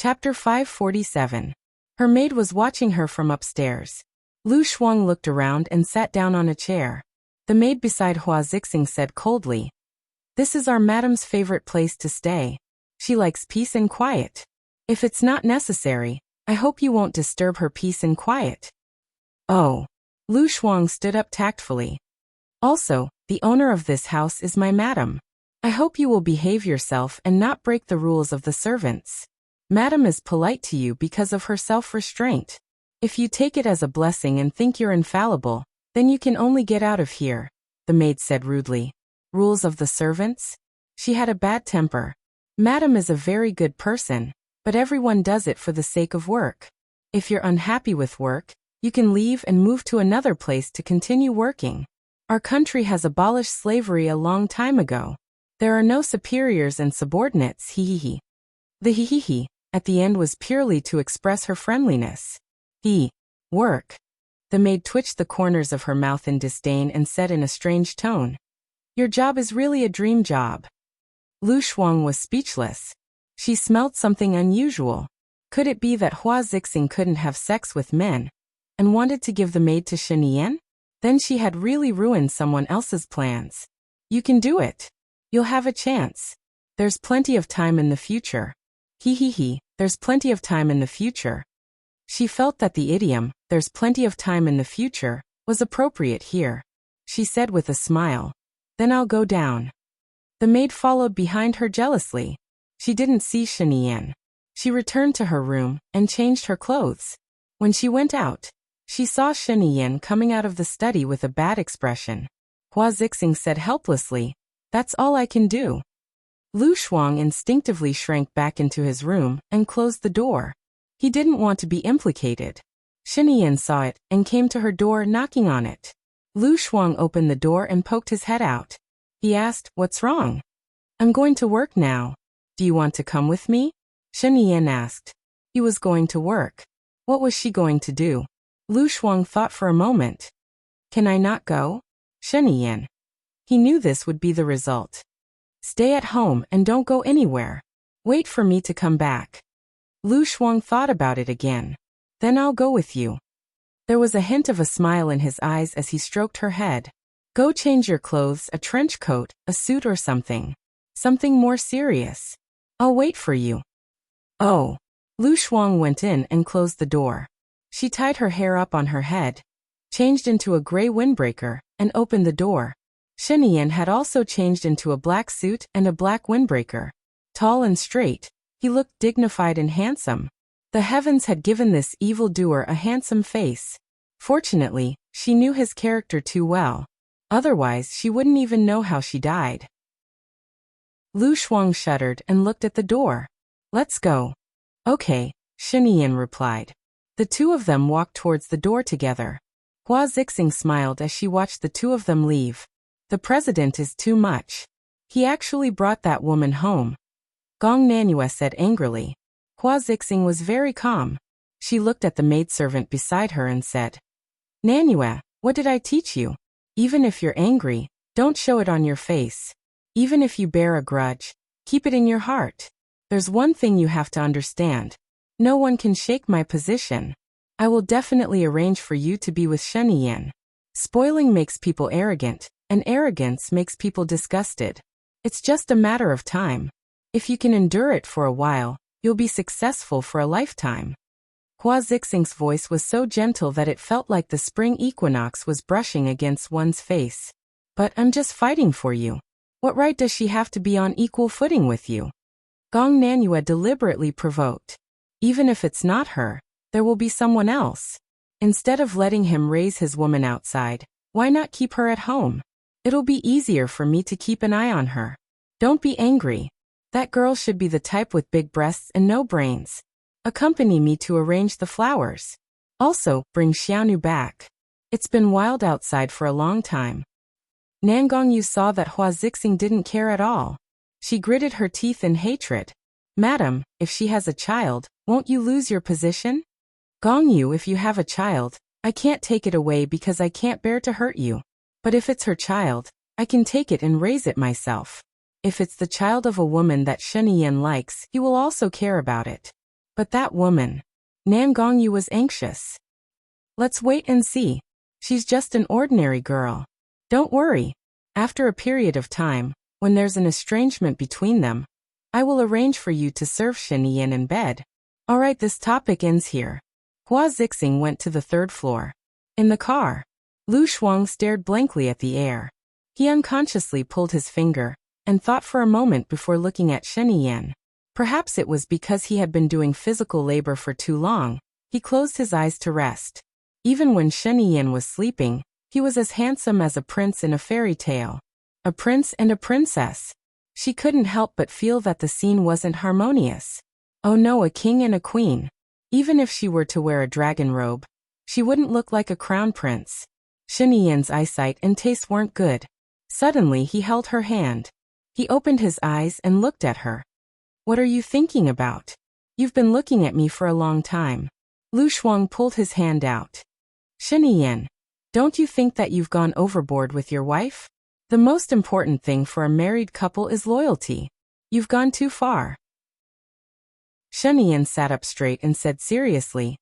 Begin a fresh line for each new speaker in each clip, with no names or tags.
Chapter 547. Her maid was watching her from upstairs. Lu Shuang looked around and sat down on a chair. The maid beside Hua Zixing said coldly, "This is our madam's favorite place to stay. She likes peace and quiet. If it's not necessary, I hope you won't disturb her peace and quiet." Oh. Lu Shuang stood up tactfully. "Also, the owner of this house is my madam. I hope you will behave yourself and not break the rules of the servants. Madam is polite to you because of her self-restraint. If you take it as a blessing and think you're infallible, then you can only get out of here," the maid said rudely. Rules of the servants? She had a bad temper. Madam is a very good person, but everyone does it for the sake of work. If you're unhappy with work, you can leave and move to another place to continue working. Our country has abolished slavery a long time ago. There are no superiors and subordinates, hee. The hee at the end was purely to express her friendliness. Work. The maid twitched the corners of her mouth in disdain and said in a strange tone, "Your job is really a dream job." Lu Shuang was speechless. She smelled something unusual. Could it be that Hua Zixing couldn't have sex with men and wanted to give the maid to Shen Yan? Then she had really ruined someone else's plans. "You can do it. You'll have a chance. There's plenty of time in the future." There's plenty of time in the future. She felt that the idiom, "there's plenty of time in the future," was appropriate here. She said with a smile, "Then I'll go down." The maid followed behind her jealously. She didn't see Shen Yan. She returned to her room and changed her clothes. When she went out, she saw Shen Yan coming out of the study with a bad expression. Hua Zixing said helplessly, "That's all I can do." Lu Shuang instinctively shrank back into his room and closed the door. He didn't want to be implicated. Shen Yan saw it and came to her door knocking on it. Lu Shuang opened the door and poked his head out. He asked, "What's wrong?" "I'm going to work now. Do you want to come with me?" Shen Yan asked. He was going to work. What was she going to do? Lu Shuang thought for a moment. "Can I not go?" Shen Yan. He knew this would be the result. "Stay at home and don't go anywhere. Wait for me to come back." Lu Shuang thought about it again. "Then I'll go with you." There was a hint of a smile in his eyes as he stroked her head. "Go change your clothes, a trench coat, a suit or something. Something more serious. I'll wait for you." Oh. Lu Shuang went in and closed the door. She tied her hair up on her head, changed into a gray windbreaker, and opened the door. Shen Yan had also changed into a black suit and a black windbreaker. Tall and straight, he looked dignified and handsome. The heavens had given this evildoer a handsome face. Fortunately, she knew his character too well. Otherwise, she wouldn't even know how she died. Lu Shuang shuddered and looked at the door. "Let's go." "Okay," Shen Yan replied. The two of them walked towards the door together. Hua Zixing smiled as she watched the two of them leave. The president is too much. He actually brought that woman home. Gong Nanue said angrily. Hua Zixing was very calm. She looked at the maidservant beside her and said, "Nanue, what did I teach you? Even if you're angry, don't show it on your face. Even if you bear a grudge, keep it in your heart. There's one thing you have to understand. No one can shake my position. I will definitely arrange for you to be with Shen Yan. Spoiling makes people arrogant, and arrogance makes people disgusted. It's just a matter of time. If you can endure it for a while, you'll be successful for a lifetime." Hua Zixing's voice was so gentle that it felt like the spring equinox was brushing against one's face. "But I'm just fighting for you. What right does she have to be on equal footing with you?" Gong Nanue deliberately provoked. "Even if it's not her, there will be someone else. Instead of letting him raise his woman outside, why not keep her at home? It'll be easier for me to keep an eye on her. Don't be angry. That girl should be the type with big breasts and no brains. Accompany me to arrange the flowers. Also, bring Xiaonu back. It's been wild outside for a long time." Nangongyu saw that Hua Zixing didn't care at all. She gritted her teeth in hatred. "Madam, if she has a child, won't you lose your position?" "Gongyu, if you have a child, I can't take it away because I can't bear to hurt you. But if it's her child, I can take it and raise it myself. If it's the child of a woman that Shen Yan likes, he will also care about it. But that woman, Nan Gongyu, was anxious. Let's wait and see. She's just an ordinary girl. Don't worry. After a period of time, when there's an estrangement between them, I will arrange for you to serve Shen Yan in bed. Alright, this topic ends here. Hua Zixing went to the third floor. In the car, Lu Shuang stared blankly at the air. He unconsciously pulled his finger, and thought for a moment before looking at Shen Yan. Perhaps it was because he had been doing physical labor for too long. He closed his eyes to rest. Even when Shen Yan was sleeping, he was as handsome as a prince in a fairy tale. A prince and a princess. She couldn't help but feel that the scene wasn't harmonious. Oh no, a king and a queen. Even if she were to wear a dragon robe, she wouldn't look like a crown prince. Shen Yan's eyesight and taste weren't good. Suddenly he held her hand. He opened his eyes and looked at her. What are you thinking about? You've been looking at me for a long time. Lu Shuang pulled his hand out. Shen Yan, don't you think that you've gone overboard with your wife? The most important thing for a married couple is loyalty. You've gone too far. Shen Yan sat up straight and said seriously,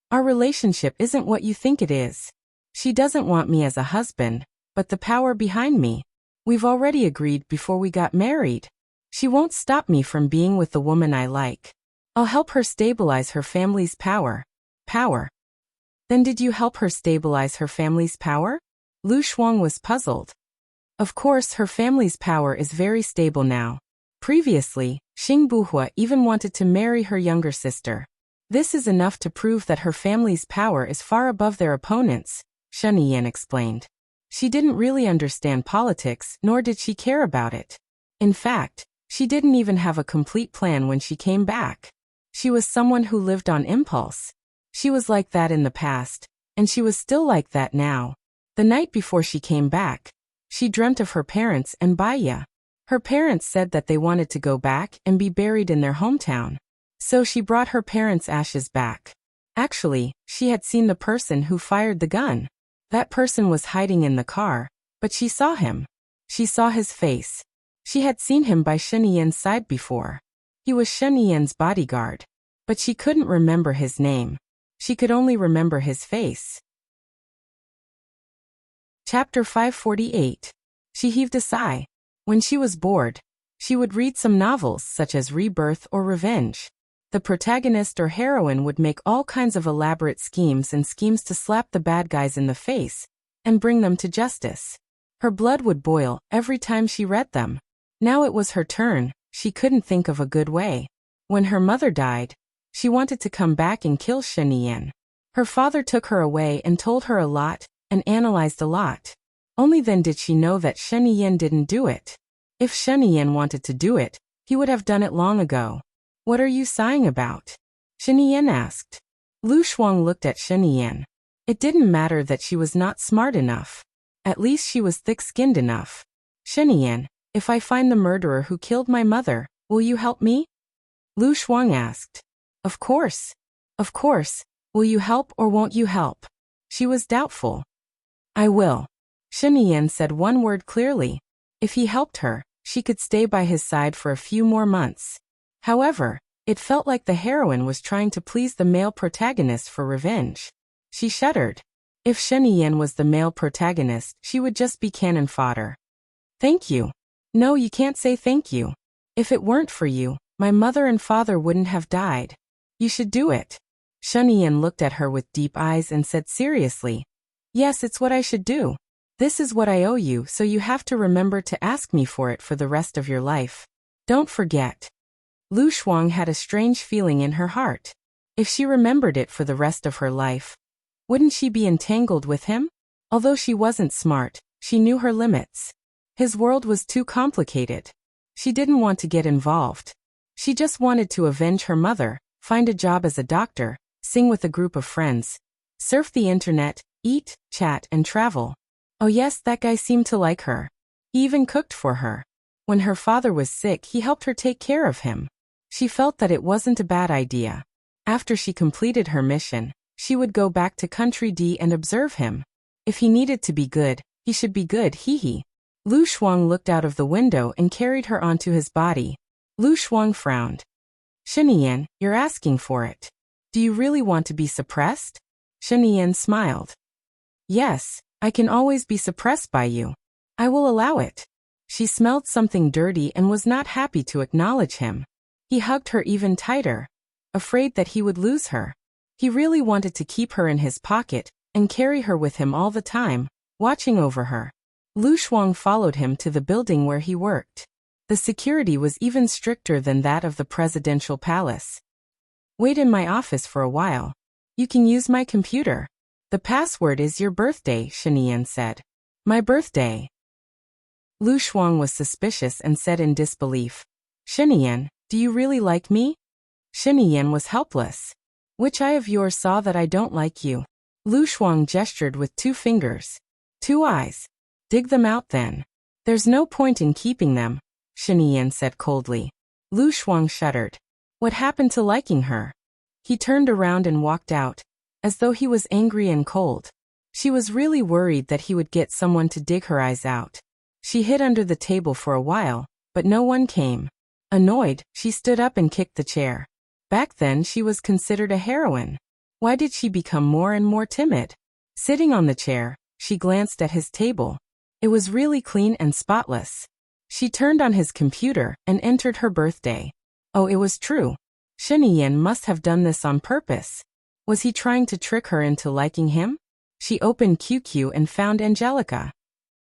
our relationship isn't what you think it is. She doesn't want me as a husband, but the power behind me. We've already agreed before we got married. She won't stop me from being with the woman I like. I'll help her stabilize her family's power. Power? Then did you help her stabilize her family's power? Lu Shuang was puzzled. Of course, her family's power is very stable now. Previously, Xing Buhua even wanted to marry her younger sister. This is enough to prove that her family's power is far above their opponents, Shen Yan explained. She didn't really understand politics, nor did she care about it. In fact, she didn't even have a complete plan when she came back. She was someone who lived on impulse. She was like that in the past, and she was still like that now. The night before she came back, she dreamt of her parents and Baya. Her parents said that they wanted to go back and be buried in their hometown. So she brought her parents' ashes back. Actually, she had seen the person who fired the gun. That person was hiding in the car, but she saw him. She saw his face. She had seen him by Shen Yan's side before. He was Shen Yan's bodyguard. But she couldn't remember his name. She could only remember his face. Chapter 548. She heaved a sigh. When she was bored, she would read some novels such as Rebirth or Revenge. The protagonist or heroine would make all kinds of elaborate schemes to slap the bad guys in the face and bring them to justice. Her blood would boil every time she read them. Now it was her turn. She couldn't think of a good way. When her mother died, she wanted to come back and kill Shen Yan. Her father took her away and told her a lot and analyzed a lot. Only then did she know that Shen Yan didn't do it. If Shen Yan wanted to do it, he would have done it long ago. What are you sighing about? Shen Yan asked. Lu Shuang looked at Shen Yan. It didn't matter that she was not smart enough. At least she was thick-skinned enough. Shen Yan, if I find the murderer who killed my mother, will you help me? Lu Shuang asked. Of course. Of course. Will you help or won't you help? She was doubtful. I will. Shen Yan said one word clearly. If he helped her, she could stay by his side for a few more months. However, it felt like the heroine was trying to please the male protagonist for revenge. She shuddered. If Shen Yan was the male protagonist, she would just be cannon fodder. Thank you. No, you can't say thank you. If it weren't for you, my mother and father wouldn't have died. You should do it. Shen Yan looked at her with deep eyes and said seriously. Yes, it's what I should do. This is what I owe you, so you have to remember to ask me for it for the rest of your life. Don't forget. Lu Shuang had a strange feeling in her heart. If she remembered it for the rest of her life, wouldn't she be entangled with him? Although she wasn't smart, she knew her limits. His world was too complicated. She didn't want to get involved. She just wanted to avenge her mother, find a job as a doctor, sing with a group of friends, surf the internet, eat, chat, and travel. Oh yes, that guy seemed to like her. He even cooked for her. When her father was sick, he helped her take care of him. She felt that it wasn't a bad idea. After she completed her mission, she would go back to Country D and observe him. If he needed to be good, he should be good, hee. Lu Shuang looked out of the window and carried her onto his body. Lu Shuang frowned. Shinian, you're asking for it. Do you really want to be suppressed? Shinian smiled. Yes, I can always be suppressed by you. I will allow it. She smelled something dirty and was not happy to acknowledge him. He hugged her even tighter, afraid that he would lose her. He really wanted to keep her in his pocket and carry her with him all the time, watching over her. Lu Shuang followed him to the building where he worked. The security was even stricter than that of the presidential palace. Wait in my office for a while. You can use my computer. The password is your birthday, Shinian said. My birthday. Lu Shuang was suspicious and said in disbelief, Shinian, do you really like me? Shinian was helpless. Which eye of yours saw that I don't like you? Lu Shuang gestured with 2 fingers. 2 eyes. Dig them out then. There's no point in keeping them, Shinian said coldly. Lu Shuang shuddered. What happened to liking her? He turned around and walked out, as though he was angry and cold. She was really worried that he would get someone to dig her eyes out. She hid under the table for a while, but no one came. Annoyed, she stood up and kicked the chair. Back then she was considered a heroine. Why did she become more and more timid? Sitting on the chair, she glanced at his table. It was really clean and spotless. She turned on his computer and entered her birthday. Oh, it was true. Shinian must have done this on purpose. Was he trying to trick her into liking him? She opened QQ and found Angelica.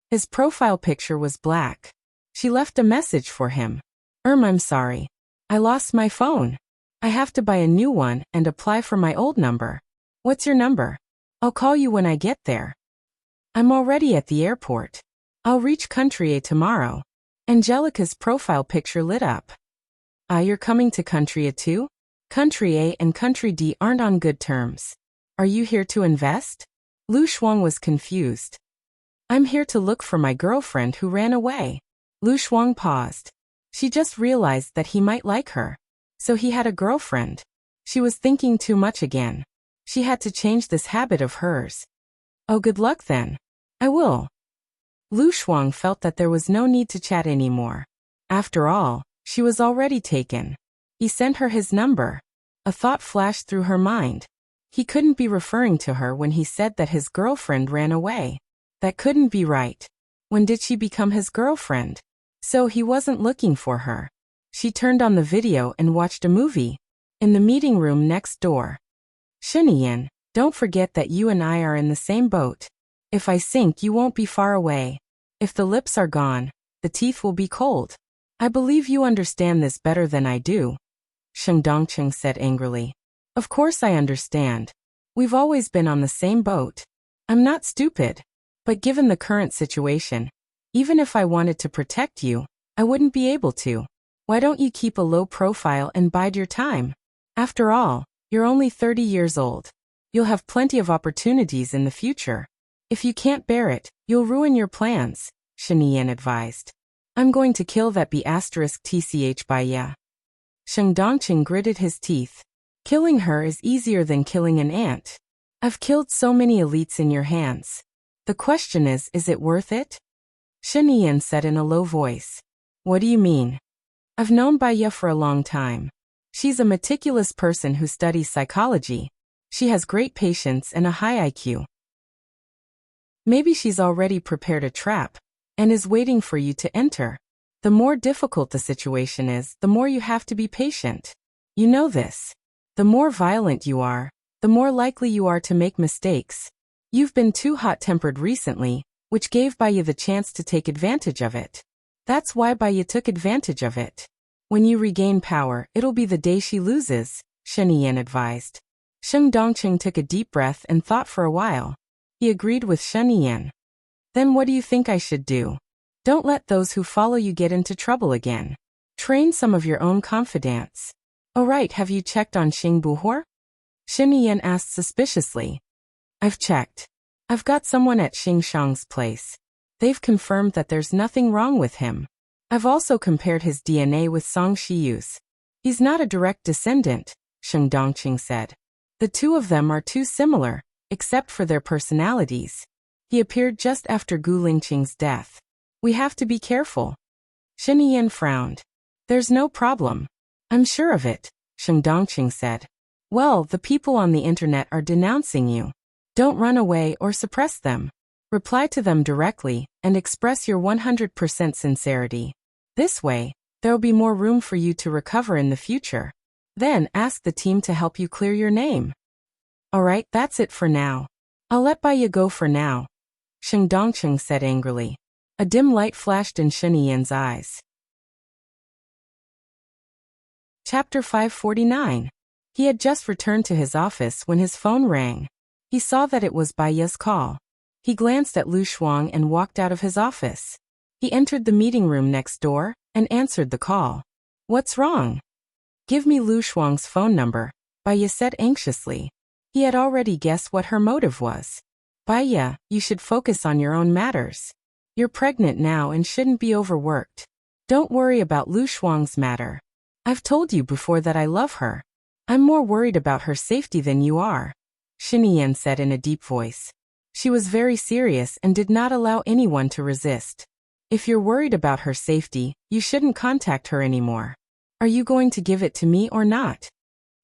His profile picture was black. She left a message for him. I'm sorry. I lost my phone. I have to buy a new one and apply for my old number. What's your number? I'll call you when I get there. I'm already at the airport. I'll reach Country A tomorrow. Angelica's profile picture lit up. You're coming to Country A too? Country A and Country D aren't on good terms. Are you here to invest? Lu Shuang was confused. I'm here to look for my girlfriend who ran away. Lu Shuang paused. She just realized that he might like her. So he had a girlfriend. She was thinking too much again. She had to change this habit of hers. Oh, good luck then. I will. Lu Shuang felt that there was no need to chat anymore. After all, she was already taken. He sent her his number. A thought flashed through her mind. He couldn't be referring to her when he said that his girlfriend ran away. That couldn't be right. When did she become his girlfriend? So he wasn't looking for her. She turned on the video and watched a movie. In the meeting room next door. Shinian, don't forget that you and I are in the same boat. If I sink, you won't be far away. If the lips are gone, the teeth will be cold. I believe you understand this better than I do. Sheng Dongqing said angrily. Of course I understand. We've always been on the same boat. I'm not stupid. But given the current situation, even if I wanted to protect you, I wouldn't be able to. Why don't you keep a low profile and bide your time? After all, you're only 30 years old. You'll have plenty of opportunities in the future. If you can't bear it, you'll ruin your plans, Shinian advised. I'm going to kill that B*TCH by ya. Sheng Dongqing gritted his teeth. Killing her is easier than killing an ant. I've killed so many elites in your hands. The question is it worth it? Shinian said in a low voice. What do you mean? I've known Baiya for a long time. She's a meticulous person who studies psychology. She has great patience and a high IQ. Maybe she's already prepared a trap and is waiting for you to enter. The more difficult the situation is, the more you have to be patient. You know this. The more violent you are, the more likely you are to make mistakes. You've been too hot-tempered recently, which gave Baiya the chance to take advantage of it. That's why Baiya took advantage of it. When you regain power, it'll be the day she loses, Shinian advised. Sheng Dongqing took a deep breath and thought for a while. He agreed with Shinian. Then what do you think I should do? Don't let those who follow you get into trouble again. Train some of your own confidants. Oh right, have you checked on Xing Buhor? Shinian asked suspiciously. I've checked. I've got someone at Xing Shang's place. They've confirmed that there's nothing wrong with him. I've also compared his DNA with Song Shiyu's. He's not a direct descendant, Sheng Dongqing said. The two of them are too similar, except for their personalities. He appeared just after Gu Lingqing's death. We have to be careful. Shinian frowned. There's no problem. I'm sure of it. Sheng Dongqing said. Well, the people on the internet are denouncing you. Don't run away or suppress them. Reply to them directly and express your 100% sincerity. This way, there will be more room for you to recover in the future. Then ask the team to help you clear your name. Alright, that's it for now. I'll let Baiya go for now, Sheng Dongqing said angrily. A dim light flashed in Shen Yian's eyes. Chapter 549. He had just returned to his office when his phone rang. He saw that it was Baiya's call. He glanced at Lu Shuang and walked out of his office. He entered the meeting room next door and answered the call. What's wrong? Give me Lu Shuang's phone number, Baiya said anxiously. He had already guessed what her motive was. Baiya, you should focus on your own matters. You're pregnant now and shouldn't be overworked. Don't worry about Lu Shuang's matter. I've told you before that I love her. I'm more worried about her safety than you are, Shen Yian said in a deep voice. She was very serious and did not allow anyone to resist. If you're worried about her safety, you shouldn't contact her anymore. Are you going to give it to me or not?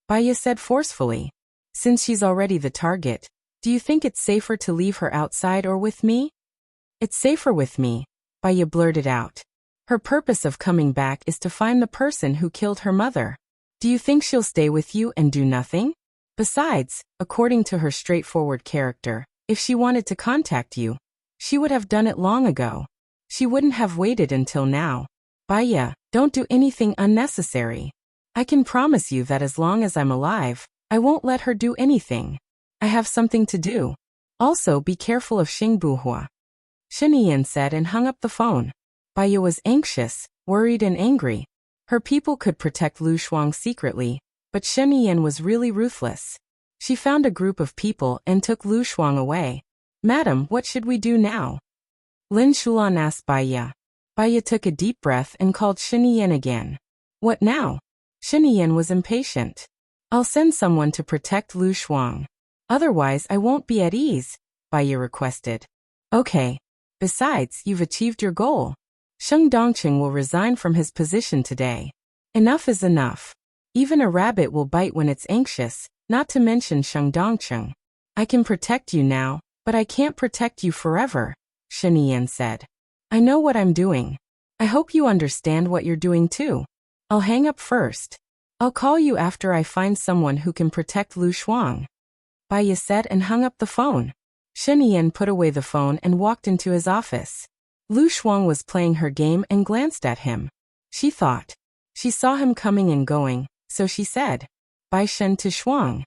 Baiya said forcefully. Since she's already the target, do you think it's safer to leave her outside or with me? It's safer with me, Baiya blurted out. Her purpose of coming back is to find the person who killed her mother. Do you think she'll stay with you and do nothing? Besides, according to her straightforward character, if she wanted to contact you, she would have done it long ago. She wouldn't have waited until now. Baiya, don't do anything unnecessary. I can promise you that as long as I'm alive, I won't let her do anything. I have something to do. Also, be careful of Xing Buhua, Shen Yian said and hung up the phone. Baiya was anxious, worried and angry. Her people could protect Lu Shuang secretly, but Shen Yian was really ruthless. She found a group of people and took Lu Shuang away. Madam, what should we do now? Lin Shulan asked Baiya. Baiya took a deep breath and called Shen Yian again. What now? Shen Yian was impatient. I'll send someone to protect Lu Shuang. Otherwise I won't be at ease, Baiya requested. Okay. Besides, you've achieved your goal. Sheng Dongqing will resign from his position today. Enough is enough. Even a rabbit will bite when it's anxious, not to mention Sheng Dongqing. I can protect you now, but I can't protect you forever, Shen Yian said. I know what I'm doing. I hope you understand what you're doing too. I'll hang up first. I'll call you after I find someone who can protect Lu Shuang, Baiya said and hung up the phone. Shen Yian put away the phone and walked into his office. Lu Shuang was playing her game and glanced at him. She thought. She saw him coming and going, so she said, Bai Shen to Shuang.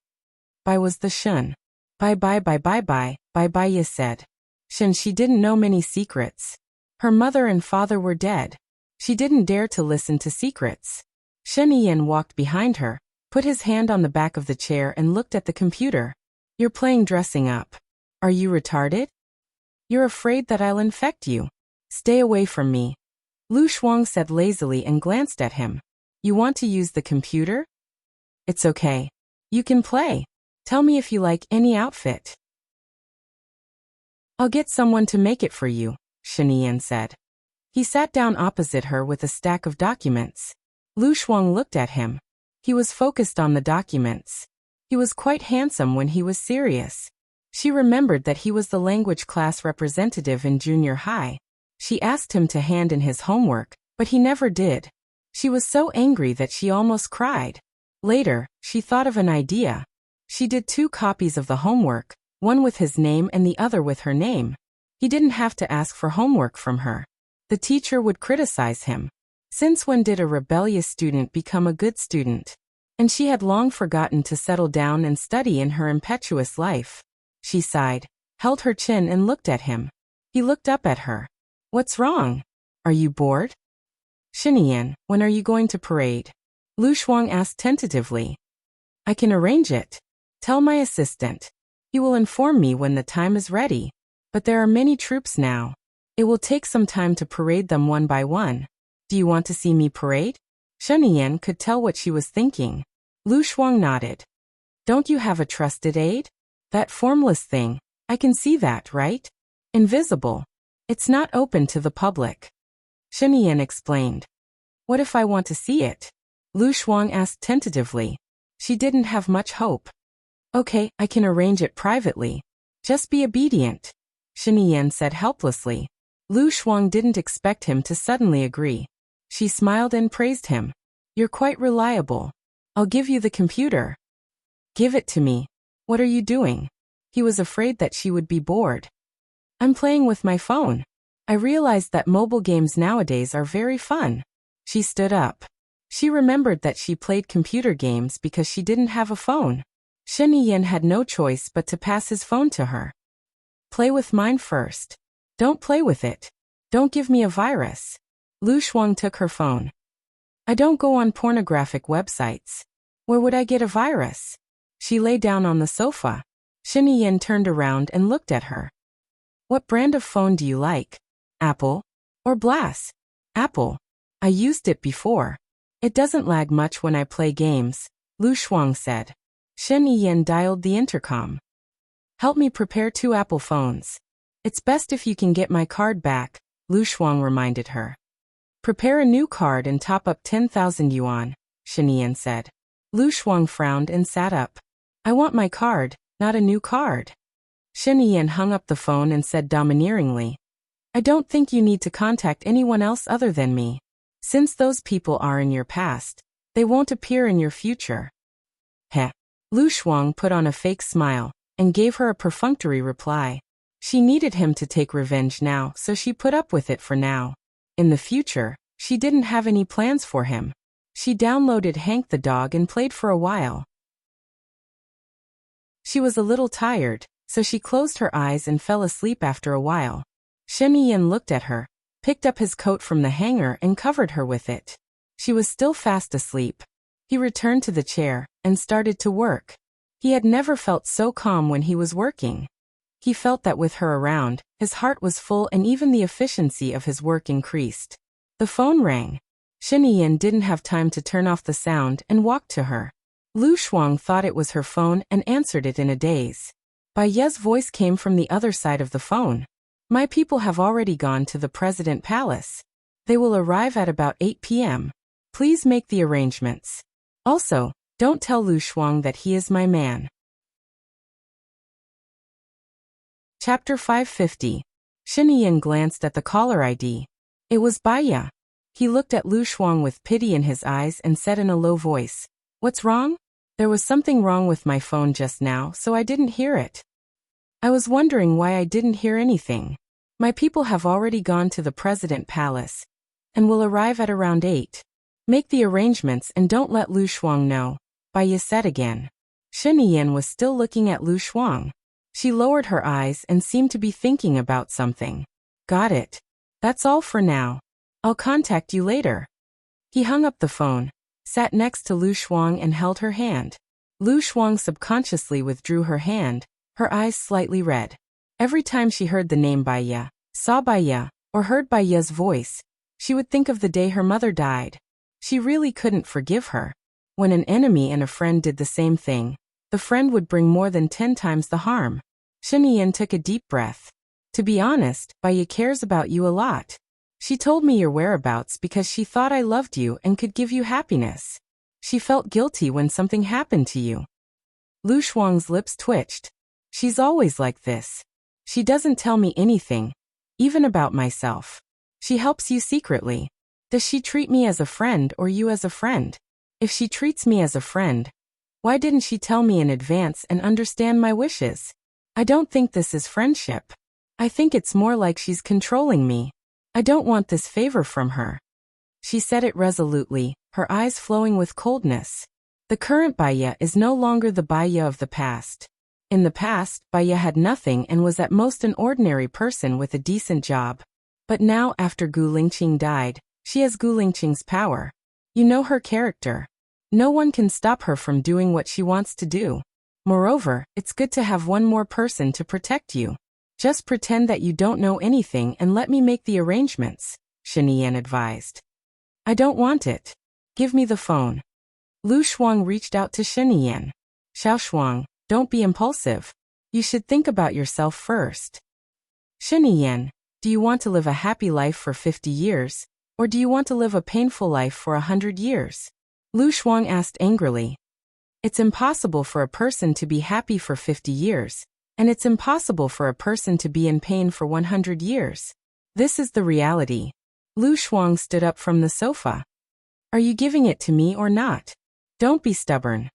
Bai was the Shen. Bye, Baiya said. Shen, she didn't know many secrets. Her mother and father were dead. She didn't dare to listen to secrets. Shen Yian walked behind her, put his hand on the back of the chair and looked at the computer. You're playing dressing up. Are you retarded? You're afraid that I'll infect you. Stay away from me. Lu Shuang said lazily and glanced at him. You want to use the computer? It's okay. You can play. Tell me if you like any outfit. I'll get someone to make it for you, Shen Yian said. He sat down opposite her with a stack of documents. Lu Shuang looked at him. He was focused on the documents. He was quite handsome when he was serious. She remembered that he was the language class representative in junior high. She asked him to hand in his homework, but he never did. She was so angry that she almost cried. Later, she thought of an idea. She did 2 copies of the homework, one with his name and the other with her name. He didn't have to ask for homework from her. The teacher would criticize him. Since when did a rebellious student become a good student? And she had long forgotten to settle down and study in her impetuous life. She sighed, held her chin and looked at him. He looked up at her. What's wrong? Are you bored? Shen Yian, when are you going to parade? Lu Shuang asked tentatively. I can arrange it. Tell my assistant. He will inform me when the time is ready. But there are many troops now. It will take some time to parade them one by one. Do you want to see me parade? Shen Yian could tell what she was thinking. Lu Shuang nodded. Don't you have a trusted aide? That formless thing. I can see that, right? Invisible. It's not open to the public. Shen Yian explained. What if I want to see it? Lu Shuang asked tentatively. She didn't have much hope. Okay, I can arrange it privately. Just be obedient, Shiniyan said helplessly. Lu Shuang didn't expect him to suddenly agree. She smiled and praised him. You're quite reliable. I'll give you the computer. Give it to me. What are you doing? He was afraid that she would be bored. I'm playing with my phone. I realized that mobile games nowadays are very fun. She stood up. She remembered that she played computer games because she didn't have a phone. Shen Yiyan had no choice but to pass his phone to her. Play with mine first. Don't play with it. Don't give me a virus. Lu Shuang took her phone. I don't go on pornographic websites. Where would I get a virus? She lay down on the sofa. Shen Yiyan turned around and looked at her. What brand of phone do you like? Apple? Or Blass? Apple. I used it before. It doesn't lag much when I play games, Lu Shuang said. Shen Yiyan dialed the intercom. Help me prepare 2 Apple phones. It's best if you can get my card back, Lu Shuang reminded her. Prepare a new card and top up 10,000 yuan, Shen Yiyan said. Lu Shuang frowned and sat up. I want my card, not a new card. Shen Yiyan hung up the phone and said domineeringly. I don't think you need to contact anyone else other than me. Since those people are in your past, they won't appear in your future. Heh. Lu Shuang put on a fake smile and gave her a perfunctory reply. She needed him to take revenge now, so she put up with it for now. In the future, she didn't have any plans for him. She downloaded Hank the dog and played for a while. She was a little tired, so she closed her eyes and fell asleep after a while. Shen Yiyan looked at her, picked up his coat from the hanger and covered her with it. She was still fast asleep. He returned to the chair and started to work. He had never felt so calm when he was working. He felt that with her around, his heart was full and even the efficiency of his work increased. The phone rang. Shen Yiyan didn't have time to turn off the sound and walked to her. Lu Shuang thought it was her phone and answered it in a daze. Bai Ye's voice came from the other side of the phone. My people have already gone to the President Palace. They will arrive at about 8 p.m. Please make the arrangements. Also, don't tell Lu Shuang that he is my man. Chapter 550. Shen Yiyan glanced at the caller ID. It was Bai Ye. He looked at Lu Shuang with pity in his eyes and said in a low voice, What's wrong? There was something wrong with my phone just now, so I didn't hear it. I was wondering why I didn't hear anything. My people have already gone to the President Palace and will arrive at around 8. Make the arrangements and don't let Lu Shuang know, Bai Ye said again. Shen Yiyan was still looking at Lu Shuang. She lowered her eyes and seemed to be thinking about something. Got it. That's all for now. I'll contact you later. He hung up the phone, sat next to Lu Shuang and held her hand. Lu Shuang subconsciously withdrew her hand, her eyes slightly red. Every time she heard the name Bai Ye, saw Bai Ye, or heard Bai Ye's voice, she would think of the day her mother died. She really couldn't forgive her. When an enemy and a friend did the same thing, the friend would bring more than 10 times the harm. Shen Yiyan took a deep breath. To be honest, Bai Ye cares about you a lot. She told me your whereabouts because she thought I loved you and could give you happiness. She felt guilty when something happened to you. Lu Shuang's lips twitched. She's always like this. She doesn't tell me anything, even about myself. She helps you secretly. Does she treat me as a friend or you as a friend? If she treats me as a friend, why didn't she tell me in advance and understand my wishes? I don't think this is friendship. I think it's more like she's controlling me. I don't want this favor from her. She said it resolutely, her eyes flowing with coldness. The current Bai Ye is no longer the Bai Ye of the past. In the past, Bai Ye had nothing and was at most an ordinary person with a decent job. But now, after Gu Lingqing died, she has Gu Lingqing's power. You know her character. No one can stop her from doing what she wants to do. Moreover, it's good to have one more person to protect you. Just pretend that you don't know anything and let me make the arrangements, Shen Yiyan advised. I don't want it. Give me the phone. Lu Shuang reached out to Shen Yiyan. Xiao Shuang, don't be impulsive. You should think about yourself first. Shen Yiyan, do you want to live a happy life for 50 years, or do you want to live a painful life for 100 years? Lu Shuang asked angrily. It's impossible for a person to be happy for 50 years, and it's impossible for a person to be in pain for 100 years. This is the reality. Lu Shuang stood up from the sofa. Are you giving it to me or not? Don't be stubborn.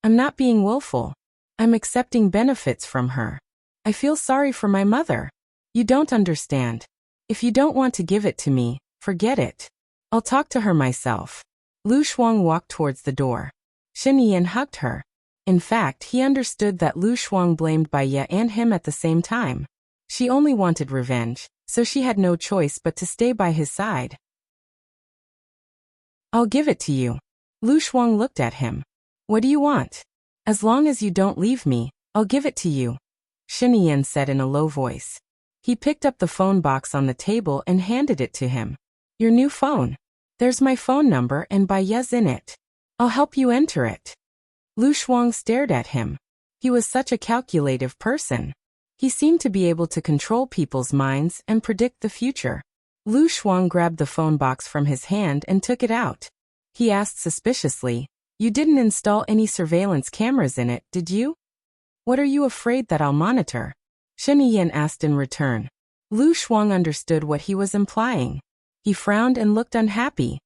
I'm not being willful. I'm accepting benefits from her. I feel sorry for my mother. You don't understand. If you don't want to give it to me, forget it. I'll talk to her myself. Lu Shuang walked towards the door. Shen Yan hugged her. In fact, he understood that Lu Shuang blamed Bai Ye and him at the same time. She only wanted revenge, so she had no choice but to stay by his side. I'll give it to you. Lu Shuang looked at him. What do you want? As long as you don't leave me, I'll give it to you, Shen Yan said in a low voice. He picked up the phone box on the table and handed it to him. Your new phone. There's my phone number and Bai Ye's in it. I'll help you enter it. Lu Shuang stared at him. He was such a calculative person. He seemed to be able to control people's minds and predict the future. Lu Shuang grabbed the phone box from his hand and took it out. He asked suspiciously, You didn't install any surveillance cameras in it, did you? What are you afraid that I'll monitor? Shen Yan asked in return. Lu Shuang understood what he was implying. He frowned and looked unhappy.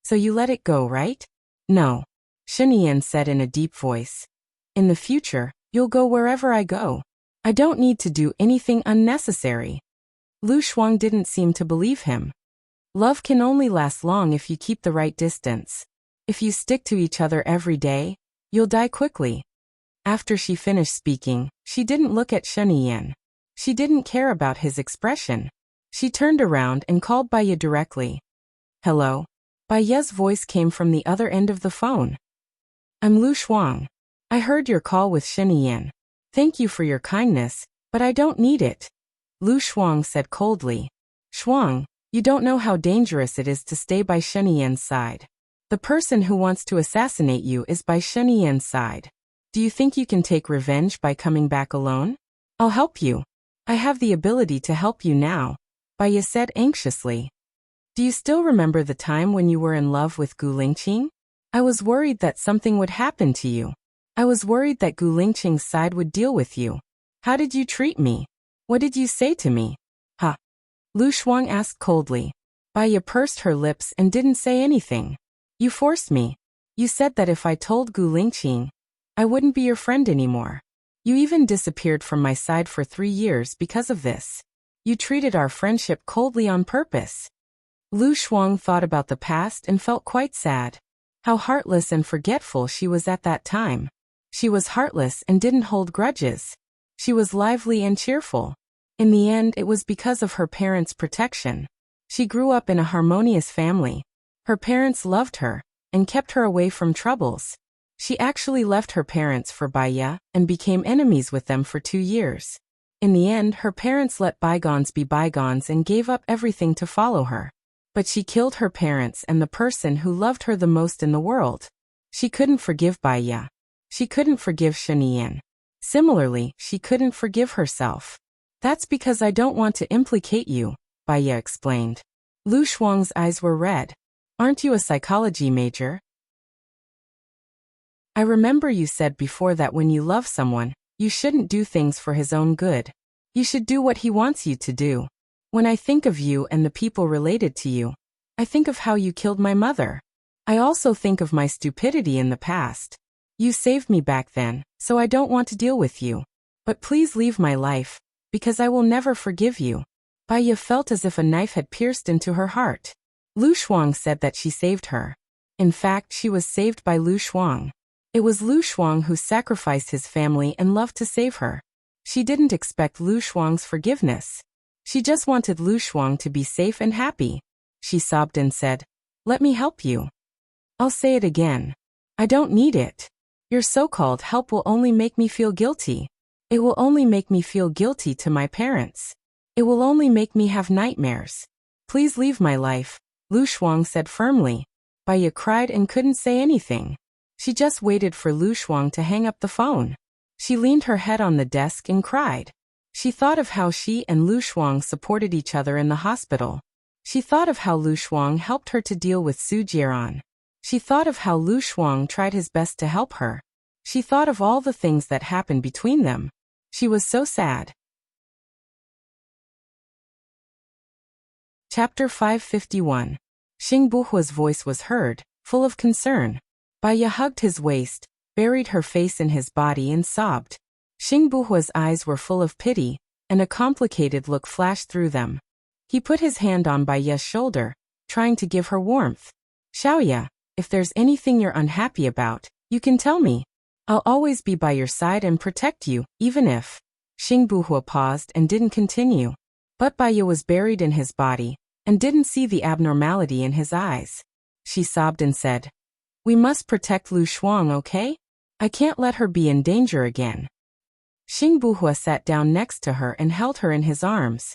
So you let it go, right? No. Shen Yan said in a deep voice. In the future, you'll go wherever I go. I don't need to do anything unnecessary. Lu Shuang didn't seem to believe him. Love can only last long if you keep the right distance. If you stick to each other every day, you'll die quickly. After she finished speaking, she didn't look at Shen Yan. She didn't care about his expression. She turned around and called Bai Ye directly. Hello? Bai Ye's voice came from the other end of the phone. I'm Lu Shuang. I heard your call with Shen Yan. Thank you for your kindness, but I don't need it. Lu Shuang said coldly. Shuang, you don't know how dangerous it is to stay by Shen Yan's side. The person who wants to assassinate you is by Shen Yan's side. Do you think you can take revenge by coming back alone? I'll help you. I have the ability to help you now, Bai Ye said anxiously. Do you still remember the time when you were in love with Gu Lingqing? I was worried that something would happen to you. I was worried that Gu Lingqing's side would deal with you. How did you treat me? What did you say to me? Huh? Lu Shuang asked coldly. Bai Ye pursed her lips and didn't say anything. You forced me. You said that if I told Gu Lingqing, I wouldn't be your friend anymore. You even disappeared from my side for 3 years because of this. You treated our friendship coldly on purpose. Lu Shuang thought about the past and felt quite sad. How heartless and forgetful she was at that time. She was heartless and didn't hold grudges. She was lively and cheerful. In the end, it was because of her parents' protection. She grew up in a harmonious family. Her parents loved her and kept her away from troubles. She actually left her parents for Bai Ye and became enemies with them for 2 years. In the end, her parents let bygones be bygones and gave up everything to follow her. But she killed her parents and the person who loved her the most in the world. She couldn't forgive Bai Ye. She couldn't forgive Shen Yan. Similarly, she couldn't forgive herself. That's because I don't want to implicate you, Bai Ye explained. Lu Shuang's eyes were red. Aren't you a psychology major? I remember you said before that when you love someone, you shouldn't do things for his own good. You should do what he wants you to do. When I think of you and the people related to you, I think of how you killed my mother. I also think of my stupidity in the past. You saved me back then, so I don't want to deal with you. But please leave my life, because I will never forgive you. Bai Ye felt as if a knife had pierced into her heart. Lu Shuang said that she saved her. In fact, she was saved by Lu Shuang. It was Lu Shuang who sacrificed his family and loved to save her. She didn't expect Lu Shuang's forgiveness. She just wanted Lu Shuang to be safe and happy. She sobbed and said, Let me help you. I'll say it again. I don't need it. Your so-called help will only make me feel guilty. It will only make me feel guilty to my parents. It will only make me have nightmares. Please leave my life, Lu Shuang said firmly. Bai Ye cried and couldn't say anything. She just waited for Lu Shuang to hang up the phone. She leaned her head on the desk and cried. She thought of how she and Lu Shuang supported each other in the hospital. She thought of how Lu Shuang helped her to deal with Su Jieran. She thought of how Lu Shuang tried his best to help her. She thought of all the things that happened between them. She was so sad. Chapter 551. Xing Buhua's voice was heard, full of concern. Baya hugged his waist, buried her face in his body and sobbed. Xing Buhua's eyes were full of pity, and a complicated look flashed through them. He put his hand on Baya's shoulder, trying to give her warmth. Xiaoya, if there's anything you're unhappy about, you can tell me. I'll always be by your side and protect you, even if. Xing Buhua paused and didn't continue. But Baya was buried in his body, and didn't see the abnormality in his eyes. She sobbed and said, "We must protect Lu Shuang, okay? I can't let her be in danger again." Xing Buhua sat down next to her and held her in his arms.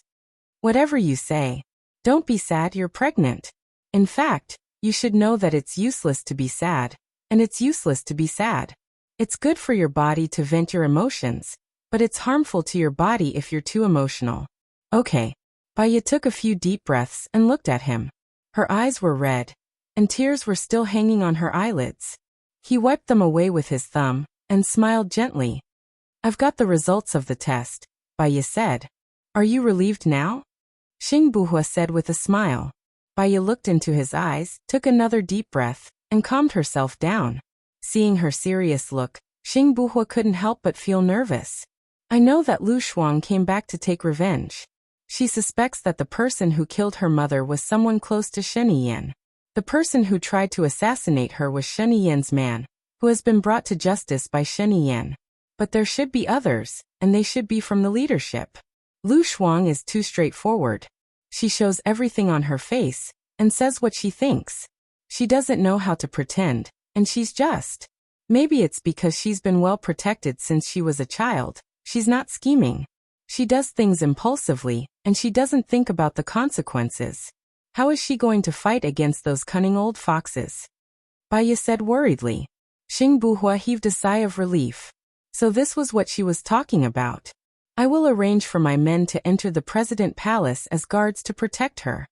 "Whatever you say. Don't be sad, you're pregnant. In fact, you should know that it's useless to be sad, and it's useless to be sad. It's good for your body to vent your emotions, but it's harmful to your body if you're too emotional. Okay." Baya took a few deep breaths and looked at him. Her eyes were red, and tears were still hanging on her eyelids. He wiped them away with his thumb, and smiled gently. "I've got the results of the test," Baya said. "Are you relieved now?" Xing Buhua said with a smile. Baya looked into his eyes, took another deep breath, and calmed herself down. Seeing her serious look, Xing Buhua couldn't help but feel nervous. "I know that Lu Shuang came back to take revenge. She suspects that the person who killed her mother was someone close to Shen Yiyan. The person who tried to assassinate her was Shen Yiyan's man, who has been brought to justice by Shen Yiyan. But there should be others, and they should be from the leadership. Lu Shuang is too straightforward. She shows everything on her face, and says what she thinks. She doesn't know how to pretend, and she's just. Maybe it's because she's been well protected since she was a child. She's not scheming. She does things impulsively, and she doesn't think about the consequences. How is she going to fight against those cunning old foxes?" Baya said worriedly. Xing Buhua heaved a sigh of relief. So this was what she was talking about. "I will arrange for my men to enter the President Palace as guards to protect her."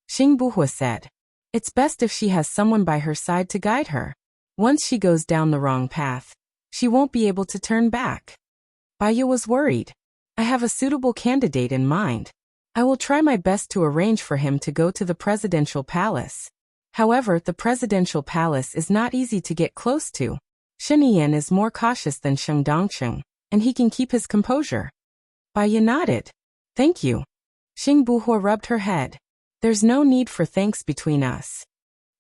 Xing Buhua said. "It's best if she has someone by her side to guide her. Once she goes down the wrong path, she won't be able to turn back." Baya was worried. "I have a suitable candidate in mind. I will try my best to arrange for him to go to the presidential palace. However, the presidential palace is not easy to get close to. Shen Yiyan is more cautious than Sheng Dongsheng, and he can keep his composure." Baya nodded. "Thank you." Xing Buhua rubbed her head. "There's no need for thanks between us.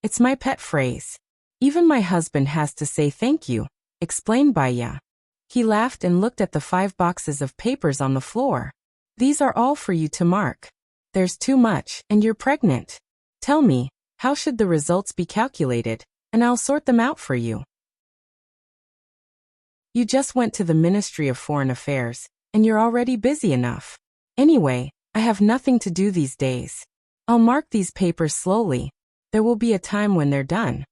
It's my pet phrase. Even my husband has to say thank you," explained Baya. He laughed and looked at the 5 boxes of papers on the floor. "These are all for you to mark. There's too much, and you're pregnant. Tell me, how should the results be calculated, and I'll sort them out for you." "You just went to the Ministry of Foreign Affairs, and you're already busy enough. Anyway, I have nothing to do these days. I'll mark these papers slowly. There will be a time when they're done."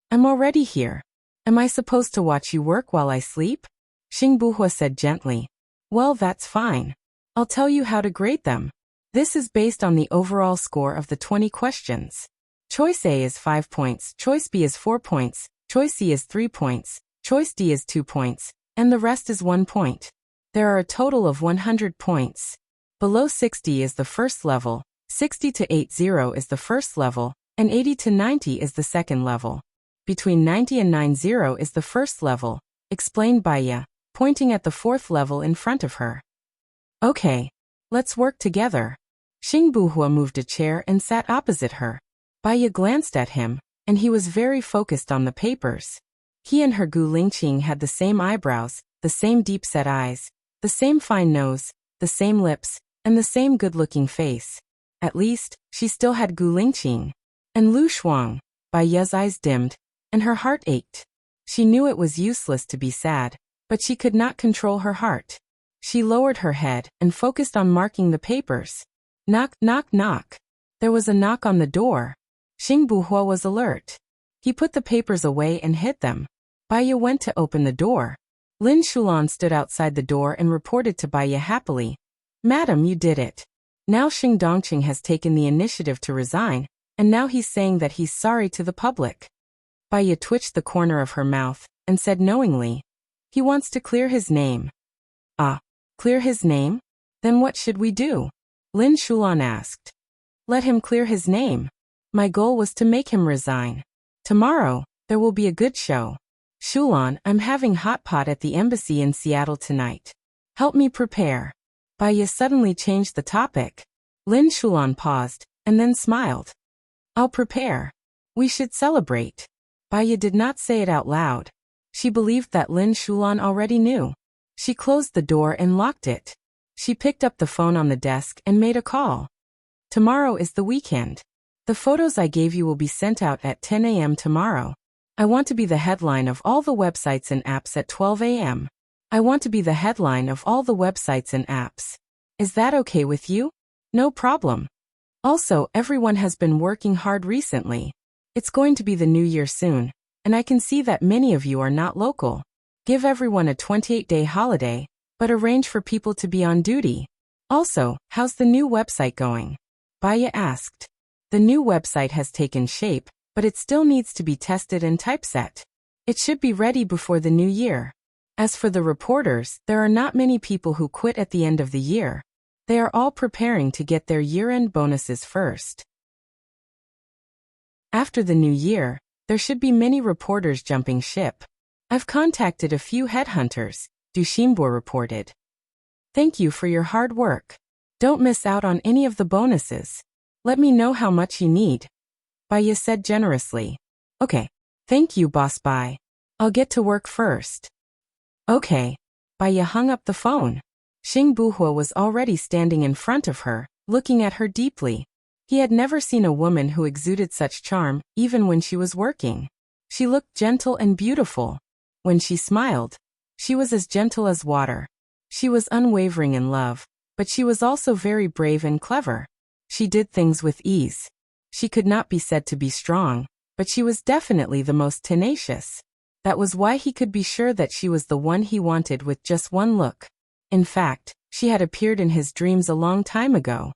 "I'm already here. Am I supposed to watch you work while I sleep?" Xing Buhua said gently. "Well, that's fine. I'll tell you how to grade them. This is based on the overall score of the 20 questions. Choice A is 5 points, Choice B is 4 points, Choice C is 3 points, Choice D is 2 points, and the rest is 1 point. There are a total of 100 points. Below 60 is the first level, 60 to 80 is the first level, and 80 to 90 is the second level. Between 90 and 90 is the first level," explained Baya, pointing at the 4th level in front of her. "Okay. Let's work together." Xing Buhua moved a chair and sat opposite her. Baya glanced at him, and he was very focused on the papers. He and her Gu Lingqing had the same eyebrows, the same deep-set eyes, the same fine nose, the same lips, and the same good-looking face. At least, she still had Gu Lingqing. And Lu Shuang. Baya's eyes dimmed, and her heart ached. She knew it was useless to be sad, but she could not control her heart. She lowered her head and focused on marking the papers. Knock, knock, knock. There was a knock on the door. Xing Buhua was alert. He put the papers away and hid them. Baya went to open the door. Lin Shulan stood outside the door and reported to Baya happily. "Madam, you did it. Now Xing Dongqing has taken the initiative to resign, and now he's saying that he's sorry to the public." Baya twitched the corner of her mouth, and said knowingly, "He wants to clear his name." "Ah, clear his name? Then what should we do?" Lin Shulan asked. "Let him clear his name. My goal was to make him resign. Tomorrow, there will be a good show. Shulan, I'm having hot pot at the embassy in Seattle tonight. Help me prepare." Baya suddenly changed the topic. Lin Shulan paused, and then smiled. "I'll prepare. We should celebrate." Baya did not say it out loud. She believed that Lin Shulan already knew. She closed the door and locked it. She picked up the phone on the desk and made a call. "Tomorrow is the weekend. The photos I gave you will be sent out at 10 a.m. tomorrow. I want to be the headline of all the websites and apps at 12 a.m. I want to be the headline of all the websites and apps. Is that okay with you?" "No problem. Also, everyone has been working hard recently. It's going to be the new year soon, and I can see that many of you are not local. Give everyone a 28-day holiday, but arrange for people to be on duty. Also, how's the new website going?" Baya asked. The new website has taken shape, but it still needs to be tested and typeset. It should be ready before the new year. As for the reporters, there are not many people who quit at the end of the year. They are all preparing to get their year-end bonuses first. After the new year, there should be many reporters jumping ship. I've contacted a few headhunters, Du Xinbo reported. Thank you for your hard work. Don't miss out on any of the bonuses. Let me know how much you need. Baya said generously. Okay. Thank you, Boss Bai. I'll get to work first. Okay. Baya hung up the phone. Xing Buhua was already standing in front of her, looking at her deeply. He had never seen a woman who exuded such charm, even when she was working. She looked gentle and beautiful. When she smiled, she was as gentle as water. She was unwavering in love, but she was also very brave and clever. She did things with ease. She could not be said to be strong, but she was definitely the most tenacious. That was why he could be sure that she was the one he wanted with just one look. In fact, she had appeared in his dreams a long time ago.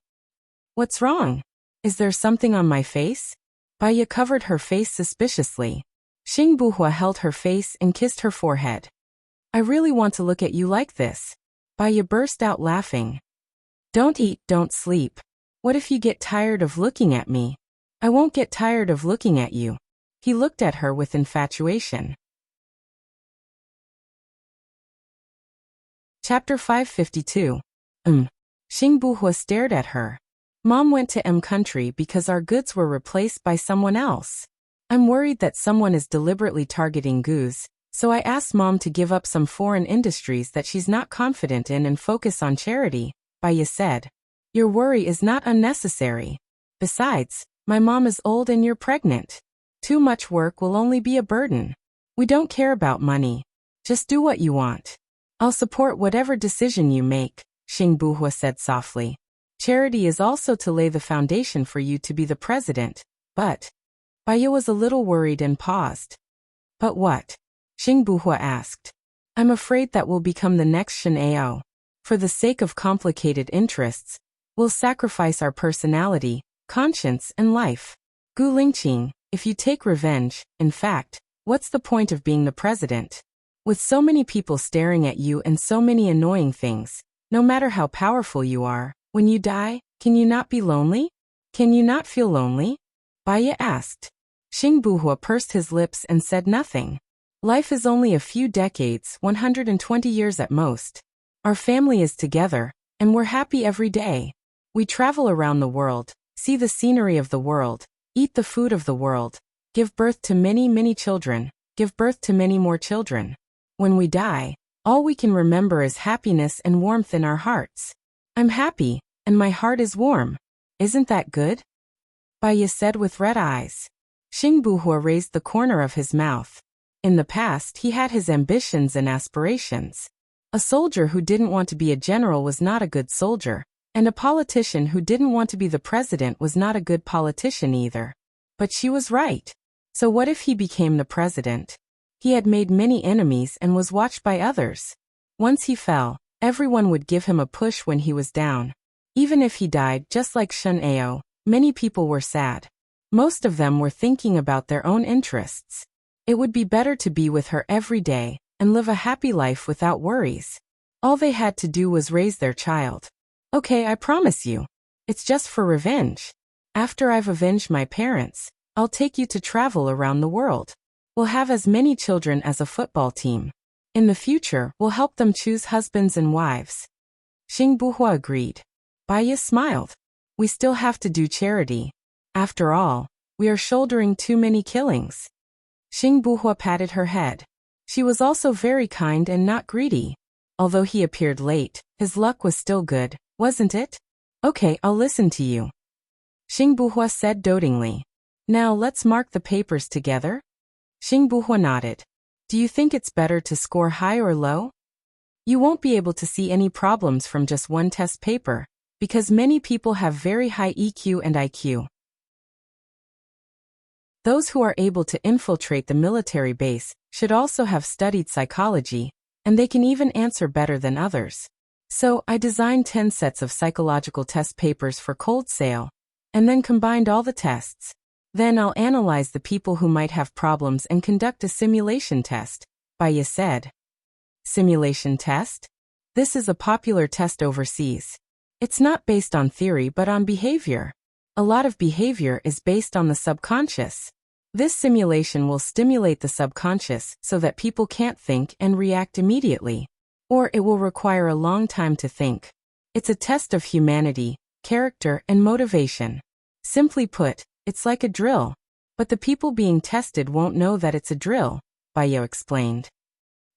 What's wrong? Is there something on my face? Baya covered her face suspiciously. Xing Buhua held her face and kissed her forehead. I really want to look at you like this. Baya burst out laughing. Don't eat, don't sleep. What if you get tired of looking at me? I won't get tired of looking at you. He looked at her with infatuation. Chapter 552. Xing Buhua stared at her. Mom went to M country because our goods were replaced by someone else. I'm worried that someone is deliberately targeting goods, so I asked Mom to give up some foreign industries that she's not confident in and focus on charity, Baya said. Your worry is not unnecessary. Besides, my mom is old and you're pregnant. Too much work will only be a burden. We don't care about money. Just do what you want. I'll support whatever decision you make, Xing Buhua said softly. Charity is also to lay the foundation for you to be the president, but... Baya was a little worried and paused. But what? Xing Buhua asked. I'm afraid that we'll become the next Shen Ao. For the sake of complicated interests, we'll sacrifice our personality, conscience, and life. Gu Lingqing, if you take revenge, in fact, what's the point of being the president? With so many people staring at you and so many annoying things, no matter how powerful you are, when you die, can you not be lonely? Can you not feel lonely? Baya asked. Xing Buhua pursed his lips and said nothing. Life is only a few decades, 120 years at most. Our family is together, and we're happy every day. We travel around the world, see the scenery of the world, eat the food of the world, give birth to many, many children, give birth to many more children. When we die, all we can remember is happiness and warmth in our hearts. I'm happy, and my heart is warm. Isn't that good? Baya said with red eyes. Xing Buhua raised the corner of his mouth. In the past, he had his ambitions and aspirations. A soldier who didn't want to be a general was not a good soldier, and a politician who didn't want to be the president was not a good politician either. But she was right. So what if he became the president? He had made many enemies and was watched by others. Once he fell, everyone would give him a push when he was down. Even if he died just like Shen Ao, many people were sad. Most of them were thinking about their own interests. It would be better to be with her every day and live a happy life without worries. All they had to do was raise their child. Okay, I promise you. It's just for revenge. After I've avenged my parents, I'll take you to travel around the world. We'll have as many children as a football team. In the future, we'll help them choose husbands and wives. Xing Buhua agreed. Baiya smiled. We still have to do charity. After all, we are shouldering too many killings. Xing Buhua patted her head. She was also very kind and not greedy. Although he appeared late, his luck was still good, wasn't it? Okay, I'll listen to you. Xing Buhua said dotingly. Now let's mark the papers together. Xing Buhua nodded. Do you think it's better to score high or low? You won't be able to see any problems from just one test paper, because many people have very high EQ and IQ. Those who are able to infiltrate the military base should also have studied psychology, and they can even answer better than others. So, I designed 10 sets of psychological test papers for cold sale, and then combined all the tests. Then I'll analyze the people who might have problems and conduct a simulation test, Baiya said. Simulation test? This is a popular test overseas. It's not based on theory but on behavior. A lot of behavior is based on the subconscious. This simulation will stimulate the subconscious so that people can't think and react immediately. Or it will require a long time to think. It's a test of humanity, character, and motivation. Simply put, it's like a drill. But the people being tested won't know that it's a drill, Baiya explained.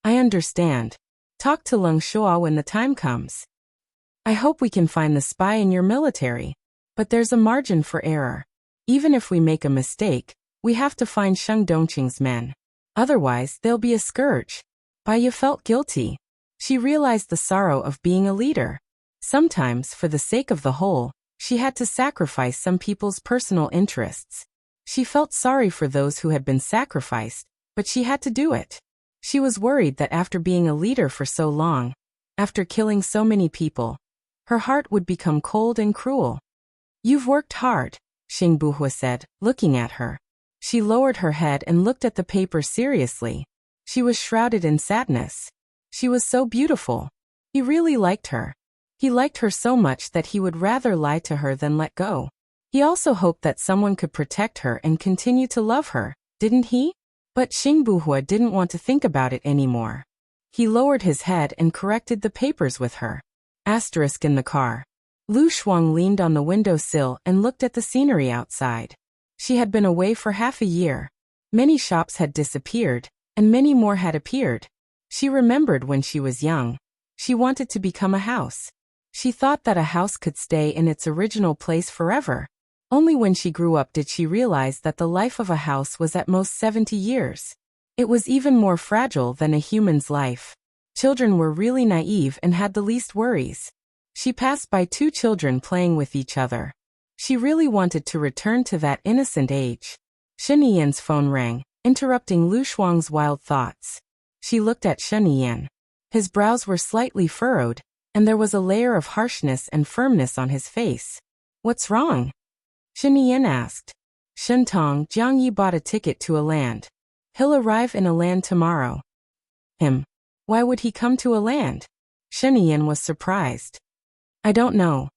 I understand. Talk to Leng Shuo when the time comes. I hope we can find the spy in your military. But there's a margin for error. Even if we make a mistake, we have to find Sheng Dongqing's men. Otherwise, they'll be a scourge. Baiya felt guilty. She realized the sorrow of being a leader. Sometimes, for the sake of the whole, she had to sacrifice some people's personal interests. She felt sorry for those who had been sacrificed, but she had to do it. She was worried that after being a leader for so long, after killing so many people, her heart would become cold and cruel. You've worked hard, Xing Buhua said, looking at her. She lowered her head and looked at the paper seriously. She was shrouded in sadness. She was so beautiful. He really liked her. He liked her so much that he would rather lie to her than let go. He also hoped that someone could protect her and continue to love her, didn't he? But Xing Buhua didn't want to think about it anymore. He lowered his head and corrected the papers with her. Asterisk in the car. Lu Shuang leaned on the windowsill and looked at the scenery outside. She had been away for half a year. Many shops had disappeared, and many more had appeared. She remembered when she was young. She wanted to become a house. She thought that a house could stay in its original place forever. Only when she grew up did she realize that the life of a house was at most 70 years. It was even more fragile than a human's life. Children were really naive and had the least worries. She passed by 2 children playing with each other. She really wanted to return to that innocent age. Shen Yian's phone rang, interrupting Lu Shuang's wild thoughts. She looked at Shen Yian. His brows were slightly furrowed, and there was a layer of harshness and firmness on his face. What's wrong? Shen Yian asked. Shentong, Jiang Yi bought a ticket to a land. He'll arrive in a land tomorrow. Him? Why would he come to a land? Shen Yian was surprised. I don't know.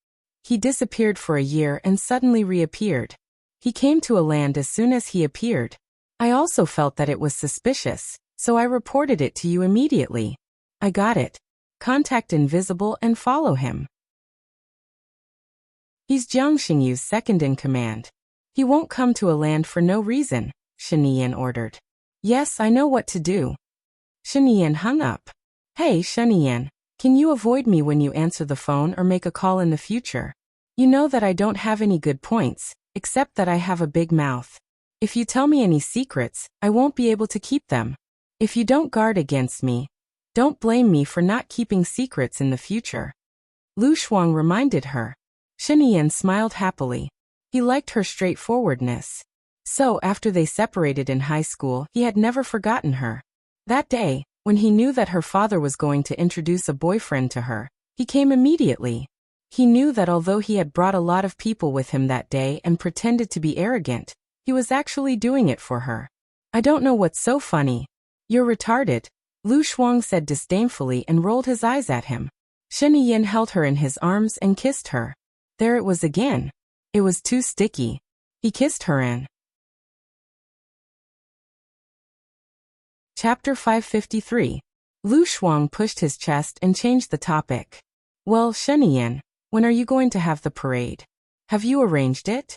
He disappeared for a year and suddenly reappeared. He came to a land as soon as he appeared. I also felt that it was suspicious, so I reported it to you immediately. I got it. Contact Invisible and follow him. He's Jiang Xingyu's second in command. He won't come to a land for no reason, Shen Yian ordered. Yes, I know what to do. Shen Yian hung up. Hey, Shen Yian, can you avoid me when you answer the phone or make a call in the future? You know that I don't have any good points, except that I have a big mouth. If you tell me any secrets, I won't be able to keep them. If you don't guard against me, don't blame me for not keeping secrets in the future. Lu Shuang reminded her. Shen Yian smiled happily. He liked her straightforwardness. So after they separated in high school, he had never forgotten her. That day, when he knew that her father was going to introduce a boyfriend to her, he came immediately. He knew that although he had brought a lot of people with him that day and pretended to be arrogant, he was actually doing it for her. I don't know what's so funny. You're retarded, Lu Shuang said disdainfully and rolled his eyes at him. Shen Yin held her in his arms and kissed her. There it was again. It was too sticky. He kissed her in. Chapter 553. Lu Shuang pushed his chest and changed the topic. Well, Shen Yin, when are you going to have the parade? Have you arranged it?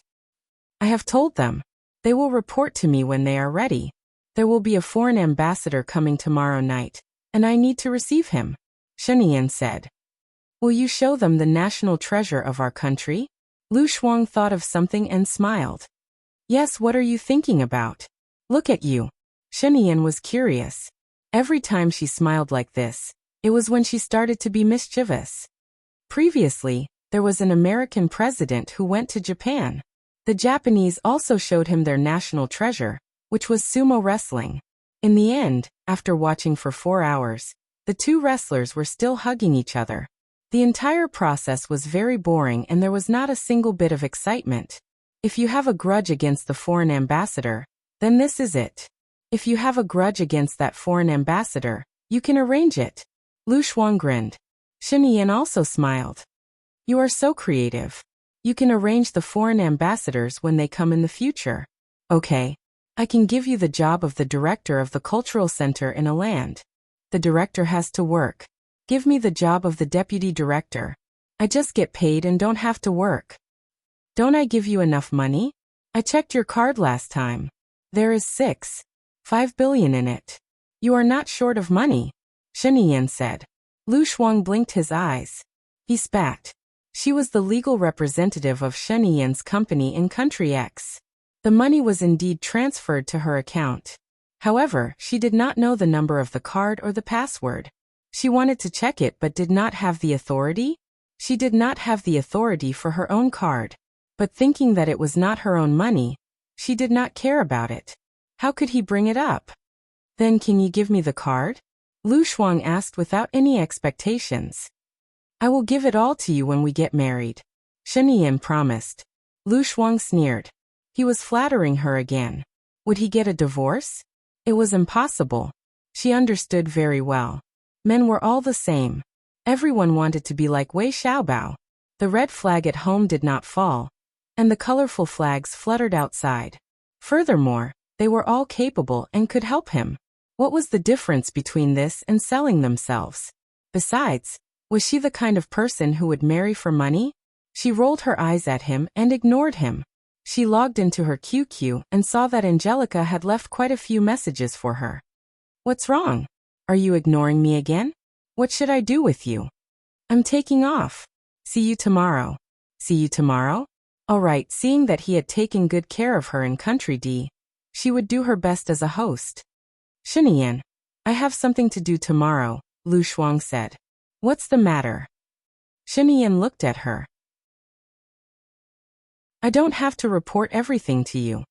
I have told them. They will report to me when they are ready. There will be a foreign ambassador coming tomorrow night, and I need to receive him, Shen Yin said. Will you show them the national treasure of our country? Lu Shuang thought of something and smiled. Yes, what are you thinking about? Look at you. Shen Yin was curious. Every time she smiled like this, it was when she started to be mischievous. Previously, there was an American president who went to Japan. The Japanese also showed him their national treasure, which was sumo wrestling. In the end, after watching for 4 hours, the two wrestlers were still hugging each other. The entire process was very boring and there was not a single bit of excitement. If you have a grudge against the foreign ambassador, then this is it. If you have a grudge against that foreign ambassador, you can arrange it. Lu Shuang grinned. Shen Yin also smiled. You are so creative. You can arrange the foreign ambassadors when they come in the future. Okay. I can give you the job of the director of the cultural center in a land. The director has to work. Give me the job of the deputy director. I just get paid and don't have to work. Don't I give you enough money? I checked your card last time. There is 5 billion in it. You are not short of money, Shen Yin said. Lu Shuang blinked his eyes. He spat. She was the legal representative of Shen Yin's company in Country X. The money was indeed transferred to her account. However, she did not know the number of the card or the password. She wanted to check it but did not have the authority. She did not have the authority for her own card. But thinking that it was not her own money, she did not care about it. How could he bring it up? Then can you give me the card? Lu Shuang asked without any expectations. I will give it all to you when we get married, Shen Yin promised. Lu Shuang sneered. He was flattering her again. Would he get a divorce? It was impossible. She understood very well. Men were all the same. Everyone wanted to be like Wei Xiaobao. The red flag at home did not fall, and the colorful flags fluttered outside. Furthermore, they were all capable and could help him. What was the difference between this and selling themselves? Besides, was she the kind of person who would marry for money? She rolled her eyes at him and ignored him. She logged into her QQ and saw that Angelica had left quite a few messages for her. What's wrong? Are you ignoring me again? What should I do with you? I'm taking off. See you tomorrow. See you tomorrow? All right, seeing that he had taken good care of her in Country D, she would do her best as a host. Shen Yin, I have something to do tomorrow, Lu Shuang said. What's the matter? Shen Yin looked at her. I don't have to report everything to you.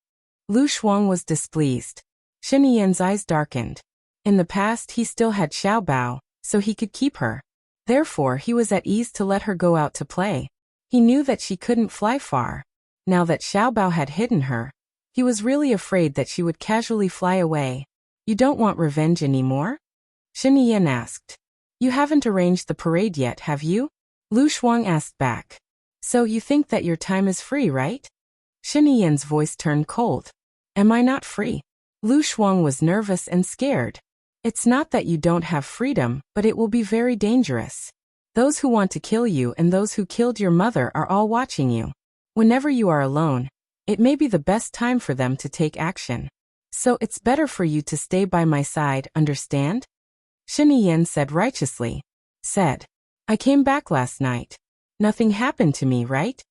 Lu Shuang was displeased. Shen Yin's eyes darkened. In the past he still had Xiaobao, so he could keep her. Therefore he was at ease to let her go out to play. He knew that she couldn't fly far. Now that Xiaobao had hidden her, he was really afraid that she would casually fly away. You don't want revenge anymore? Shen Yin asked. You haven't arranged the parade yet, have you? Lu Shuang asked back. So you think that your time is free, right? Shen Yin's voice turned cold. Am I not free? Lu Shuang was nervous and scared. It's not that you don't have freedom, but it will be very dangerous. Those who want to kill you and those who killed your mother are all watching you. Whenever you are alone, it may be the best time for them to take action. So it's better for you to stay by my side, understand? Shen Yin said righteously. Said. I came back last night. Nothing happened to me, right?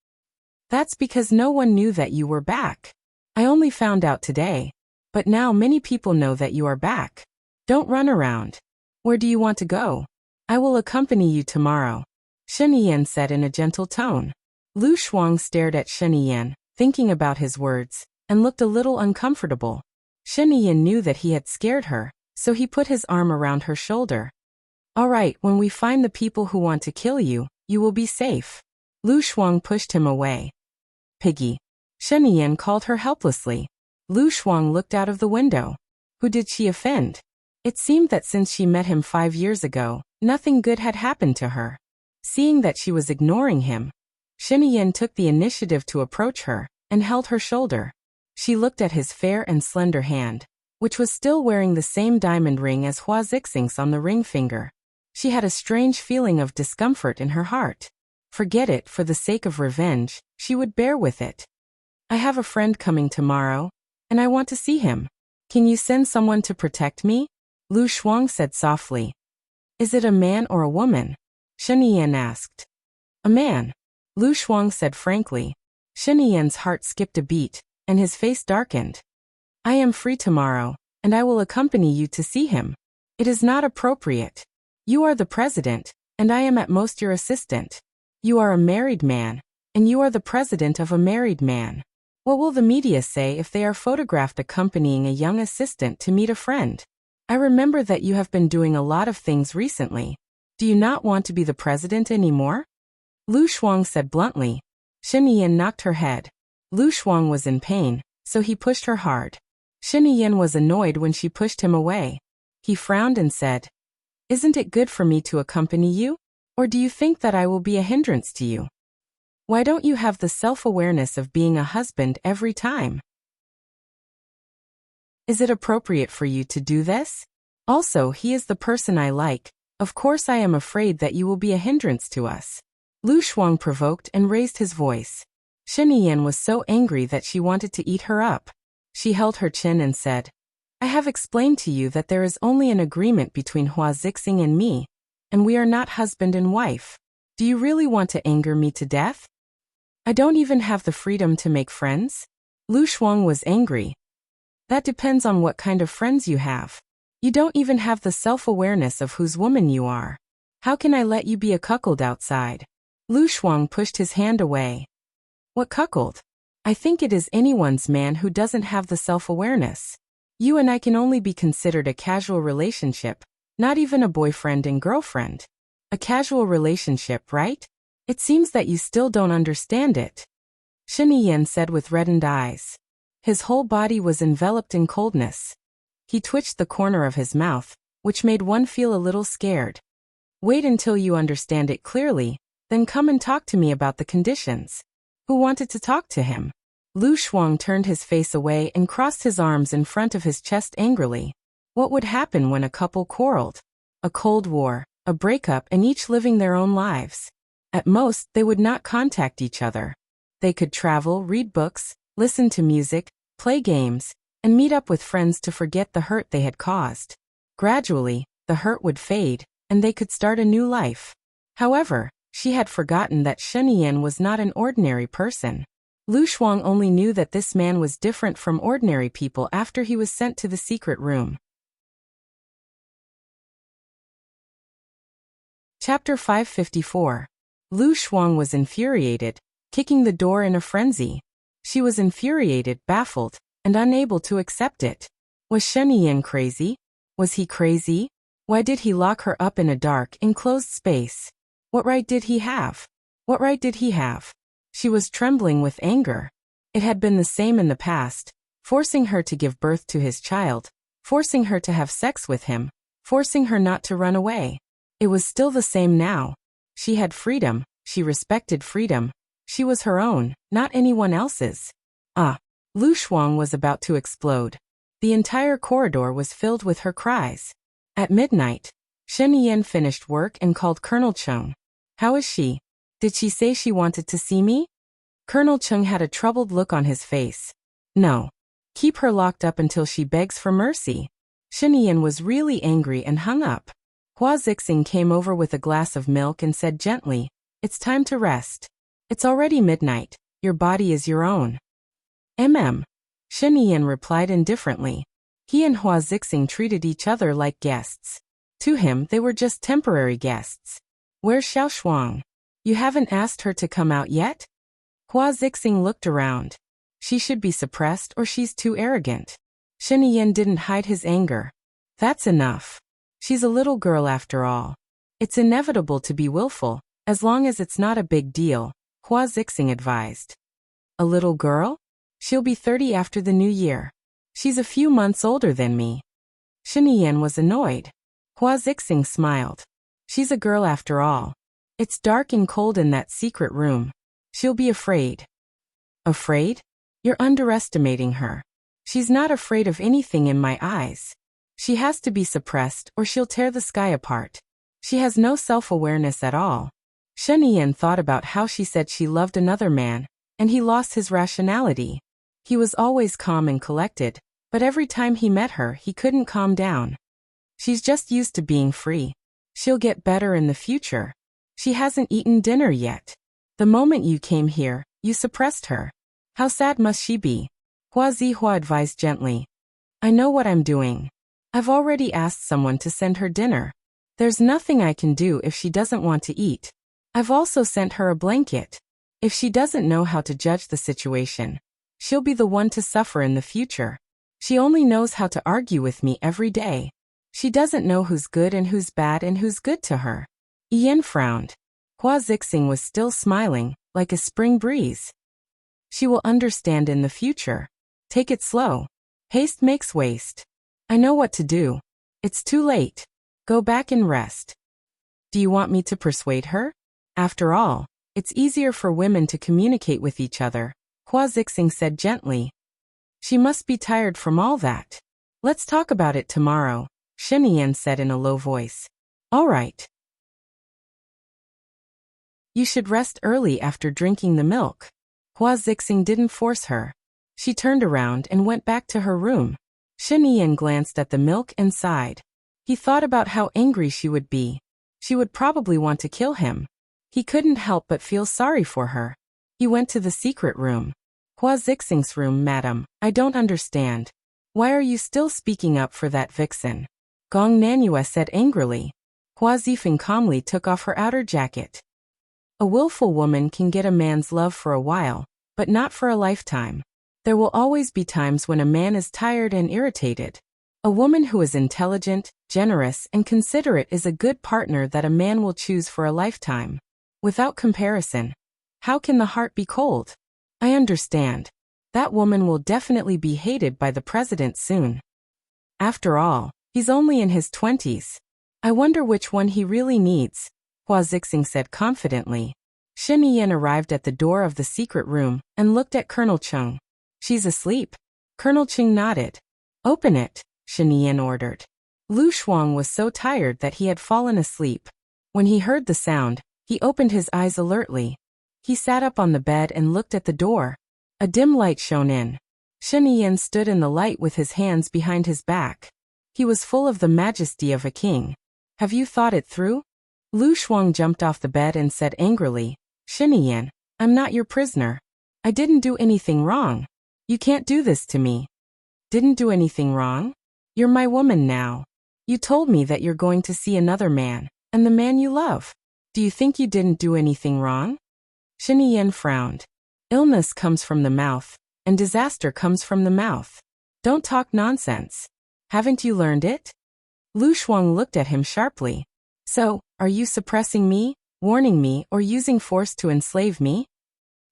That's because no one knew that you were back. I only found out today. But now many people know that you are back. Don't run around. Where do you want to go? I will accompany you tomorrow, Shen Yin said in a gentle tone. Lu Shuang stared at Shen Yin, thinking about his words, and looked a little uncomfortable. Shen Yin knew that he had scared her, so he put his arm around her shoulder. All right, when we find the people who want to kill you, you will be safe. Lu Shuang pushed him away. Piggy. Shen Yin called her helplessly. Lu Shuang looked out of the window. Who did she offend? It seemed that since she met him 5 years ago, nothing good had happened to her. Seeing that she was ignoring him, Shinian took the initiative to approach her and held her shoulder. She looked at his fair and slender hand, which was still wearing the same diamond ring as Hua Zixing's on the ring finger. She had a strange feeling of discomfort in her heart. Forget it, for the sake of revenge, she would bear with it. I have a friend coming tomorrow, and I want to see him. Can you send someone to protect me? Lu Shuang said softly. Is it a man or a woman? Shinian asked. A man, Lu Shuang said frankly. Shinian's heart skipped a beat, and his face darkened. I am free tomorrow, and I will accompany you to see him. It is not appropriate. You are the president, and I am at most your assistant. You are a married man, and you are the president of a married man. What will the media say if they are photographed accompanying a young assistant to meet a friend? I remember that you have been doing a lot of things recently. Do you not want to be the president anymore? Lu Shuang said bluntly. Shinian knocked her head. Lu Shuang was in pain, so he pushed her hard. Shinian was annoyed when she pushed him away. He frowned and said, Isn't it good for me to accompany you? Or do you think that I will be a hindrance to you? Why don't you have the self-awareness of being a husband every time? Is it appropriate for you to do this? Also, he is the person I like. Of course I am afraid that you will be a hindrance to us. Lu Shuang provoked and raised his voice. Shinian was so angry that she wanted to eat her up. She held her chin and said, I have explained to you that there is only an agreement between Hua Zixing and me, and we are not husband and wife. Do you really want to anger me to death? I don't even have the freedom to make friends? Lu Shuang was angry. That depends on what kind of friends you have. You don't even have the self-awareness of whose woman you are. How can I let you be a cuckold outside? Lu Shuang pushed his hand away. What cuckold? I think it is anyone's man who doesn't have the self-awareness. You and I can only be considered a casual relationship, not even a boyfriend and girlfriend. A casual relationship, right? It seems that you still don't understand it. Shinian said with reddened eyes. His whole body was enveloped in coldness. He twitched the corner of his mouth, which made one feel a little scared. Wait until you understand it clearly, then come and talk to me about the conditions. Who wanted to talk to him? Lu Shuang turned his face away and crossed his arms in front of his chest angrily. What would happen when a couple quarreled? A cold war, a breakup, and each living their own lives. At most, they would not contact each other. They could travel, read books, listen to music, play games, and meet up with friends to forget the hurt they had caused. Gradually, the hurt would fade, and they could start a new life. However, she had forgotten that Shinian was not an ordinary person. Lu Shuang only knew that this man was different from ordinary people after he was sent to the secret room. Chapter 554. Lu Shuang was infuriated, kicking the door in a frenzy. She was infuriated, baffled, and unable to accept it. Was Shinian crazy? Was he crazy? Why did he lock her up in a dark, enclosed space? What right did he have? What right did he have? She was trembling with anger. It had been the same in the past, forcing her to give birth to his child, forcing her to have sex with him, forcing her not to run away. It was still the same now. She had freedom, she respected freedom. She was her own, not anyone else's. Lu Shuang was about to explode. The entire corridor was filled with her cries. At midnight, Shinian finished work and called Colonel Chung. How is she? Did she say she wanted to see me? Colonel Chung had a troubled look on his face. No. Keep her locked up until she begs for mercy. Shinian was really angry and hung up. Hua Zixing came over with a glass of milk and said gently, It's time to rest. It's already midnight. Your body is your own. Shinian replied indifferently. He and Hua Zixing treated each other like guests. To him, they were just temporary guests. Where's Xiao Shuang? You haven't asked her to come out yet? Hua Zixing looked around. She should be suppressed or she's too arrogant. Shinian didn't hide his anger. That's enough. She's a little girl after all. It's inevitable to be willful, as long as it's not a big deal, Hua Zixing advised. A little girl? She'll be 30 after the new year. She's a few months older than me. Shinian was annoyed. Hua Zixing smiled. She's a girl after all. It's dark and cold in that secret room. She'll be afraid. Afraid? You're underestimating her. She's not afraid of anything in my eyes. She has to be suppressed or she'll tear the sky apart. She has no self-awareness at all. Shinian thought about how she said she loved another man, and he lost his rationality. He was always calm and collected, but every time he met her he couldn't calm down. She's just used to being free. She'll get better in the future. She hasn't eaten dinner yet. The moment you came here, you suppressed her. How sad must she be? Hua Zihua advised gently. I know what I'm doing. I've already asked someone to send her dinner. There's nothing I can do if she doesn't want to eat. I've also sent her a blanket. If she doesn't know how to judge the situation, she'll be the one to suffer in the future. She only knows how to argue with me every day. She doesn't know who's good and who's bad and who's good to her. Ian frowned. Hua Zixing was still smiling, like a spring breeze. She will understand in the future. Take it slow. Haste makes waste. I know what to do. It's too late. Go back and rest. Do you want me to persuade her? After all, it's easier for women to communicate with each other, Hua Zixing said gently. She must be tired from all that. Let's talk about it tomorrow, Shinian said in a low voice. All right. You should rest early after drinking the milk. Hua Zixing didn't force her. She turned around and went back to her room. Shinian glanced at the milk and sighed. He thought about how angry she would be. She would probably want to kill him. He couldn't help but feel sorry for her. He went to the secret room. Hua Zixing's room, madam. I don't understand. Why are you still speaking up for that vixen? Gong Nanhua said angrily. Hua Zifeng calmly took off her outer jacket. A willful woman can get a man's love for a while, but not for a lifetime. There will always be times when a man is tired and irritated. A woman who is intelligent, generous, and considerate is a good partner that a man will choose for a lifetime. Without comparison, how can the heart be cold? I understand. That woman will definitely be hated by the president soon. After all, he's only in his 20s. I wonder which one he really needs, Hua Zixing said confidently. Shinian arrived at the door of the secret room and looked at Colonel Chung. She's asleep. Colonel Chung nodded. Open it, Shinian ordered. Lu Shuang was so tired that he had fallen asleep. When he heard the sound, he opened his eyes alertly. He sat up on the bed and looked at the door. A dim light shone in. Shinian stood in the light with his hands behind his back. He was full of the majesty of a king. Have you thought it through? Lu Shuang jumped off the bed and said angrily, Shinian, I'm not your prisoner. I didn't do anything wrong. You can't do this to me. Didn't do anything wrong? You're my woman now. You told me that you're going to see another man, and the man you love. Do you think you didn't do anything wrong? Shinian frowned. Illness comes from the mouth, and disaster comes from the mouth. Don't talk nonsense. Haven't you learned it? Lu Shuang looked at him sharply. So, are you suppressing me, warning me, or using force to enslave me?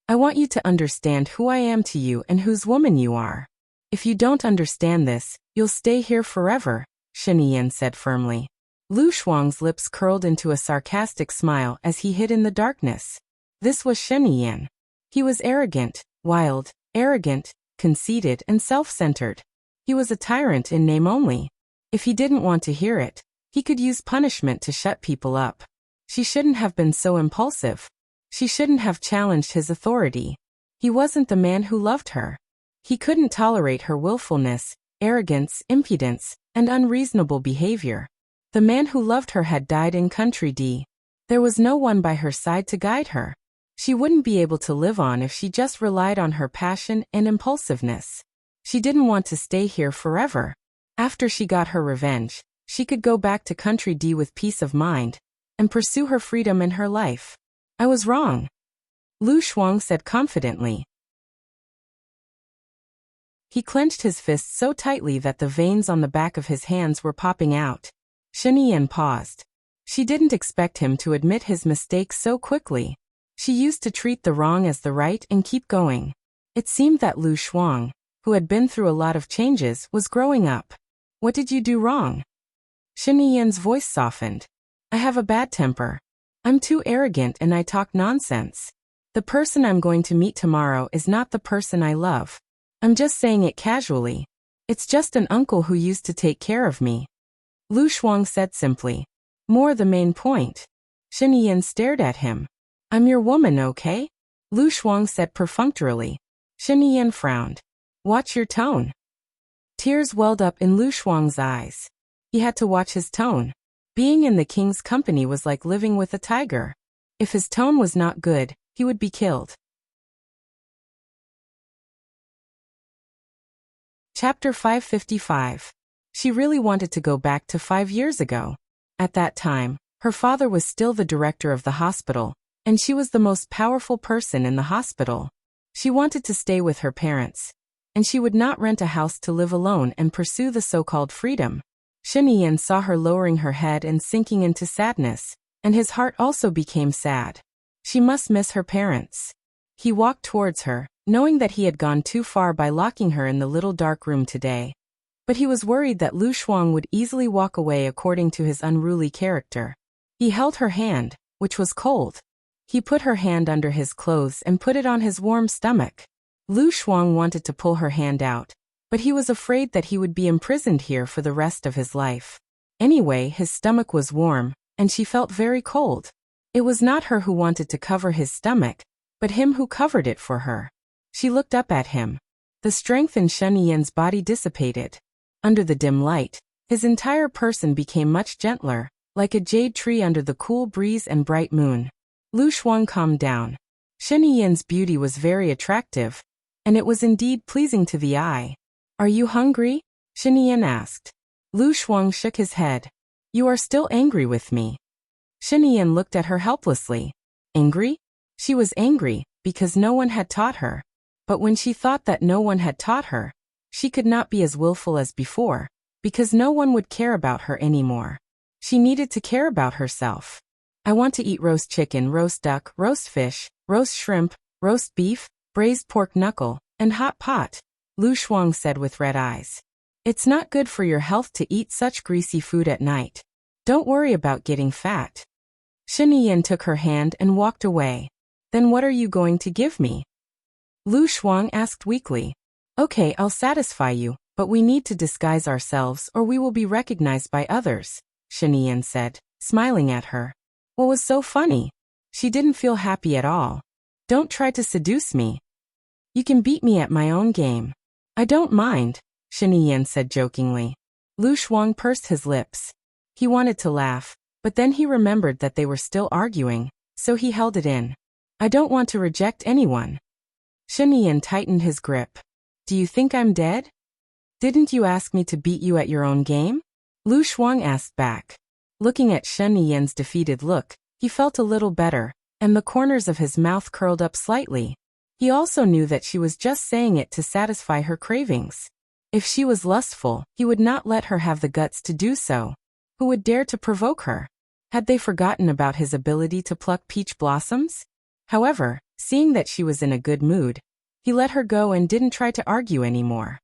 I want you to understand who I am to you and whose woman you are. If you don't understand this, you'll stay here forever, Shinian said firmly. Lu Shuang's lips curled into a sarcastic smile as he hid in the darkness. This was Shinian. He was arrogant, wild, arrogant, conceited, and self-centered. He was a tyrant in name only. If he didn't want to hear it, he could use punishment to shut people up. She shouldn't have been so impulsive. She shouldn't have challenged his authority. He wasn't the man who loved her. He couldn't tolerate her willfulness, arrogance, impudence, and unreasonable behavior. The man who loved her had died in Country D. There was no one by her side to guide her. She wouldn't be able to live on if she just relied on her passion and impulsiveness. She didn't want to stay here forever. After she got her revenge, she could go back to Country D with peace of mind and pursue her freedom in her life. I was wrong, Lu Shuang said confidently. He clenched his fists so tightly that the veins on the back of his hands were popping out. Shinian paused. She didn't expect him to admit his mistake so quickly. She used to treat the wrong as the right and keep going. It seemed that Lu Shuang, who had been through a lot of changes, was growing up. What did you do wrong? Shen Yi's voice softened. I have a bad temper. I'm too arrogant and I talk nonsense. The person I'm going to meet tomorrow is not the person I love. I'm just saying it casually. It's just an uncle who used to take care of me. Lu Shuang said simply. More the main point. Shen Yi stared at him. I'm your woman, okay? Lu Shuang said perfunctorily. Shen Yi frowned. Watch your tone. Tears welled up in Lu Shuang's eyes. He had to watch his tone. Being in the king's company was like living with a tiger. If his tone was not good, he would be killed. Chapter 555. She really wanted to go back to 5 years ago. At that time, her father was still the director of the hospital, and she was the most powerful person in the hospital. She wanted to stay with her parents, and she would not rent a house to live alone and pursue the so-called freedom. Shen Yi saw her lowering her head and sinking into sadness, and his heart also became sad. She must miss her parents. He walked towards her, knowing that he had gone too far by locking her in the little dark room today. But he was worried that Lu Shuang would easily walk away according to his unruly character. He held her hand, which was cold. He put her hand under his clothes and put it on his warm stomach. Lu Shuang wanted to pull her hand out, but he was afraid that he would be imprisoned here for the rest of his life. Anyway, his stomach was warm, and she felt very cold. It was not her who wanted to cover his stomach, but him who covered it for her. She looked up at him. The strength in Shen Yi's body dissipated. Under the dim light, his entire person became much gentler, like a jade tree under the cool breeze and bright moon. Lu Shuang calmed down. Shen Yi's beauty was very attractive, and it was indeed pleasing to the eye. Are you hungry? Shen Yi asked. Lu Shuang shook his head. You are still angry with me. Shen Yi looked at her helplessly. Angry? She was angry, because no one had taught her. But when she thought that no one had taught her, she could not be as willful as before, because no one would care about her anymore. She needed to care about herself. I want to eat roast chicken, roast duck, roast fish, roast shrimp, roast beef, braised pork knuckle, and hot pot, Lu Shuang said with red eyes. It's not good for your health to eat such greasy food at night. Don't worry about getting fat. Shen Yi took her hand and walked away. Then what are you going to give me? Lu Shuang asked weakly. Okay, I'll satisfy you, but we need to disguise ourselves or we will be recognized by others, Shen Yi said, smiling at her. What was so funny? She didn't feel happy at all. Don't try to seduce me. You can beat me at my own game. I don't mind, Shen Yi said jokingly. Lu Shuang pursed his lips. He wanted to laugh, but then he remembered that they were still arguing, so he held it in. I don't want to reject anyone. Shen Yi tightened his grip. Do you think I'm dead? Didn't you ask me to beat you at your own game? Lu Shuang asked back. Looking at Shen Yi's defeated look, he felt a little better, and the corners of his mouth curled up slightly. He also knew that she was just saying it to satisfy her cravings. If she was lustful, he would not let her have the guts to do so. Who would dare to provoke her? Had they forgotten about his ability to pluck peach blossoms? However, seeing that she was in a good mood, he let her go and didn't try to argue anymore.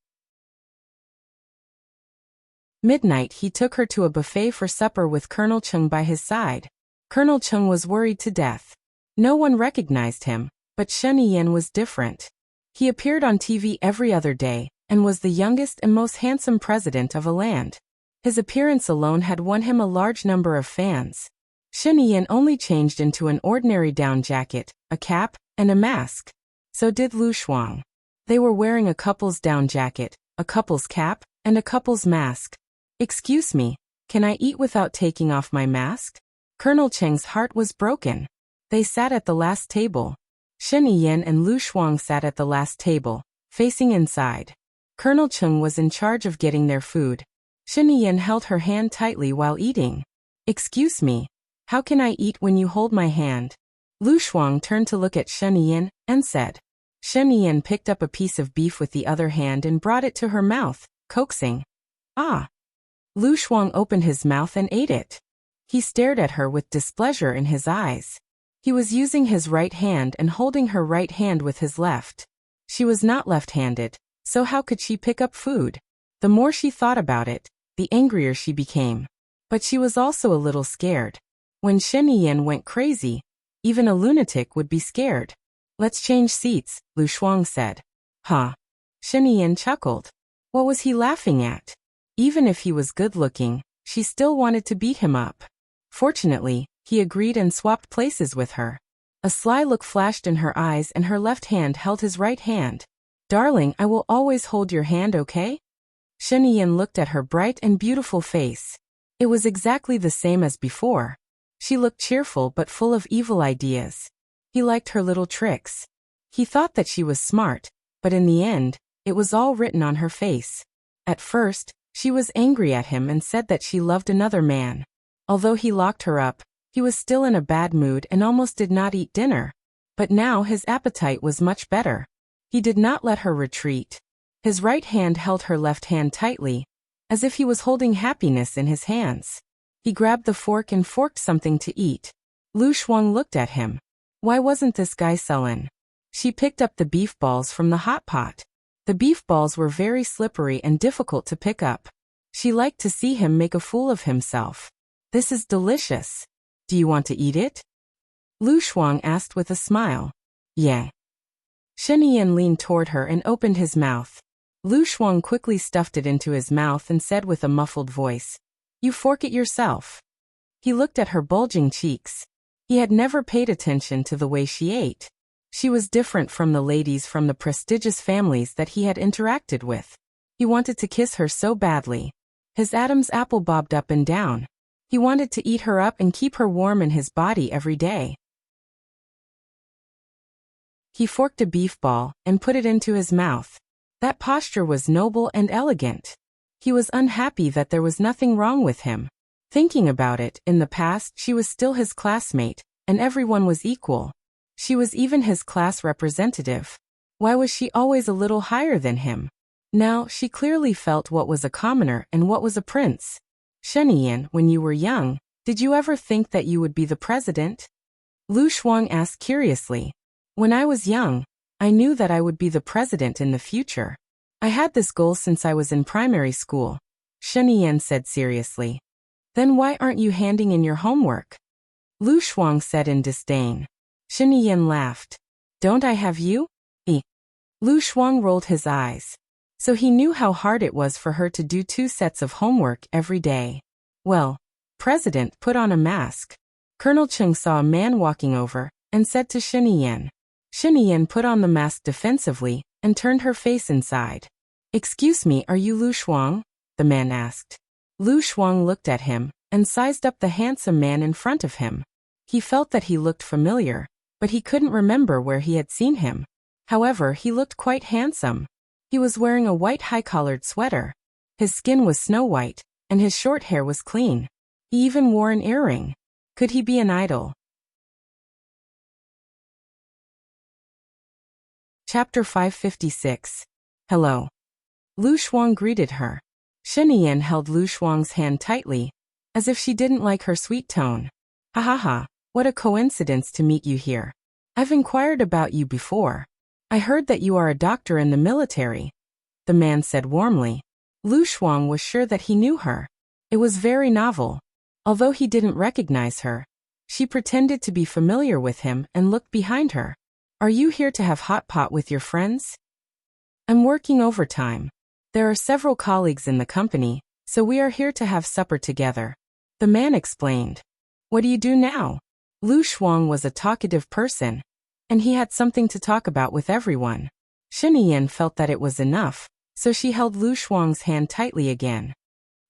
Midnight, he took her to a buffet for supper with Colonel Cheng by his side. Colonel Cheng was worried to death. No one recognized him, but Shen Yi was different. He appeared on TV every other day, and was the youngest and most handsome president of a land. His appearance alone had won him a large number of fans. Shen Yi only changed into an ordinary down jacket, a cap, and a mask. So did Lu Shuang. They were wearing a couple's down jacket, a couple's cap, and a couple's mask. Excuse me, can I eat without taking off my mask? Colonel Cheng's heart was broken. They sat at the last table. Shen Yi and Lu Shuang sat at the last table, facing inside. Colonel Cheng was in charge of getting their food. Shen Yi held her hand tightly while eating. Excuse me, how can I eat when you hold my hand? Lu Shuang turned to look at Shen Yi and said. Shen Yi picked up a piece of beef with the other hand and brought it to her mouth, coaxing. Ah! Lu Shuang opened his mouth and ate it. He stared at her with displeasure in his eyes. He was using his right hand and holding her right hand with his left. She was not left-handed, so how could she pick up food? The more she thought about it, the angrier she became. But she was also a little scared. When Shen Yan went crazy, even a lunatic would be scared. Let's change seats, Lu Shuang said. Huh? Shen Yan chuckled. What was he laughing at? Even if he was good-looking, she still wanted to beat him up. Fortunately, he agreed and swapped places with her. A sly look flashed in her eyes and her left hand held his right hand. Darling, I will always hold your hand, okay? Shen Yan looked at her bright and beautiful face. It was exactly the same as before. She looked cheerful but full of evil ideas. He liked her little tricks. He thought that she was smart, but in the end, it was all written on her face. At first, she was angry at him and said that she loved another man. Although he locked her up, he was still in a bad mood and almost did not eat dinner. But now his appetite was much better. He did not let her retreat. His right hand held her left hand tightly, as if he was holding happiness in his hands. He grabbed the fork and forked something to eat. Lu Shuang looked at him. Why wasn't this guy sullen? She picked up the beef balls from the hot pot. The beef balls were very slippery and difficult to pick up. She liked to see him make a fool of himself. This is delicious. Do you want to eat it? Lu Shuang asked with a smile. Yeah. Shen Yan leaned toward her and opened his mouth. Lu Shuang quickly stuffed it into his mouth and said with a muffled voice, You fork it yourself. He looked at her bulging cheeks. He had never paid attention to the way she ate. She was different from the ladies from the prestigious families that he had interacted with. He wanted to kiss her so badly. His Adam's apple bobbed up and down. He wanted to eat her up and keep her warm in his body every day. He forked a beef ball and put it into his mouth. That posture was noble and elegant. He was unhappy that there was nothing wrong with him. Thinking about it, in the past she was still his classmate, and everyone was equal. She was even his class representative. Why was she always a little higher than him? Now, she clearly felt what was a commoner and what was a prince. Shen Yan, when you were young, did you ever think that you would be the president? Lu Shuang asked curiously. When I was young, I knew that I would be the president in the future. I had this goal since I was in primary school, Shen Yan said seriously. Then why aren't you handing in your homework? Lu Shuang said in disdain. Shen Yan laughed. Don't I have you? Lu Shuang rolled his eyes. So he knew how hard it was for her to do 2 sets of homework every day. Well, President put on a mask. Colonel Cheng saw a man walking over and said to Shen Yan. Shen Yan put on the mask defensively and turned her face inside. Excuse me, are you Lu Shuang? The man asked. Lu Shuang looked at him and sized up the handsome man in front of him. He felt that he looked familiar, but he couldn't remember where he had seen him. However, he looked quite handsome. He was wearing a white high-collared sweater. His skin was snow white, and his short hair was clean. He even wore an earring. Could he be an idol? Chapter 556. Hello. Lu Shuang greeted her. Shen Yan held Lu Shuang's hand tightly, as if she didn't like her sweet tone. Ha ha ha, what a coincidence to meet you here. I've inquired about you before. I heard that you are a doctor in the military, the man said warmly. Lu Shuang was sure that he knew her. It was very novel. Although he didn't recognize her, she pretended to be familiar with him and looked behind her. Are you here to have hot pot with your friends? I'm working overtime. There are several colleagues in the company, so we are here to have supper together. The man explained. What do you do now? Lu Shuang was a talkative person, and he had something to talk about with everyone. Shen Yan felt that it was enough, so she held Lu Shuang's hand tightly again.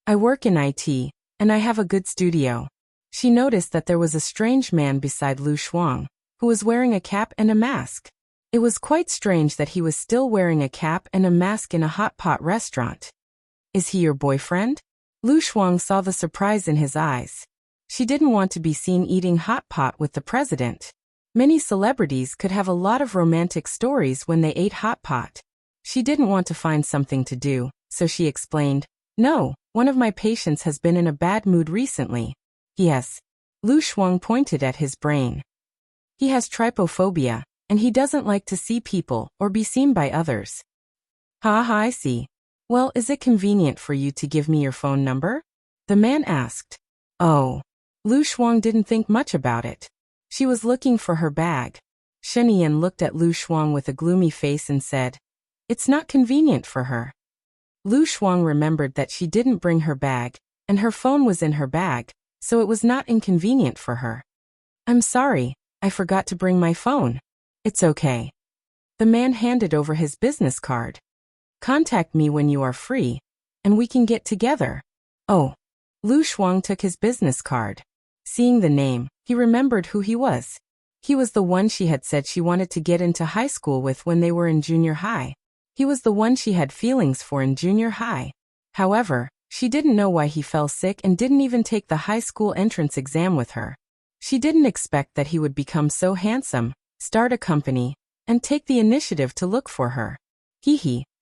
I work in IT, and I have a good studio. She noticed that there was a strange man beside Lu Shuang, who was wearing a cap and a mask. It was quite strange that he was still wearing a cap and a mask in a hot pot restaurant. Is he your boyfriend? Lu Shuang saw the surprise in his eyes. She didn't want to be seen eating hot pot with the president. Many celebrities could have a lot of romantic stories when they ate hot pot. She didn't want to find something to do, so she explained, No, one of my patients has been in a bad mood recently. Yes. Lu Shuang pointed at his brain. He has trypophobia, and he doesn't like to see people or be seen by others. Ha ha, I see. Well, is it convenient for you to give me your phone number? The man asked. Oh. Lu Shuang didn't think much about it. She was looking for her bag. Shen Yan looked at Lu Shuang with a gloomy face and said, "It's not convenient for her." Lu Shuang remembered that she didn't bring her bag, and her phone was in her bag, so it was not inconvenient for her. "I'm sorry, I forgot to bring my phone." "It's okay." The man handed over his business card. "Contact me when you are free, and we can get together." Oh. Lu Shuang took his business card. Seeing the name, he remembered who he was. He was the one she had said she wanted to get into high school with when they were in junior high. He was the one she had feelings for in junior high. However, she didn't know why he fell sick and didn't even take the high school entrance exam with her. She didn't expect that he would become so handsome, start a company, and take the initiative to look for her.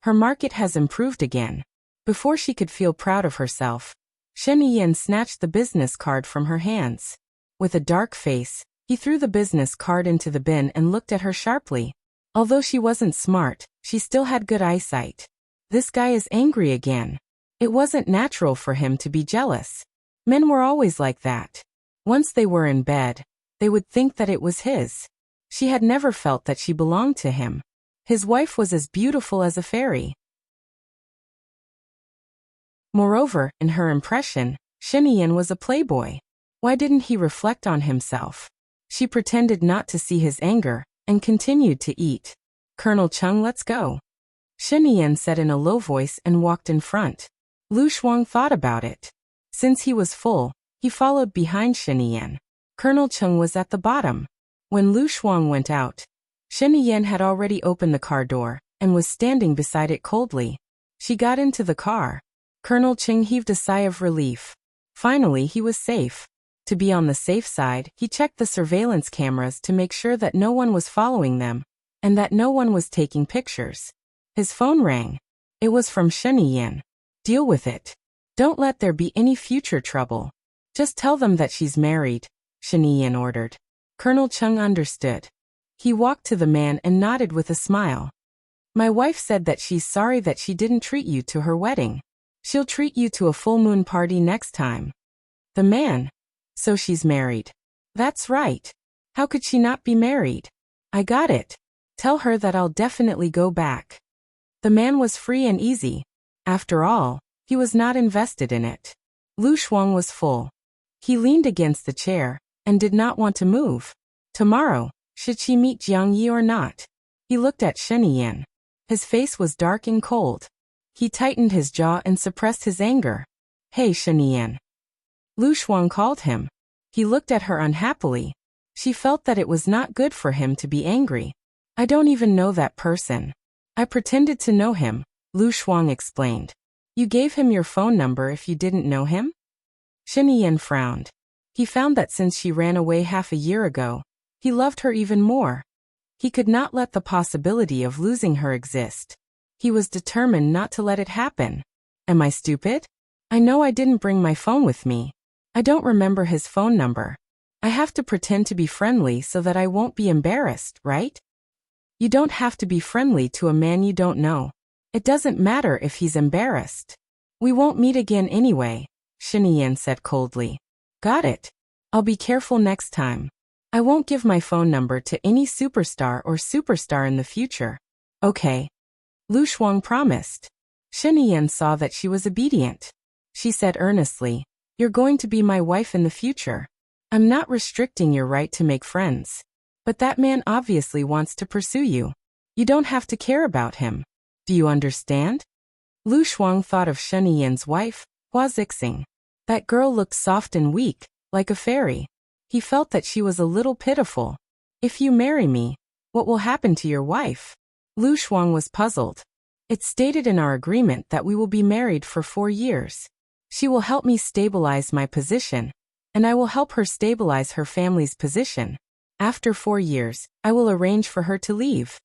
Her market has improved again. Before she could feel proud of herself, Shen Yan snatched the business card from her hands. With a dark face, he threw the business card into the bin and looked at her sharply. Although she wasn't smart, she still had good eyesight. This guy is angry again. It wasn't natural for him to be jealous. Men were always like that. Once they were in bed, they would think that it was his. She had never felt that she belonged to him. His wife was as beautiful as a fairy. Moreover, in her impression, Shen Yan was a playboy. Why didn't he reflect on himself? She pretended not to see his anger, and continued to eat. "Colonel Chung, let's go," Shen Yan said in a low voice and walked in front. Lu Shuang thought about it. Since he was full, he followed behind Shen Yan. Colonel Chung was at the bottom. When Lu Shuang went out, Shen Yan had already opened the car door, and was standing beside it coldly. She got into the car. Colonel Chung heaved a sigh of relief. Finally, he was safe. To be on the safe side, he checked the surveillance cameras to make sure that no one was following them, and that no one was taking pictures. His phone rang. It was from Shen Yan. "Deal with it. Don't let there be any future trouble. Just tell them that she's married," Shen Yan ordered. Colonel Chung understood. He walked to the man and nodded with a smile. "My wife said that she's sorry that she didn't treat you to her wedding. She'll treat you to a full moon party next time." The man. "So she's married." "That's right. How could she not be married?" "I got it. Tell her that I'll definitely go back." The man was free and easy. After all, he was not invested in it. Lu Shuang was full. He leaned against the chair, and did not want to move. Tomorrow, should she meet Jiang Yi or not? He looked at Shen Yan. His face was dark and cold. He tightened his jaw and suppressed his anger. "Hey, Shen Yan." Lu Shuang called him. He looked at her unhappily. She felt that it was not good for him to be angry. "I don't even know that person. I pretended to know him," Lu Shuang explained. "You gave him your phone number if you didn't know him?" Shen Yan frowned. He found that since she ran away half a year ago, he loved her even more. He could not let the possibility of losing her exist. He was determined not to let it happen. "Am I stupid? I know I didn't bring my phone with me. I don't remember his phone number. I have to pretend to be friendly so that I won't be embarrassed, right?" "You don't have to be friendly to a man you don't know. It doesn't matter if he's embarrassed. We won't meet again anyway," Shen Yan said coldly. "Got it. I'll be careful next time. I won't give my phone number to any superstar in the future." "Okay." Lu Shuang promised. Shen Yan saw that she was obedient. She said earnestly, "You're going to be my wife in the future. I'm not restricting your right to make friends. But that man obviously wants to pursue you. You don't have to care about him. Do you understand?" Lu Shuang thought of Shen Yan's wife, Hua Zixing. That girl looked soft and weak, like a fairy. He felt that she was a little pitiful. "If you marry me, what will happen to your wife?" Lu Shuang was puzzled. "It's stated in our agreement that we will be married for 4 years. She will help me stabilize my position, and I will help her stabilize her family's position. After 4 years, I will arrange for her to leave.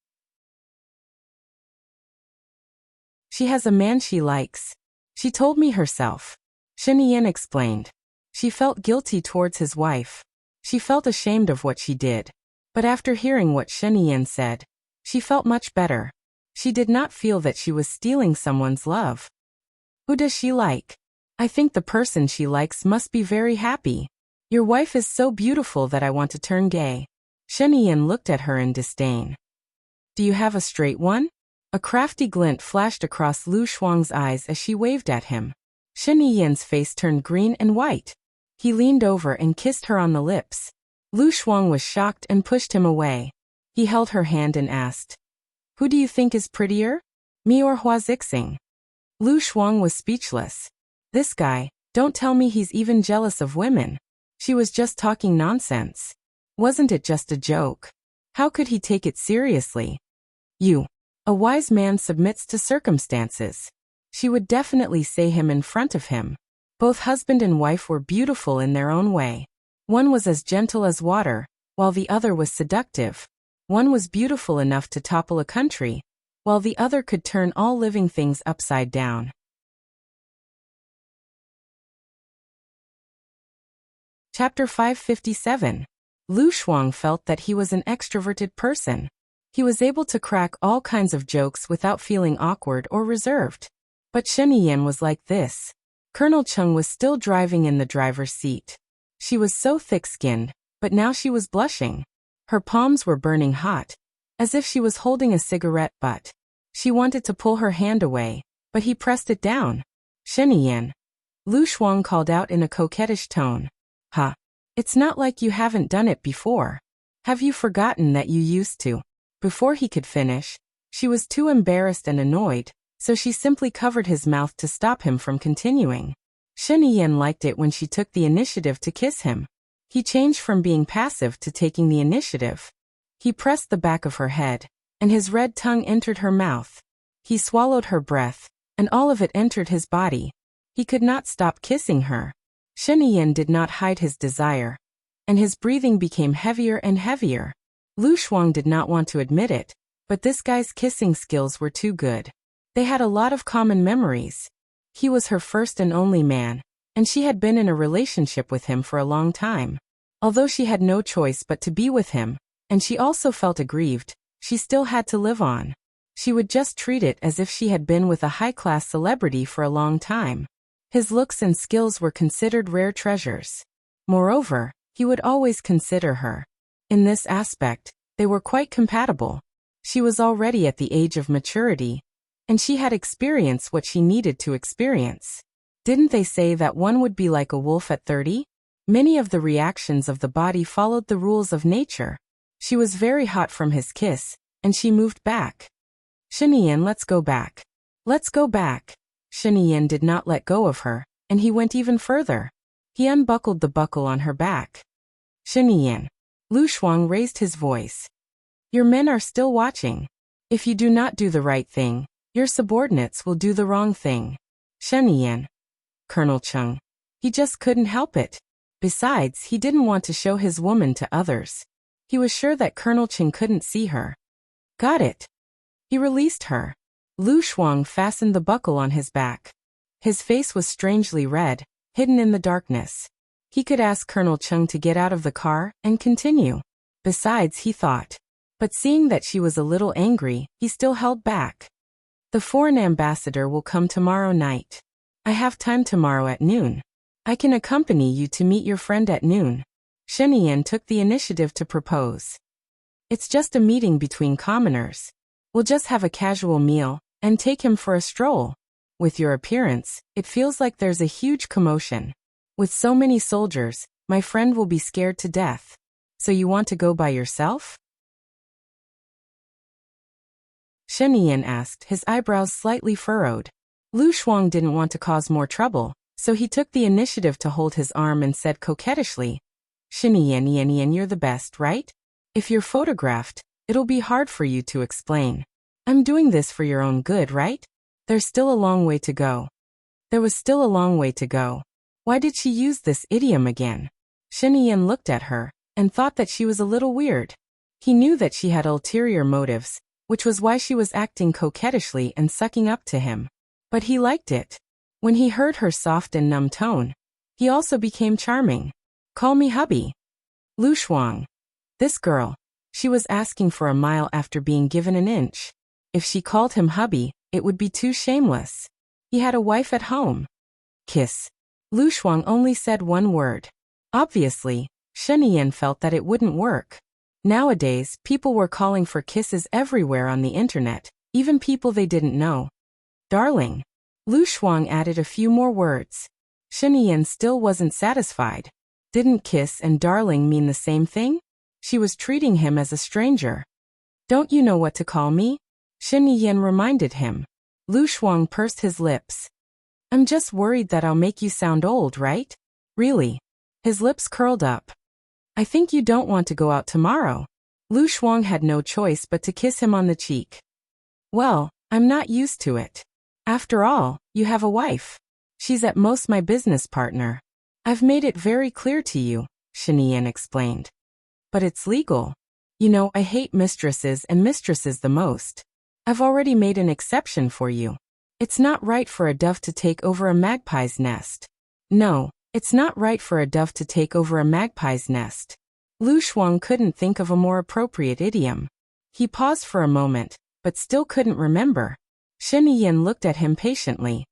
She has a man she likes. She told me herself," Shen Yan explained. She felt guilty towards his wife. She felt ashamed of what she did. But after hearing what Shen Yan said, she felt much better. She did not feel that she was stealing someone's love. Who does she like? I think the person she likes must be very happy. Your wife is so beautiful that I want to turn gay. Shen Yan looked at her in disdain. Do you have a straight one? A crafty glint flashed across Lu Shuang's eyes as she waved at him. Shen Yan's face turned green and white. He leaned over and kissed her on the lips. Lu Shuang was shocked and pushed him away. He held her hand and asked, Who do you think is prettier? Me or Hua Zixing? Lu Shuang was speechless. This guy, don't tell me he's even jealous of women. She was just talking nonsense. Wasn't it just a joke? How could he take it seriously? A wise man submits to circumstances. She would definitely say him in front of him. Both husband and wife were beautiful in their own way. One was as gentle as water, while the other was seductive. One was beautiful enough to topple a country, while the other could turn all living things upside down. Chapter 557. Lu Shuang felt that he was an extroverted person. He was able to crack all kinds of jokes without feeling awkward or reserved. But Shen Yan was like this. Colonel Chung was still driving in the driver's seat. She was so thick-skinned, but now she was blushing. Her palms were burning hot, as if she was holding a cigarette butt. She wanted to pull her hand away, but he pressed it down. Shen Yan. Lu Shuang called out in a coquettish tone. Ha! It's not like you haven't done it before. Have you forgotten that you used to? Before he could finish, she was too embarrassed and annoyed, so she simply covered his mouth to stop him from continuing. Shen Yan liked it when she took the initiative to kiss him. He changed from being passive to taking the initiative. He pressed the back of her head, and his red tongue entered her mouth. He swallowed her breath, and all of it entered his body. He could not stop kissing her. Shen Yan did not hide his desire, and his breathing became heavier and heavier. Lu Shuang did not want to admit it, but this guy's kissing skills were too good. They had a lot of common memories. He was her first and only man, and she had been in a relationship with him for a long time. Although she had no choice but to be with him, and she also felt aggrieved, she still had to live on. She would just treat it as if she had been with a high-class celebrity for a long time. His looks and skills were considered rare treasures. Moreover, he would always consider her. In this aspect, they were quite compatible. She was already at the age of maturity, and she had experienced what she needed to experience. Didn't they say that one would be like a wolf at 30? Many of the reactions of the body followed the rules of nature. She was very hot from his kiss, and she moved back. Shen Yan, let's go back. Let's go back. Shen Yan did not let go of her, and he went even further. He unbuckled the buckle on her back. Shen Yan. Lu Shuang raised his voice. Your men are still watching. If you do not do the right thing, your subordinates will do the wrong thing. Shen Yan. Colonel Chung. He just couldn't help it. Besides, he didn't want to show his woman to others. He was sure that Colonel Chung couldn't see her. Got it. He released her. Lu Shuang fastened the buckle on his back. His face was strangely red, hidden in the darkness. He could ask Colonel Chung to get out of the car and continue. Besides, he thought. But seeing that she was a little angry, he still held back. The foreign ambassador will come tomorrow night. I have time tomorrow at noon. I can accompany you to meet your friend at noon. Shen Yan took the initiative to propose. It's just a meeting between commoners. We'll just have a casual meal and take him for a stroll. With your appearance, it feels like there's a huge commotion. With so many soldiers, my friend will be scared to death. So you want to go by yourself? Shen Yan asked, his eyebrows slightly furrowed. Lu Shuang didn't want to cause more trouble, so he took the initiative to hold his arm and said coquettishly, Shen Yan, you're the best, right? If you're photographed, it'll be hard for you to explain. I'm doing this for your own good, right? There's still a long way to go. There was still a long way to go. Why did she use this idiom again? Shen Yan looked at her, and thought that she was a little weird. He knew that she had ulterior motives, which was why she was acting coquettishly and sucking up to him. But he liked it. When he heard her soft and numb tone, he also became charming. Call me hubby. Lu Shuang. This girl. She was asking for a mile after being given an inch. If she called him hubby, it would be too shameless. He had a wife at home. Kiss. Lu Shuang only said one word. Obviously, Shen Yan felt that it wouldn't work. Nowadays, people were calling for kisses everywhere on the internet, even people they didn't know. Darling. Lu Shuang added a few more words. Shen Yan still wasn't satisfied. Didn't kiss and darling mean the same thing? She was treating him as a stranger. Don't you know what to call me? Shen Yan reminded him. Lu Shuang pursed his lips. I'm just worried that I'll make you sound old, right? Really? His lips curled up. I think you don't want to go out tomorrow. Lu Shuang had no choice but to kiss him on the cheek. Well, I'm not used to it. After all, you have a wife. She's at most my business partner. I've made it very clear to you, Shen Yan explained. But it's legal. You know, I hate mistresses and mistresses the most. I've already made an exception for you. It's not right for a dove to take over a magpie's nest. No, it's not right for a dove to take over a magpie's nest. Lu Shuang couldn't think of a more appropriate idiom. He paused for a moment, but still couldn't remember. Shen Yan looked at him patiently.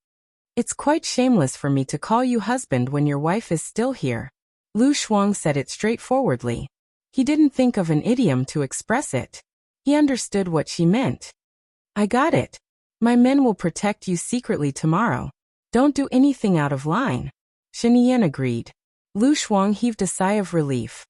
It's quite shameless for me to call you husband when your wife is still here. Lu Shuang said it straightforwardly. He didn't think of an idiom to express it. He understood what she meant. I got it. My men will protect you secretly tomorrow. Don't do anything out of line. Shen Yan agreed. Lu Shuang heaved a sigh of relief.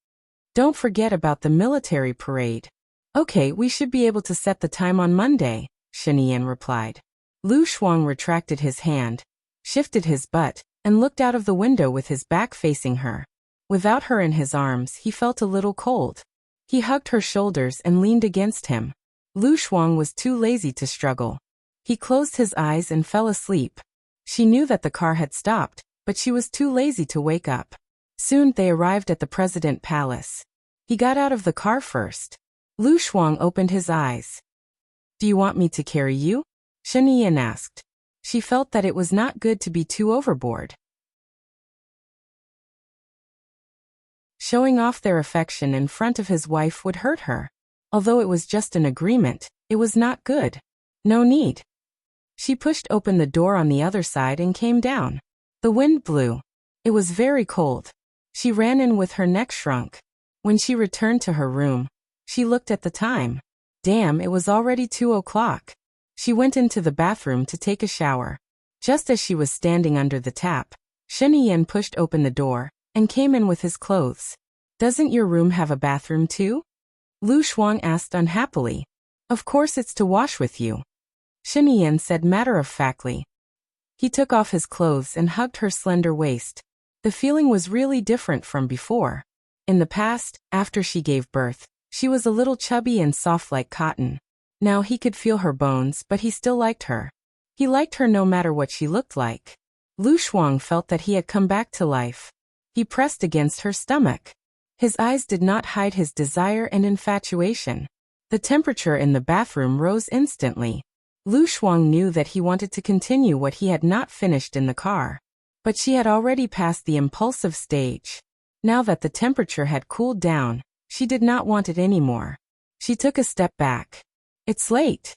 Don't forget about the military parade. Okay, we should be able to set the time on Monday, Shen Yan replied. Lu Shuang retracted his hand, shifted his butt, and looked out of the window with his back facing her. Without her in his arms, he felt a little cold. He hugged her shoulders and leaned against him. Lu Shuang was too lazy to struggle. He closed his eyes and fell asleep. She knew that the car had stopped, but she was too lazy to wake up. Soon they arrived at the President Palace. He got out of the car first. Lu Shuang opened his eyes. Do you want me to carry you? Shen Yan asked. She felt that it was not good to be too overboard. Showing off their affection in front of his wife would hurt her. Although it was just an agreement, it was not good. No need. She pushed open the door on the other side and came down. The wind blew. It was very cold. She ran in with her neck shrunk. When she returned to her room, she looked at the time. Damn, it was already 2 o'clock. She went into the bathroom to take a shower. Just as she was standing under the tap, Shen Yan pushed open the door and came in with his clothes. Doesn't your room have a bathroom too? Lu Shuang asked unhappily. Of course it's to wash with you. Shen Yan said matter-of-factly. He took off his clothes and hugged her slender waist. The feeling was really different from before. In the past, after she gave birth, she was a little chubby and soft like cotton. Now he could feel her bones, but he still liked her. He liked her no matter what she looked like. Lu Shuang felt that he had come back to life. He pressed against her stomach. His eyes did not hide his desire and infatuation. The temperature in the bathroom rose instantly. Lu Shuang knew that he wanted to continue what he had not finished in the car. But she had already passed the impulsive stage. Now that the temperature had cooled down, she did not want it anymore. She took a step back. It's late.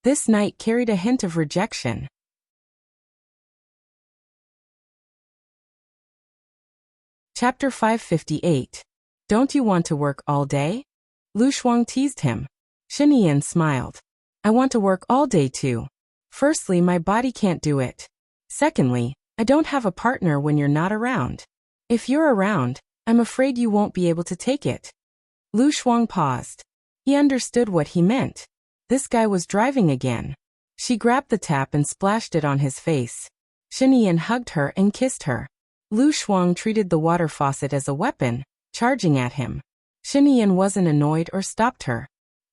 This night carried a hint of rejection. Chapter 558. Don't you want to work all day? Lu Shuang teased him. Shen Yan smiled. I want to work all day too. Firstly, my body can't do it. Secondly, I don't have a partner when you're not around. If you're around, I'm afraid you won't be able to take it. Lu Shuang paused. He understood what he meant. This guy was driving again. She grabbed the tap and splashed it on his face. Shen Yan hugged her and kissed her. Lu Shuang treated the water faucet as a weapon, charging at him. Shen Yan wasn't annoyed or stopped her.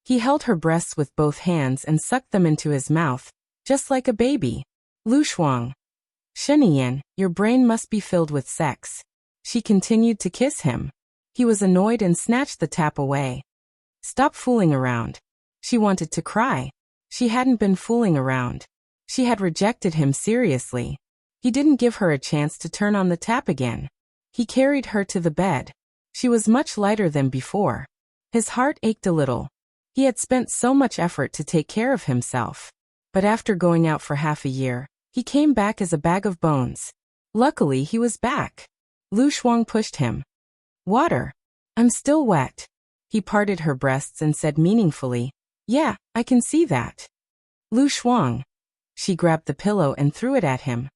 He held her breasts with both hands and sucked them into his mouth, just like a baby. Lu Shuang. Shen Yan, your brain must be filled with sex. She continued to kiss him. He was annoyed and snatched the tap away. Stop fooling around. She wanted to cry. She hadn't been fooling around. She had rejected him seriously. He didn't give her a chance to turn on the tap again. He carried her to the bed. She was much lighter than before. His heart ached a little. He had spent so much effort to take care of himself. But after going out for half a year, he came back as a bag of bones. Luckily, he was back. Lu Shuang pushed him. Water. I'm still wet. He parted her breasts and said meaningfully, Yeah, I can see that. Lu Shuang. She grabbed the pillow and threw it at him.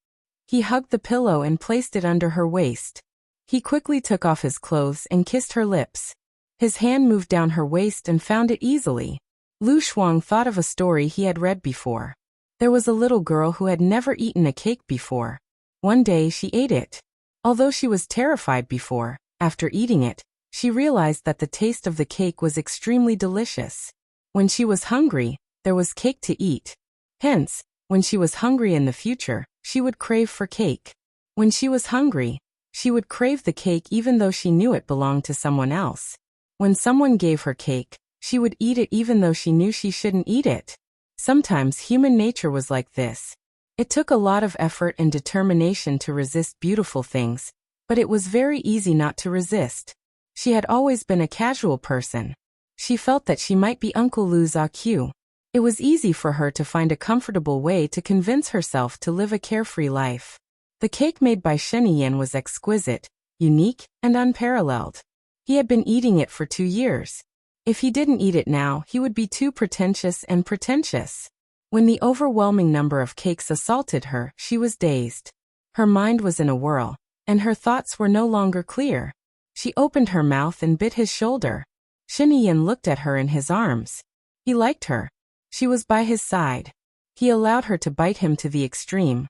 He hugged the pillow and placed it under her waist. He quickly took off his clothes and kissed her lips. His hand moved down her waist and found it easily. Lu Shuang thought of a story he had read before. There was a little girl who had never eaten a cake before. One day she ate it. Although she was terrified before, after eating it, she realized that the taste of the cake was extremely delicious. When she was hungry, there was cake to eat. Hence, when she was hungry in the future, she would crave for cake. When she was hungry, she would crave the cake even though she knew it belonged to someone else. When someone gave her cake, she would eat it even though she knew she shouldn't eat it. Sometimes human nature was like this. It took a lot of effort and determination to resist beautiful things, but it was very easy not to resist. She had always been a casual person. She felt that she might be Uncle Lu's IQ. It was easy for her to find a comfortable way to convince herself to live a carefree life. The cake made by Sheniyan was exquisite, unique, and unparalleled. He had been eating it for 2 years. If he didn't eat it now, he would be too pretentious and pretentious. When the overwhelming number of cakes assaulted her, she was dazed. Her mind was in a whirl, and her thoughts were no longer clear. She opened her mouth and bit his shoulder. Sheniyan looked at her in his arms. He liked her. She was by his side. He allowed her to bite him to the extreme.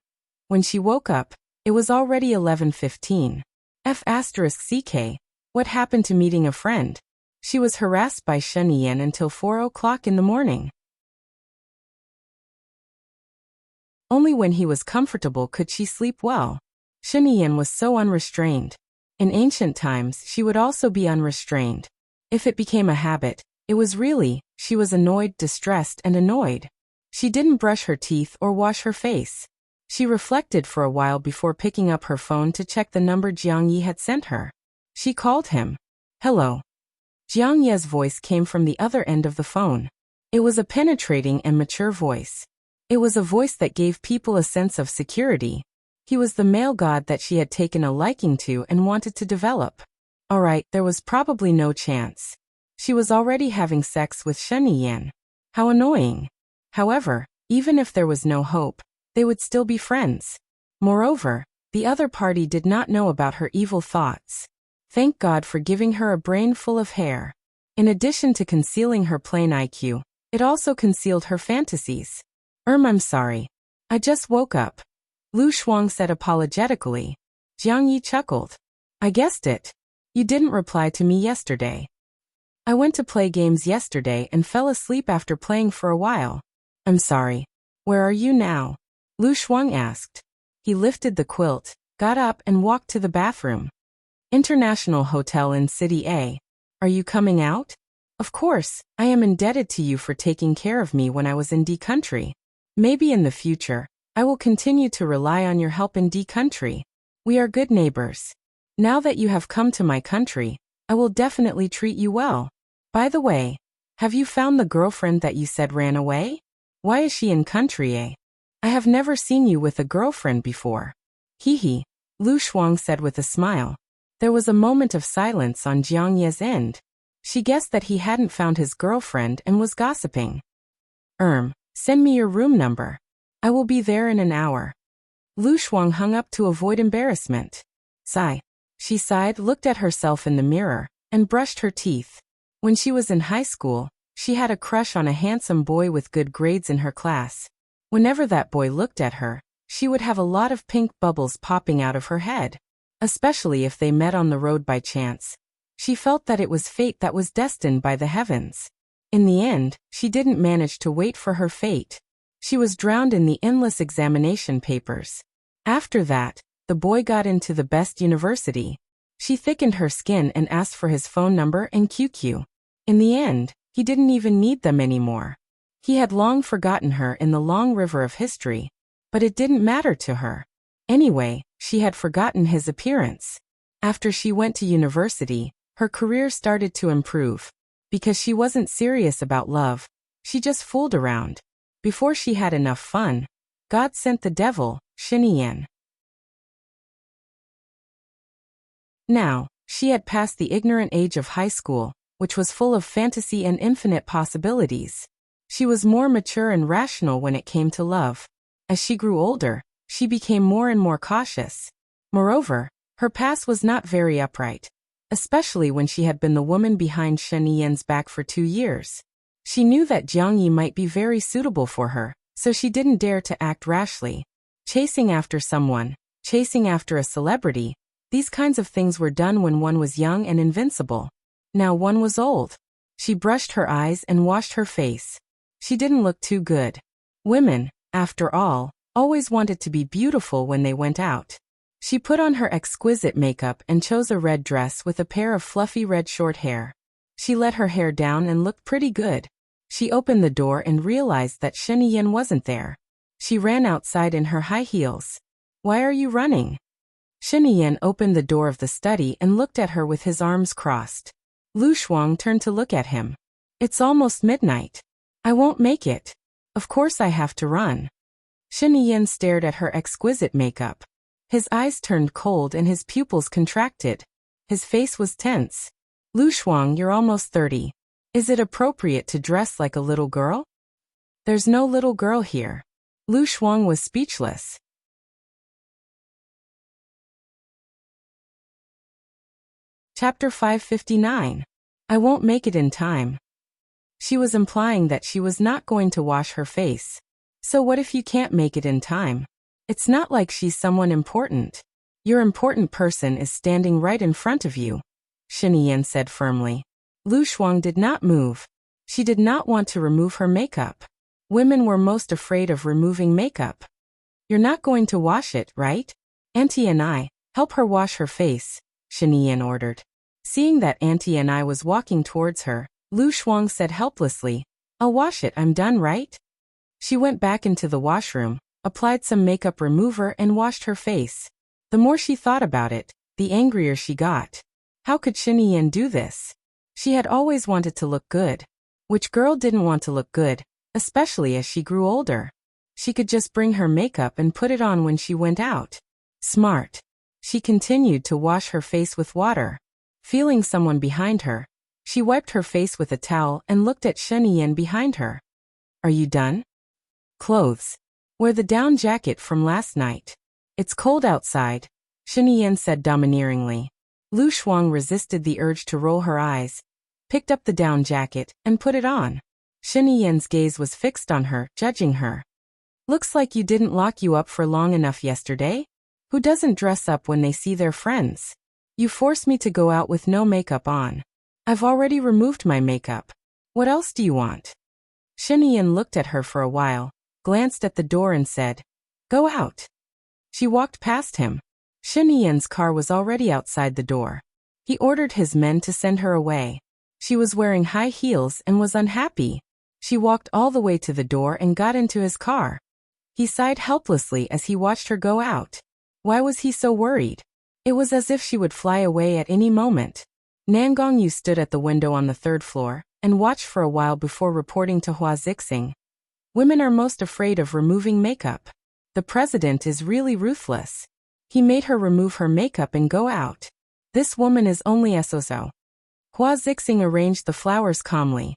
When she woke up, it was already 11:15. F***ck, what happened to meeting a friend? She was harassed by Sheniyan until 4 o'clock in the morning. Only when he was comfortable could she sleep well. Sheniyan was so unrestrained. In ancient times, she would also be unrestrained. If it became a habit, it was really, she was annoyed, distressed, and annoyed. She didn't brush her teeth or wash her face. She reflected for a while before picking up her phone to check the number Jiang Yi had sent her. She called him. Hello. Jiang Ye's voice came from the other end of the phone. It was a penetrating and mature voice. It was a voice that gave people a sense of security. He was the male god that she had taken a liking to and wanted to develop. Alright, there was probably no chance. She was already having sex with Sheniyan. How annoying. However, even if there was no hope, they would still be friends. Moreover, the other party did not know about her evil thoughts. Thank God for giving her a brain full of hair. In addition to concealing her plain IQ, it also concealed her fantasies. I'm sorry. I just woke up. Lu Shuang said apologetically. Jiang Yi chuckled. I guessed it. You didn't reply to me yesterday. I went to play games yesterday and fell asleep after playing for a while. I'm sorry. Where are you now? Lu Shuang asked. He lifted the quilt, got up and walked to the bathroom. International Hotel in City A. Are you coming out? Of course, I am indebted to you for taking care of me when I was in D country. Maybe in the future, I will continue to rely on your help in D country. We are good neighbors. Now that you have come to my country, I will definitely treat you well. By the way, have you found the girlfriend that you said ran away? Why is she in country A? I have never seen you with a girlfriend before. Hee, Lu Shuang said with a smile. There was a moment of silence on Jiang Ye's end. She guessed that he hadn't found his girlfriend and was gossiping. Send me your room number. I will be there in an hour. Lu Shuang hung up to avoid embarrassment. Sigh. She sighed, looked at herself in the mirror, and brushed her teeth. When she was in high school, she had a crush on a handsome boy with good grades in her class. Whenever that boy looked at her, she would have a lot of pink bubbles popping out of her head. Especially if they met on the road by chance. She felt that it was fate that was destined by the heavens. In the end, she didn't manage to wait for her fate. She was drowned in the endless examination papers. After that, the boy got into the best university. She thickened her skin and asked for his phone number and QQ. In the end, he didn't even need them anymore. He had long forgotten her in the long river of history. But it didn't matter to her. Anyway, she had forgotten his appearance. After she went to university, her career started to improve. Because she wasn't serious about love. She just fooled around. Before she had enough fun, God sent the devil, Shinian. Now, she had passed the ignorant age of high school, which was full of fantasy and infinite possibilities. She was more mature and rational when it came to love. As she grew older, she became more and more cautious. Moreover, her past was not very upright, especially when she had been the woman behind Shen Yan's back for 2 years. She knew that Jiang Yi might be very suitable for her, so she didn't dare to act rashly. Chasing after someone, chasing after a celebrity, these kinds of things were done when one was young and invincible. Now one was old. She brushed her eyes and washed her face. She didn't look too good. Women, after all, always wanted to be beautiful when they went out. She put on her exquisite makeup and chose a red dress with a pair of fluffy red short hair. She let her hair down and looked pretty good. She opened the door and realized that Shen Yan wasn't there. She ran outside in her high heels. "Why are you running?" Shen Yan opened the door of the study and looked at her with his arms crossed. Lu Shuang turned to look at him. "It's almost midnight. I won't make it. Of course I have to run." Shen Yan stared at her exquisite makeup. His eyes turned cold and his pupils contracted. His face was tense. "Lu Shuang, you're almost 30. Is it appropriate to dress like a little girl?" "There's no little girl here." Lu Shuang was speechless. Chapter 559. I won't make it in time. She was implying that she was not going to wash her face. So what if you can't make it in time? It's not like she's someone important. Your important person is standing right in front of you, Shen Yan said firmly. Lu Shuang did not move. She did not want to remove her makeup. Women were most afraid of removing makeup. "You're not going to wash it, right? Auntie and I, help her wash her face," Shen Yan ordered. Seeing that Auntie and I was walking towards her, Lu Shuang said helplessly, "I'll wash it, I'm done, right?" She went back into the washroom, applied some makeup remover and washed her face. The more she thought about it, the angrier she got. How could Shen Yan do this? She had always wanted to look good. Which girl didn't want to look good, especially as she grew older? She could just bring her makeup and put it on when she went out. Smart. She continued to wash her face with water. Feeling someone behind her, she wiped her face with a towel and looked at Shen Yan behind her. "Are you done?" "Clothes. Wear the down jacket from last night. It's cold outside," Shen Yan said domineeringly. Lu Shuang resisted the urge to roll her eyes, picked up the down jacket, and put it on. Shen Yan's gaze was fixed on her, judging her. "Looks like you didn't lock you up for long enough yesterday. Who doesn't dress up when they see their friends? You forced me to go out with no makeup on. I've already removed my makeup. What else do you want?" Shen Yan looked at her for a while, glanced at the door and said, "Go out." She walked past him. Shen Yan's car was already outside the door. He ordered his men to send her away. She was wearing high heels and was unhappy. She walked all the way to the door and got into his car. He sighed helplessly as he watched her go out. Why was he so worried? It was as if she would fly away at any moment. Nan Gongyu stood at the window on the 3rd floor and watched for a while before reporting to Hua Zixing. "Women are most afraid of removing makeup. The president is really ruthless. He made her remove her makeup and go out. This woman is only a so-so." Hua Zixing arranged the flowers calmly.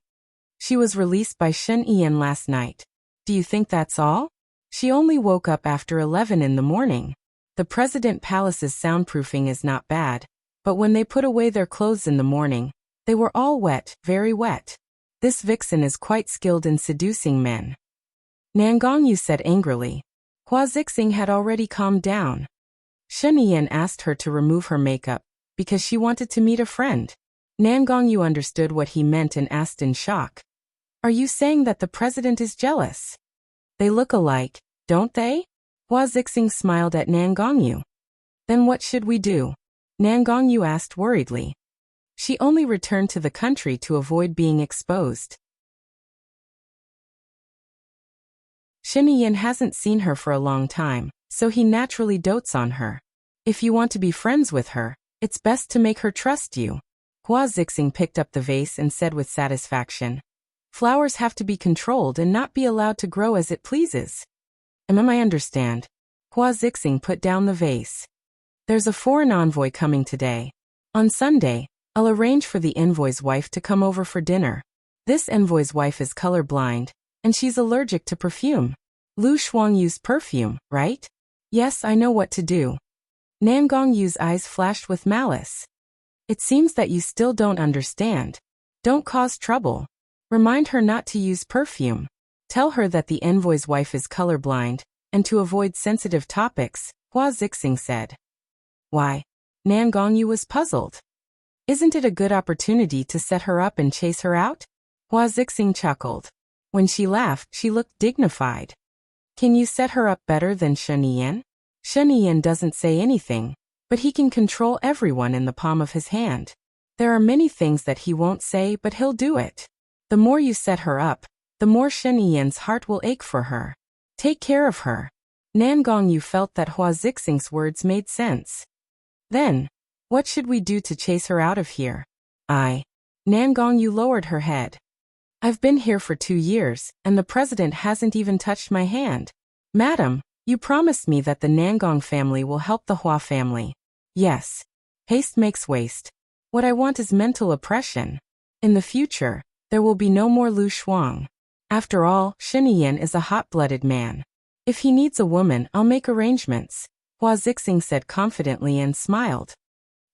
"She was released by Shen Yan last night. Do you think that's all? She only woke up after 11 in the morning. The President Palace's soundproofing is not bad, but when they put away their clothes in the morning, they were all wet, very wet. This vixen is quite skilled in seducing men." Nan Gongyu said angrily. Hua Zixing had already calmed down. Shen Yan asked her to remove her makeup because she wanted to meet a friend. Nan Gongyu understood what he meant and asked in shock, "Are you saying that the president is jealous? They look alike, don't they?" Hua Zixing smiled at Nan Gongyu. "Then what should we do?" Nan Gongyu asked worriedly. She only returned to the country to avoid being exposed. Shen Yan hasn't seen her for a long time, so he naturally dotes on her. If you want to be friends with her, it's best to make her trust you. Hua Zixing picked up the vase and said with satisfaction, "Flowers have to be controlled and not be allowed to grow as it pleases." I understand. Hua Zixing put down the vase. "There's a foreign envoy coming today. On Sunday, I'll arrange for the envoy's wife to come over for dinner. This envoy's wife is colorblind, and she's allergic to perfume. Lu Shuang used perfume, right?" "Yes, I know what to do." Nangong Yu's eyes flashed with malice. "It seems that you still don't understand. Don't cause trouble. Remind her not to use perfume. Tell her that the envoy's wife is colorblind, and to avoid sensitive topics," Hua Zixing said. "Why?" Nangong Yu was puzzled. "Isn't it a good opportunity to set her up and chase her out?" Hua Zixing chuckled. When she laughed, she looked dignified. "Can you set her up better than Shen Yiyan? Shen Yiyan doesn't say anything, but he can control everyone in the palm of his hand. There are many things that he won't say, but he'll do it. The more you set her up, the more Shen Yiyan's heart will ache for her. Take care of her." Nangong Yu felt that Hua Zixing's words made sense. "Then, what should we do to chase her out of here?" Nangong Yu lowered her head. "I've been here for 2 years, and the president hasn't even touched my hand. Madam, you promised me that the Nangong family will help the Hua family." "Yes. Haste makes waste. What I want is mental oppression. In the future, there will be no more Lu Shuang. After all, Shen Yiyan is a hot-blooded man. If he needs a woman, I'll make arrangements," Hua Zixing said confidently and smiled.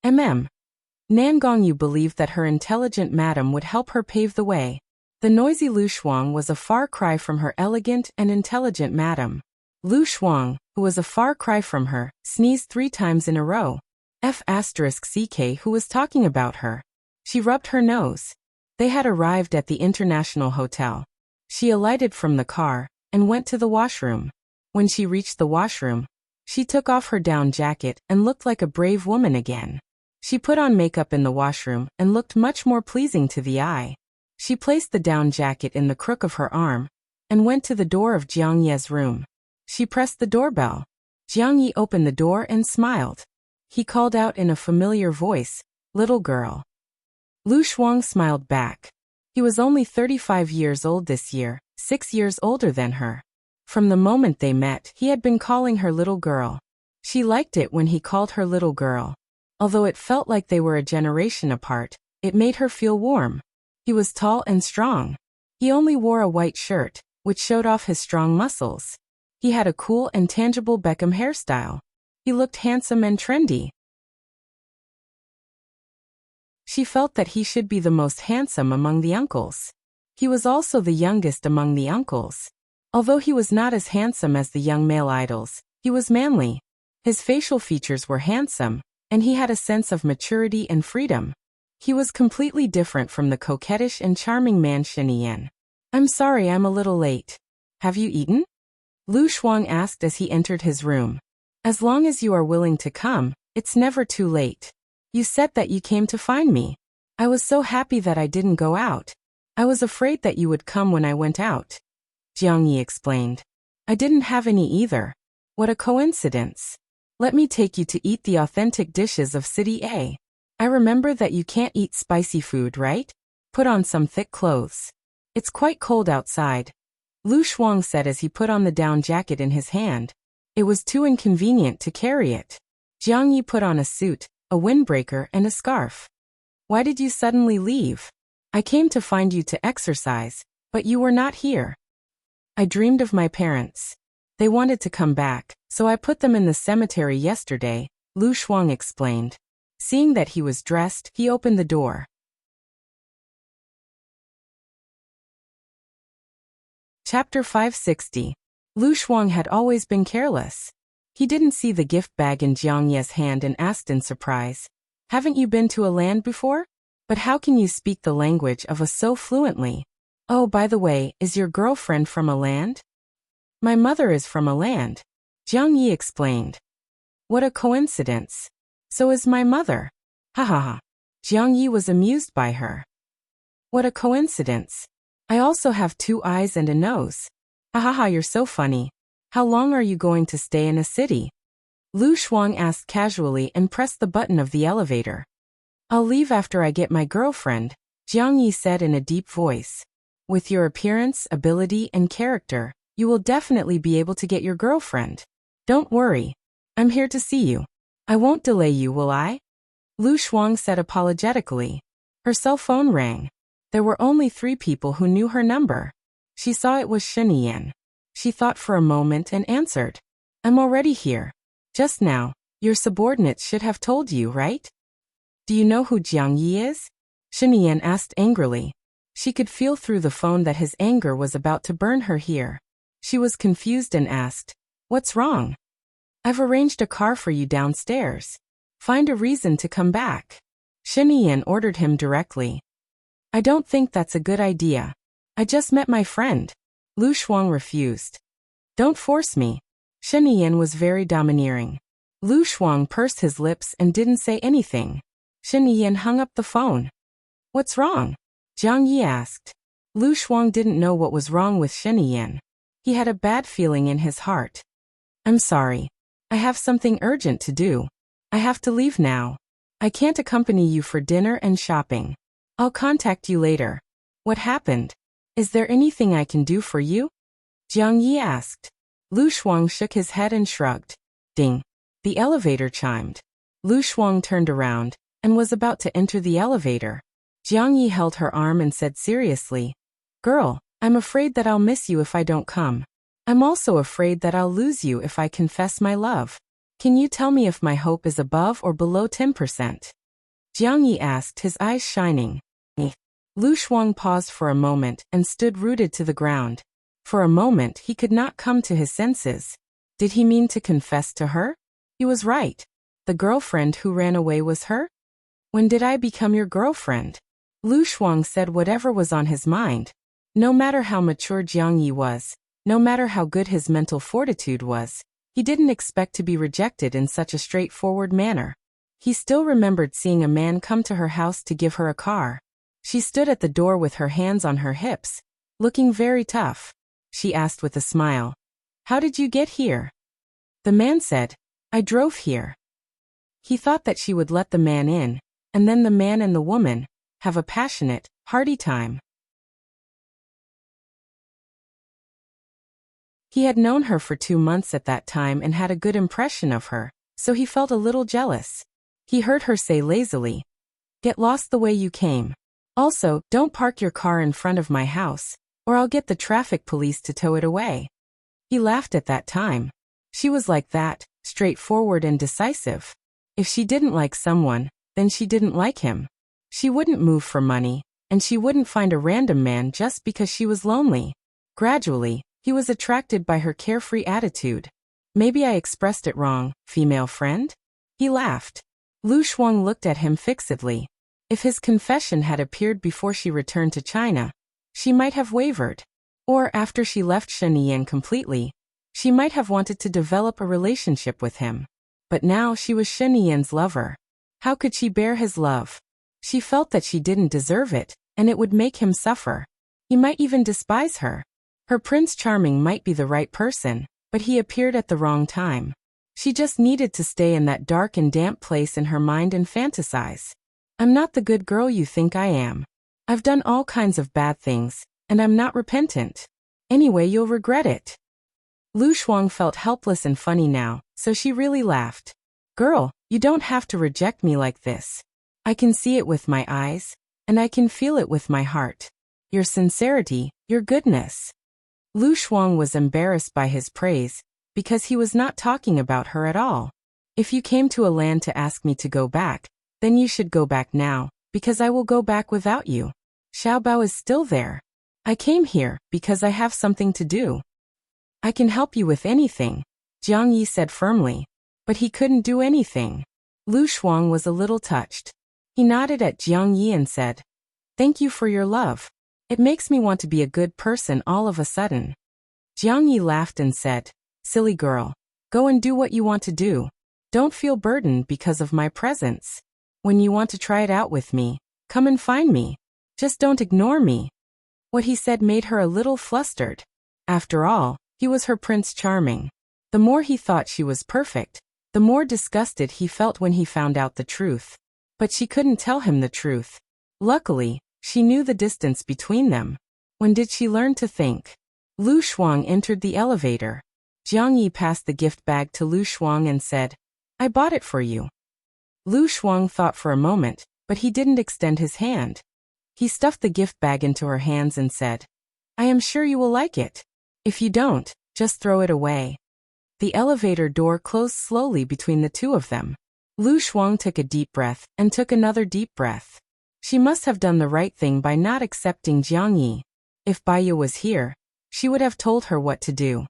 Nangong Yu believed that her intelligent madam would help her pave the way. The noisy Lu Shuang was a far cry from her elegant and intelligent madam. Lu Shuang, who was a far cry from her, sneezed 3 times in a row. CK, who was talking about her. She rubbed her nose. They had arrived at the International Hotel. She alighted from the car and went to the washroom. When she reached the washroom, she took off her down jacket and looked like a brave woman again. She put on makeup in the washroom and looked much more pleasing to the eye. She placed the down jacket in the crook of her arm and went to the door of Jiang Ye's room. She pressed the doorbell. Jiang Ye opened the door and smiled. He called out in a familiar voice, "Little girl." Lu Shuang smiled back. He was only 35 years old this year, 6 years older than her. From the moment they met, he had been calling her little girl. She liked it when he called her little girl. Although it felt like they were a generation apart, it made her feel warm. He was tall and strong. He only wore a white shirt, which showed off his strong muscles. He had a cool and tangible Beckham hairstyle. He looked handsome and trendy. She felt that he should be the most handsome among the uncles. He was also the youngest among the uncles. Although he was not as handsome as the young male idols, he was manly. His facial features were handsome, and he had a sense of maturity and freedom. He was completely different from the coquettish and charming man Shen Yiyan. "I'm sorry I'm a little late. Have you eaten?" Lu Shuang asked as he entered his room. "As long as you are willing to come, it's never too late. You said that you came to find me. I was so happy that I didn't go out. I was afraid that you would come when I went out," Jiang Yi explained. "I didn't have any either. What a coincidence. Let me take you to eat the authentic dishes of City A. I remember that you can't eat spicy food, right? Put on some thick clothes. It's quite cold outside," Lu Shuang said as he put on the down jacket in his hand. It was too inconvenient to carry it. Jiang Yi put on a suit, a windbreaker and a scarf. "Why did you suddenly leave?" "I came to find you to exercise, but you were not here. I dreamed of my parents. They wanted to come back, so I put them in the cemetery yesterday," Lu Shuang explained. Seeing that he was dressed, he opened the door. Chapter 560. Lu Shuang had always been careless. He didn't see the gift bag in Jiang Ye's hand and asked in surprise, "Haven't you been to a land before? But how can you speak the language of a so fluently? Oh, by the way, is your girlfriend from a land?" "My mother is from a land," Jiang Yi explained. "What a coincidence. So is my mother. Ha ha ha." Jiang Yi was amused by her. "What a coincidence. I also have 2 eyes and a nose. Ha ha ha, you're so funny. How long are you going to stay in a city?" Lu Shuang asked casually and pressed the button of the elevator. I'll leave after I get my girlfriend, Jiang Yi said in a deep voice. With your appearance, ability, and character, you will definitely be able to get your girlfriend. Don't worry. I'm here to see you. I won't delay you, will I? Lu Shuang said apologetically. Her cell phone rang. There were only 3 people who knew her number. She saw it was Shinian. She thought for a moment and answered. I'm already here. Just now, your subordinates should have told you, right? Do you know who Jiang Yi is? Shinian asked angrily. She could feel through the phone that his anger was about to burn her here. She was confused and asked, What's wrong? I've arranged a car for you downstairs. Find a reason to come back. Shinian ordered him directly. I don't think that's a good idea. I just met my friend. Lu Shuang refused. Don't force me. Shinian was very domineering. Lu Shuang pursed his lips and didn't say anything. Shinian hung up the phone. What's wrong? Jiang Yi asked. Lu Shuang didn't know what was wrong with Shinian. He had a bad feeling in his heart. I'm sorry. I have something urgent to do. I have to leave now. I can't accompany you for dinner and shopping. I'll contact you later. What happened? Is there anything I can do for you? Jiang Yi asked. Lu Shuang shook his head and shrugged. Ding. The elevator chimed. Lu Shuang turned around and was about to enter the elevator. Jiang Yi held her arm and said seriously, Girl, I'm afraid that I'll miss you if I don't come. I'm also afraid that I'll lose you if I confess my love. Can you tell me if my hope is above or below 10%? Jiang Yi asked, his eyes shining. Lu Shuang paused for a moment and stood rooted to the ground. For a moment he could not come to his senses. Did he mean to confess to her? He was right. The girlfriend who ran away was her? When did I become your girlfriend? Lu Shuang said whatever was on his mind. No matter how mature Jiang Yi was, no matter how good his mental fortitude was, he didn't expect to be rejected in such a straightforward manner. He still remembered seeing a man come to her house to give her a car. She stood at the door with her hands on her hips, looking very tough. She asked with a smile, How did you get here? The man said, I drove here. He thought that she would let the man in, and then the man and the woman have a passionate, hearty time. He had known her for 2 months at that time and had a good impression of her, so he felt a little jealous. He heard her say lazily, Get lost the way you came. Also, don't park your car in front of my house, or I'll get the traffic police to tow it away. He laughed at that time. She was like that, straightforward and decisive. If she didn't like someone, then she didn't like him. She wouldn't move for money, and she wouldn't find a random man just because she was lonely. Gradually, he was attracted by her carefree attitude. Maybe I expressed it wrong, female friend? He laughed. Lu Shuang looked at him fixedly. If his confession had appeared before she returned to China, she might have wavered. Or after she left Shenian completely, she might have wanted to develop a relationship with him. But now she was Shenian's lover. How could she bear his love? She felt that she didn't deserve it, and it would make him suffer. He might even despise her. Her Prince Charming might be the right person, but he appeared at the wrong time. She just needed to stay in that dark and damp place in her mind and fantasize. I'm not the good girl you think I am. I've done all kinds of bad things, and I'm not repentant. Anyway, you'll regret it. Lu Shuang felt helpless and funny now, so she really laughed. Girl, you don't have to reject me like this. I can see it with my eyes, and I can feel it with my heart. Your sincerity, your goodness. Lu Shuang was embarrassed by his praise, because he was not talking about her at all. If you came to a land to ask me to go back, then you should go back now, because I will go back without you. Xiaobao is still there. I came here because I have something to do. I can help you with anything, Jiang Yi said firmly. But he couldn't do anything. Lu Shuang was a little touched. He nodded at Jiang Yi and said, Thank you for your love. It makes me want to be a good person all of a sudden. Jiang Yi laughed and said, Silly girl. Go and do what you want to do. Don't feel burdened because of my presence. When you want to try it out with me, come and find me. Just don't ignore me. What he said made her a little flustered. After all, he was her Prince Charming. The more he thought she was perfect, the more disgusted he felt when he found out the truth. But she couldn't tell him the truth. Luckily, she knew the distance between them. When did she learn to think? Lu Shuang entered the elevator. Jiang Yi passed the gift bag to Lu Shuang and said, "I bought it for you." Lu Shuang thought for a moment, but he didn't extend his hand. He stuffed the gift bag into her hands and said, "I am sure you will like it. If you don't, just throw it away." The elevator door closed slowly between the two of them. Lu Shuang took a deep breath and took another deep breath. She must have done the right thing by not accepting Jiang Yi. If Baiya was here, she would have told her what to do.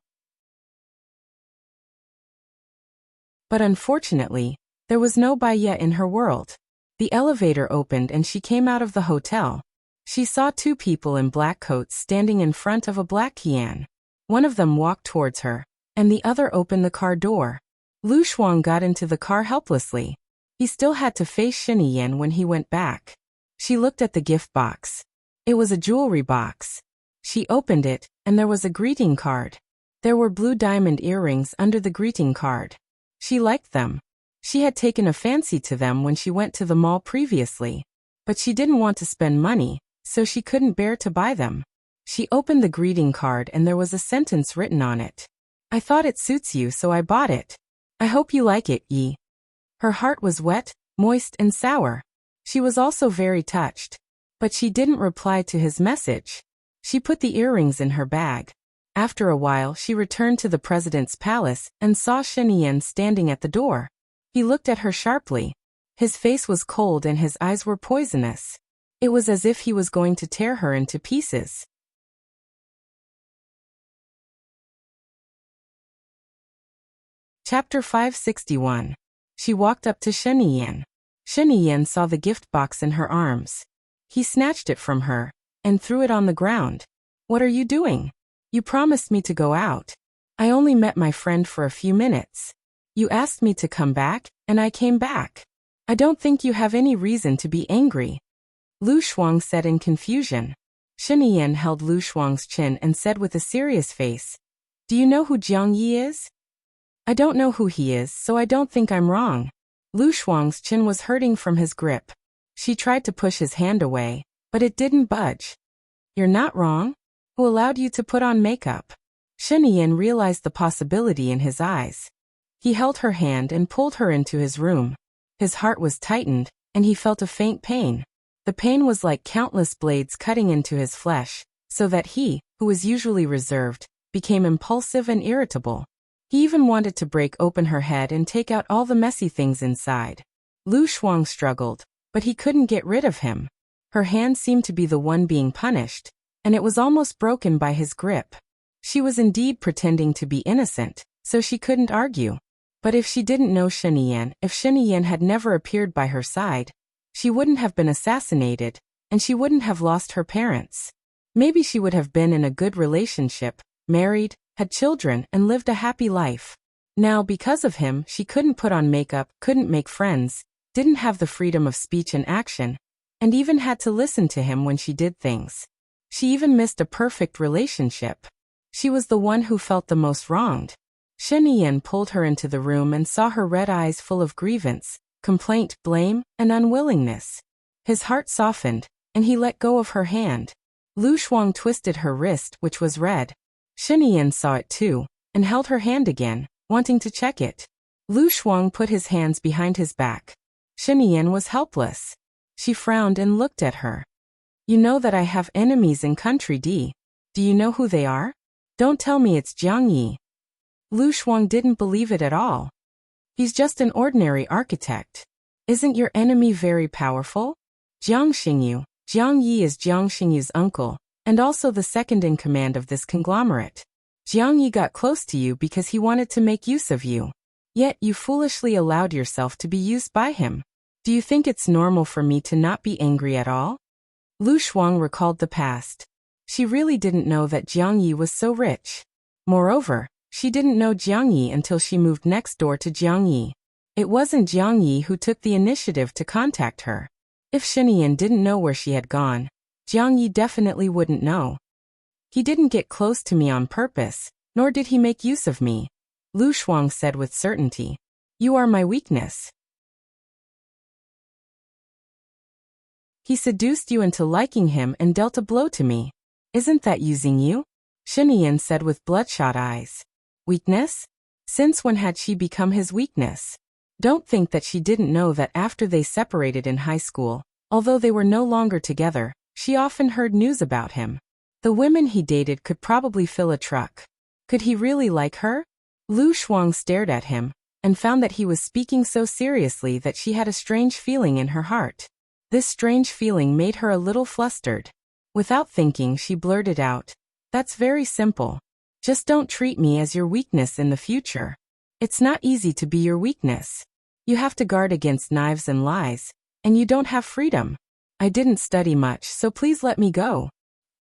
But unfortunately, there was no Baiya in her world. The elevator opened and she came out of the hotel. She saw two people in black coats standing in front of a black Qian. One of them walked towards her, and the other opened the car door. Lu Shuang got into the car helplessly. He still had to face Shiniyan when he went back. She looked at the gift box. It was a jewelry box. She opened it, and there was a greeting card. There were blue diamond earrings under the greeting card. She liked them. She had taken a fancy to them when she went to the mall previously. But she didn't want to spend money, so she couldn't bear to buy them. She opened the greeting card and there was a sentence written on it. "I thought it suits you, so I bought it. I hope you like it, Yi." Her heart was wet, moist and sour. She was also very touched. But she didn't reply to his message. She put the earrings in her bag. After a while she returned to the president's palace and saw Shiniyan standing at the door. He looked at her sharply. His face was cold and his eyes were poisonous. It was as if he was going to tear her into pieces. Chapter 561. She walked up to Shiniyan. Shiniyan saw the gift box in her arms. He snatched it from her and threw it on the ground. "What are you doing? You promised me to go out. I only met my friend for a few minutes. You asked me to come back, and I came back. I don't think you have any reason to be angry." Lu Shuang said in confusion. Shiniyan held Lu Shuang's chin and said with a serious face, "Do you know who Jiang Yi is?" "I don't know who he is, so I don't think I'm wrong." Lu Shuang's chin was hurting from his grip. She tried to push his hand away, but it didn't budge. "You're not wrong? Who allowed you to put on makeup?" Shiniyan realized the possibility in his eyes. He held her hand and pulled her into his room. His heart was tightened, and he felt a faint pain. The pain was like countless blades cutting into his flesh, so that he, who was usually reserved, became impulsive and irritable. He even wanted to break open her head and take out all the messy things inside. Lu Shuang struggled, but he couldn't get rid of him. Her hand seemed to be the one being punished, and it was almost broken by his grip. She was indeed pretending to be innocent, so she couldn't argue. But if she didn't know Shiniyan, if Shiniyan had never appeared by her side, she wouldn't have been assassinated, and she wouldn't have lost her parents. Maybe she would have been in a good relationship, married, had children, and lived a happy life. Now, because of him, she couldn't put on makeup, couldn't make friends, didn't have the freedom of speech and action, and even had to listen to him when she did things. She even missed a perfect relationship. She was the one who felt the most wronged. Shiniyan pulled her into the room and saw her red eyes full of grievance, complaint, blame, and unwillingness. His heart softened, and he let go of her hand. Lu Shuang twisted her wrist, which was red. Shiniyan saw it too, and held her hand again, wanting to check it. Lu Shuang put his hands behind his back. Shiniyan was helpless. She frowned and looked at her. "You know that I have enemies in country D. Do you know who they are? Don't tell me it's Jiang Yi." Lu Shuang didn't believe it at all. "He's just an ordinary architect. Isn't your enemy very powerful? Jiang Xingyu. Jiang Yi is Jiang Xingyu's uncle, and also the second in command of this conglomerate. Jiang Yi got close to you because he wanted to make use of you. Yet you foolishly allowed yourself to be used by him. Do you think it's normal for me to not be angry at all?" Lu Shuang recalled the past. She really didn't know that Jiang Yi was so rich. Moreover, she didn't know Jiang Yi until she moved next door to Jiang Yi. It wasn't Jiang Yi who took the initiative to contact her. If Shiniyan didn't know where she had gone, Jiang Yi definitely wouldn't know. "He didn't get close to me on purpose, nor did he make use of me," Lu Shuang said with certainty. "You are my weakness." He seduced you into liking him and dealt a blow to me. Isn't that using you? Shinian said with bloodshot eyes. Weakness? Since when had she become his weakness? Don't think that she didn't know that after they separated in high school, although they were no longer together, she often heard news about him. The women he dated could probably fill a truck. Could he really like her? Lu Shuang stared at him, and found that he was speaking so seriously that she had a strange feeling in her heart. This strange feeling made her a little flustered. Without thinking, she blurted out, "That's very simple. Just don't treat me as your weakness in the future. It's not easy to be your weakness. You have to guard against knives and lies, and you don't have freedom. I didn't study much, so please let me go."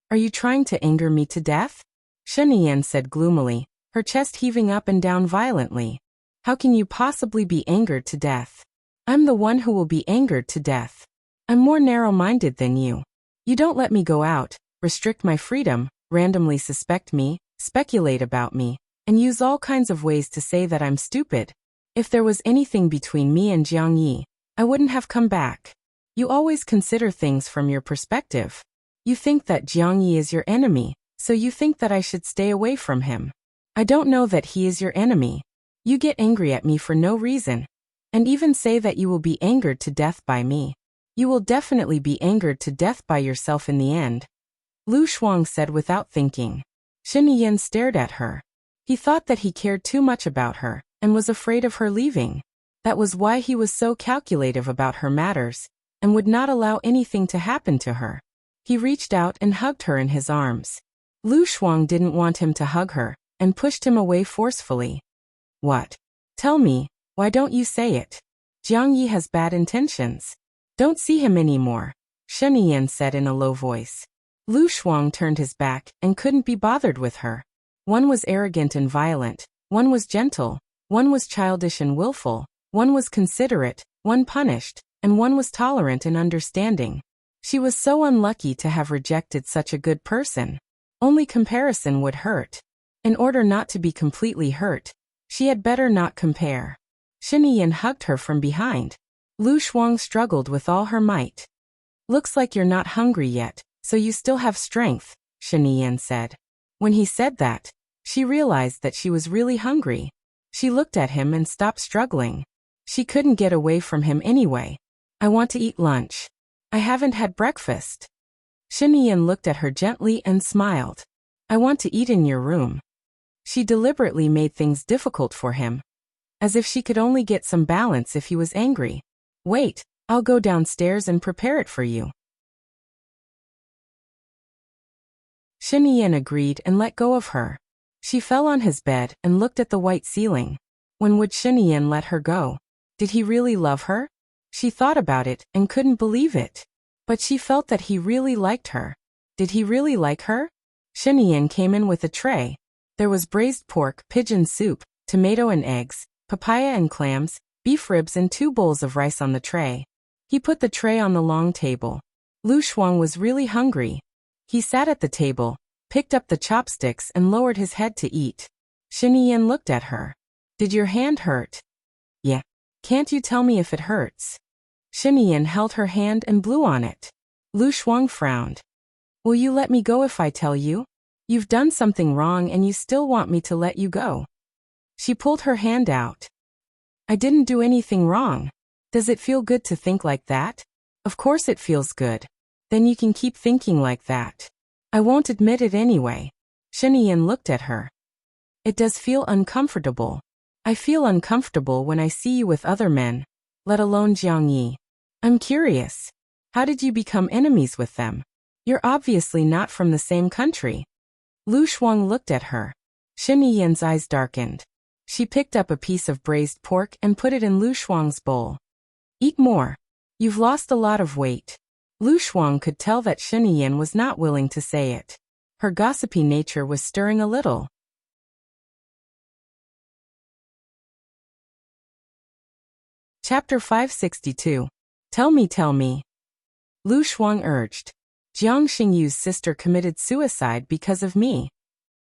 Are you trying to anger me to death? Shenian said gloomily, her chest heaving up and down violently. How can you possibly be angered to death? I'm the one who will be angered to death. I'm more narrow-minded than you. You don't let me go out, restrict my freedom, randomly suspect me, speculate about me, and use all kinds of ways to say that I'm stupid. If there was anything between me and Jiang Yi, I wouldn't have come back. You always consider things from your perspective. You think that Jiang Yi is your enemy, so you think that I should stay away from him. I don't know that he is your enemy. You get angry at me for no reason, and even say that you will be angered to death by me. You will definitely be angered to death by yourself in the end. Lu Shuang said without thinking. Shen Yin stared at her. He thought that he cared too much about her, and was afraid of her leaving. That was why he was so calculative about her matters, and would not allow anything to happen to her. He reached out and hugged her in his arms. Lu Shuang didn't want him to hug her, and pushed him away forcefully. What? Tell me, why don't you say it? Jiang Yi has bad intentions. Don't see him anymore, Shen Yin said in a low voice. Lu Shuang turned his back and couldn't be bothered with her. One was arrogant and violent, one was gentle, one was childish and willful, one was considerate, one punished, and one was tolerant and understanding. She was so unlucky to have rejected such a good person. Only comparison would hurt. In order not to be completely hurt, she had better not compare. Shen Yin hugged her from behind. Lu Shuang struggled with all her might. Looks like you're not hungry yet, so you still have strength, Shen Yin said. When he said that, she realized that she was really hungry. She looked at him and stopped struggling. She couldn't get away from him anyway. I want to eat lunch. I haven't had breakfast. Shen Yin looked at her gently and smiled. I want to eat in your room. She deliberately made things difficult for him, as if she could only get some balance if he was angry. Wait, I'll go downstairs and prepare it for you. Shen Yin agreed and let go of her. She fell on his bed and looked at the white ceiling. When would Shen Yin let her go? Did he really love her? She thought about it and couldn't believe it. But she felt that he really liked her. Did he really like her? Shen Yin came in with a tray. There was braised pork, pigeon soup, tomato and eggs, papaya and clams, beef ribs and 2 bowls of rice on the tray. He put the tray on the long table. Lu Shuang was really hungry. He sat at the table, picked up the chopsticks and lowered his head to eat. Shen Yin looked at her. Did your hand hurt? Yeah. Can't you tell me if it hurts? Shen Yin held her hand and blew on it. Lu Shuang frowned. Will you let me go if I tell you? You've done something wrong and you still want me to let you go. She pulled her hand out. I didn't do anything wrong. Does it feel good to think like that? Of course it feels good. Then you can keep thinking like that. I won't admit it anyway. Shen Yin looked at her. It does feel uncomfortable. I feel uncomfortable when I see you with other men, let alone Jiang Yi. I'm curious. How did you become enemies with them? You're obviously not from the same country. Lu Shuang looked at her. Shen Yin's eyes darkened. She picked up a piece of braised pork and put it in Lu Shuang's bowl. Eat more. You've lost a lot of weight. Lu Shuang could tell that Shen Yin was not willing to say it. Her gossipy nature was stirring a little. Chapter 562. Tell me. Lu Shuang urged. Jiang Xingyu's sister committed suicide because of me.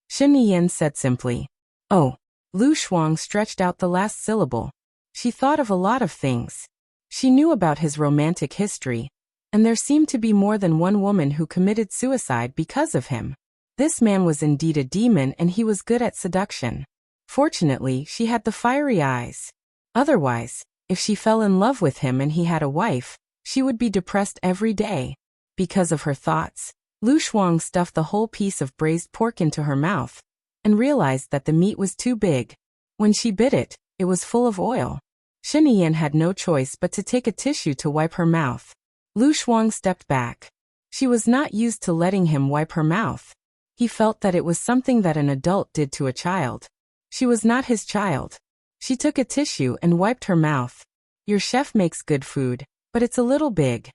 Shen Yin said simply. Oh. Lu Shuang stretched out the last syllable. She thought of a lot of things. She knew about his romantic history, and there seemed to be more than one woman who committed suicide because of him. This man was indeed a demon, and he was good at seduction. Fortunately, she had the fiery eyes. Otherwise, if she fell in love with him and he had a wife, she would be depressed every day. Because of her thoughts, Lu Shuang stuffed the whole piece of braised pork into her mouth and realized that the meat was too big. When she bit it, it was full of oil. Shiniyan had no choice but to take a tissue to wipe her mouth. Lu Shuang stepped back. She was not used to letting him wipe her mouth. He felt that it was something that an adult did to a child. She was not his child. She took a tissue and wiped her mouth. Your chef makes good food, but it's a little big.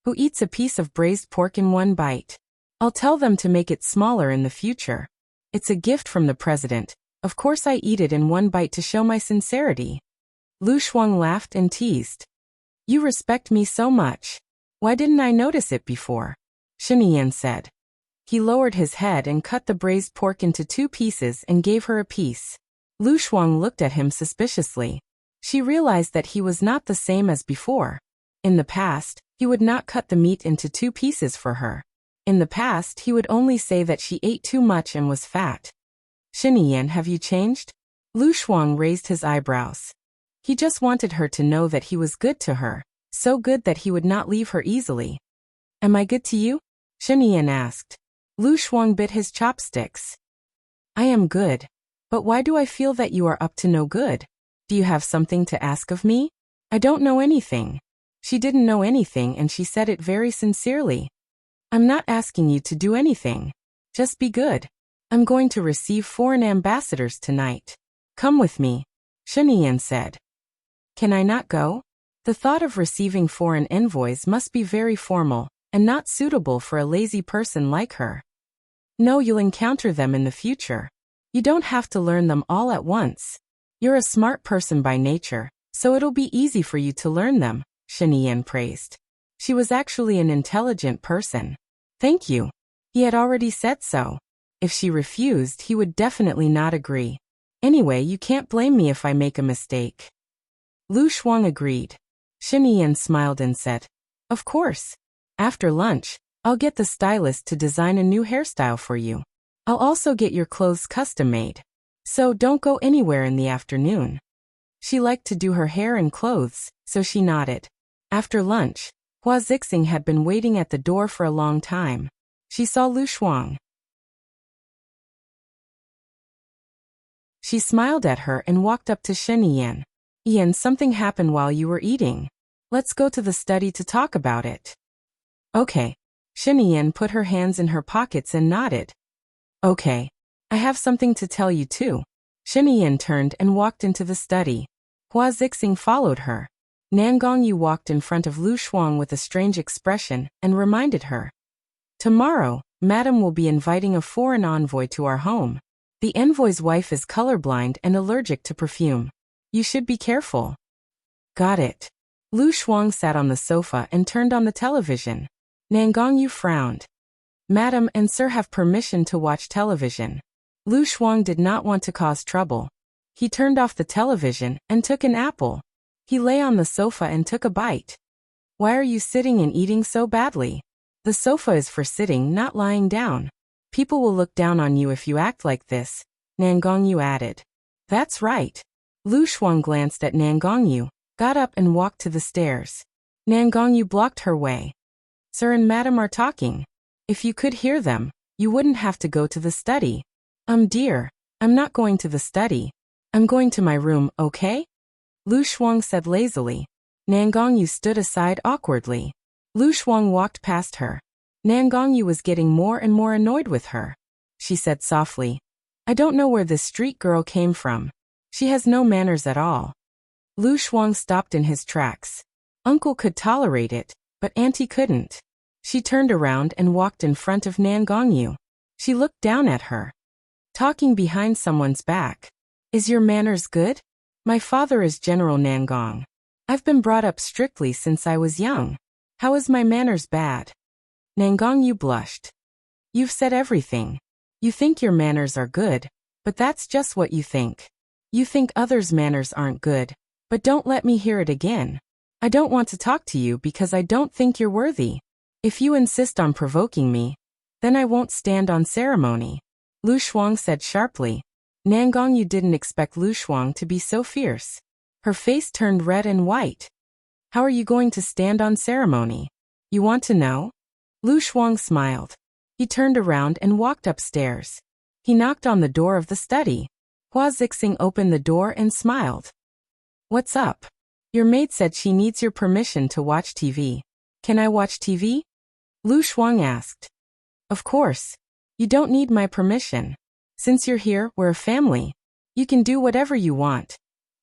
Who eats a piece of braised pork in one bite? I'll tell them to make it smaller in the future. It's a gift from the president. Of course I eat it in one bite to show my sincerity. Lu Shuang laughed and teased. You respect me so much. Why didn't I notice it before? Shiniyan said. He lowered his head and cut the braised pork into 2 pieces and gave her a piece. Lu Shuang looked at him suspiciously. She realized that he was not the same as before. In the past, he would not cut the meat into 2 pieces for her. In the past, he would only say that she ate too much and was fat. Shiniyan, have you changed? Lu Shuang raised his eyebrows. He just wanted her to know that he was good to her, so good that he would not leave her easily. Am I good to you? Shiniyan asked. Lu Shuang bit his chopsticks. I am good. But why do I feel that you are up to no good? Do you have something to ask of me? I don't know anything. She didn't know anything, and she said it very sincerely. I'm not asking you to do anything. Just be good. I'm going to receive foreign ambassadors tonight. Come with me, Shiniyan said. Can I not go? The thought of receiving foreign envoys must be very formal, and not suitable for a lazy person like her. No, you'll encounter them in the future. You don't have to learn them all at once. You're a smart person by nature, so it'll be easy for you to learn them, Shiniyan praised. She was actually an intelligent person. Thank you. He had already said so. If she refused, he would definitely not agree. Anyway, you can't blame me if I make a mistake. Lu Shuang agreed. Shiniyan smiled and said, Of course. After lunch, I'll get the stylist to design a new hairstyle for you. I'll also get your clothes custom made. So don't go anywhere in the afternoon. She liked to do her hair and clothes, so she nodded. After lunch, Hua Zixing had been waiting at the door for a long time. She saw Lu Shuang. She smiled at her and walked up to Shiniyan. Ian, something happened while you were eating. Let's go to the study to talk about it. Okay. Shiniyan put her hands in her pockets and nodded. Okay. I have something to tell you too. Shiniyan turned and walked into the study. Hua Zixing followed her. Nangongyu walked in front of Lu Shuang with a strange expression and reminded her. Tomorrow, Madam will be inviting a foreign envoy to our home. The envoy's wife is colorblind and allergic to perfume. You should be careful. Got it. Lu Shuang sat on the sofa and turned on the television. Nangongyu frowned. Madam and Sir have permission to watch television. Lu Shuang did not want to cause trouble. He turned off the television and took an apple. He lay on the sofa and took a bite. Why are you sitting and eating so badly? The sofa is for sitting, not lying down. People will look down on you if you act like this, Nangongyu added. That's right. Lu Shuang glanced at Nangongyu, got up and walked to the stairs. Nangongyu blocked her way. Sir and Madam are talking. If you could hear them, you wouldn't have to go to the study. Dear, I'm not going to the study. I'm going to my room, okay? Lu Shuang said lazily. Nangongyu stood aside awkwardly. Lu Shuang walked past her. Nangongyu was getting more and more annoyed with her. She said softly, I don't know where this street girl came from. She has no manners at all. Lu Shuang stopped in his tracks. Uncle could tolerate it, but Auntie couldn't. She turned around and walked in front of Nangongyu. She looked down at her. Talking behind someone's back. Is your manners good? My father is General Nangong. I've been brought up strictly since I was young. How is my manners bad? Nangongyu blushed. You've said everything. You think your manners are good, but that's just what you think. You think others' manners aren't good, but don't let me hear it again. I don't want to talk to you because I don't think you're worthy. If you insist on provoking me, then I won't stand on ceremony, Lu Shuang said sharply. Nangongyu didn't expect Lu Shuang to be so fierce. Her face turned red and white. How are you going to stand on ceremony? You want to know? Lu Shuang smiled. He turned around and walked upstairs. He knocked on the door of the study. Hua Zixing opened the door and smiled. What's up? Your maid said she needs your permission to watch TV. Can I watch TV? Lu Shuang asked. Of course. You don't need my permission. Since you're here, we're a family. You can do whatever you want,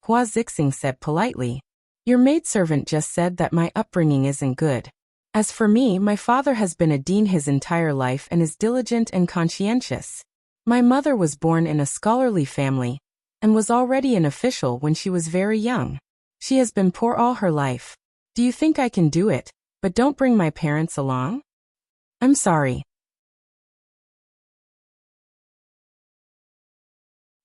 Hua Zixing said politely. Your maidservant just said that my upbringing isn't good. As for me, my father has been a dean his entire life and is diligent and conscientious. My mother was born in a scholarly family and was already an official when she was very young. She has been poor all her life. Do you think I can do it? But don't bring my parents along? I'm sorry.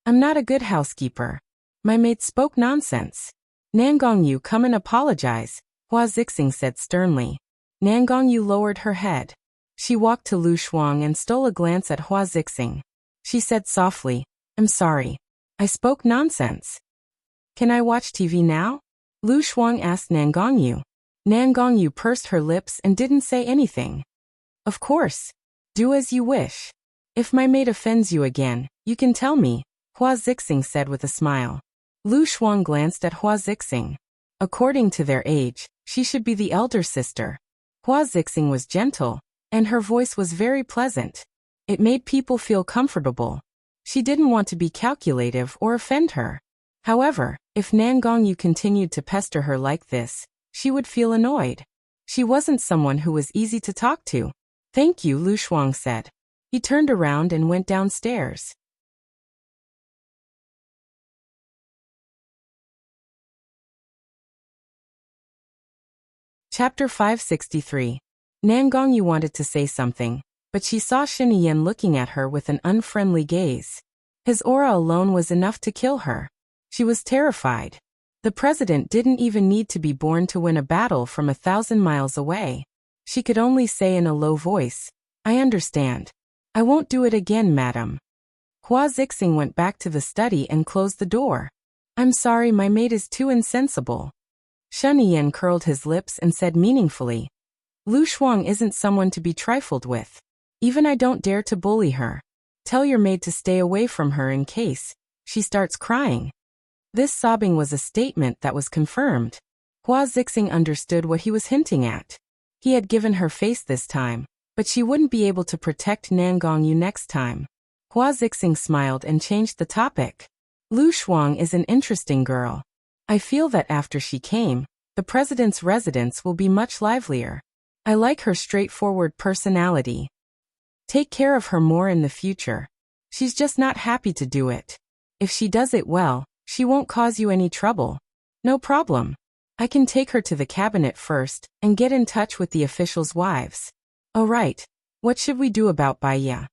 I'm not a good housekeeper. My maid spoke nonsense. Nangongyu, come and apologize, Hua Zixing said sternly. Nangongyu lowered her head. She walked to Lu Shuang and stole a glance at Hua Zixing. She said softly, I'm sorry. I spoke nonsense. Can I watch TV now? Lu Shuang asked Nangongyu. Nangongyu pursed her lips and didn't say anything. Of course. Do as you wish. If my maid offends you again, you can tell me, Hua Zixing said with a smile. Lu Shuang glanced at Hua Zixing. According to their age, she should be the elder sister. Hua Zixing was gentle, and her voice was very pleasant. It made people feel comfortable. She didn't want to be calculative or offend her. However, if Nangongyu continued to pester her like this, she would feel annoyed. She wasn't someone who was easy to talk to. Thank you, Lu Shuang said. He turned around and went downstairs. Chapter 563. Nangongyu wanted to say something, but she saw Shen Yan looking at her with an unfriendly gaze. His aura alone was enough to kill her. She was terrified. The president didn't even need to be born to win a battle from 1,000 miles away. She could only say in a low voice, I understand. I won't do it again, madam. Hua Zixing went back to the study and closed the door. I'm sorry, my maid is too insensible. Shen Yan curled his lips and said meaningfully, Lu Shuang isn't someone to be trifled with. Even I don't dare to bully her. Tell your maid to stay away from her in case she starts crying. This sobbing was a statement that was confirmed. Hua Zixing understood what he was hinting at. He had given her face this time, but she wouldn't be able to protect Nangongyu next time. Hua Zixing smiled and changed the topic. Lu Shuang is an interesting girl. I feel that after she came, the president's residence will be much livelier. I like her straightforward personality. Take care of her more in the future. She's just not happy to do it. If she does it well, she won't cause you any trouble. No problem. I can take her to the cabinet first and get in touch with the officials' wives. All right. What should we do about Baiya?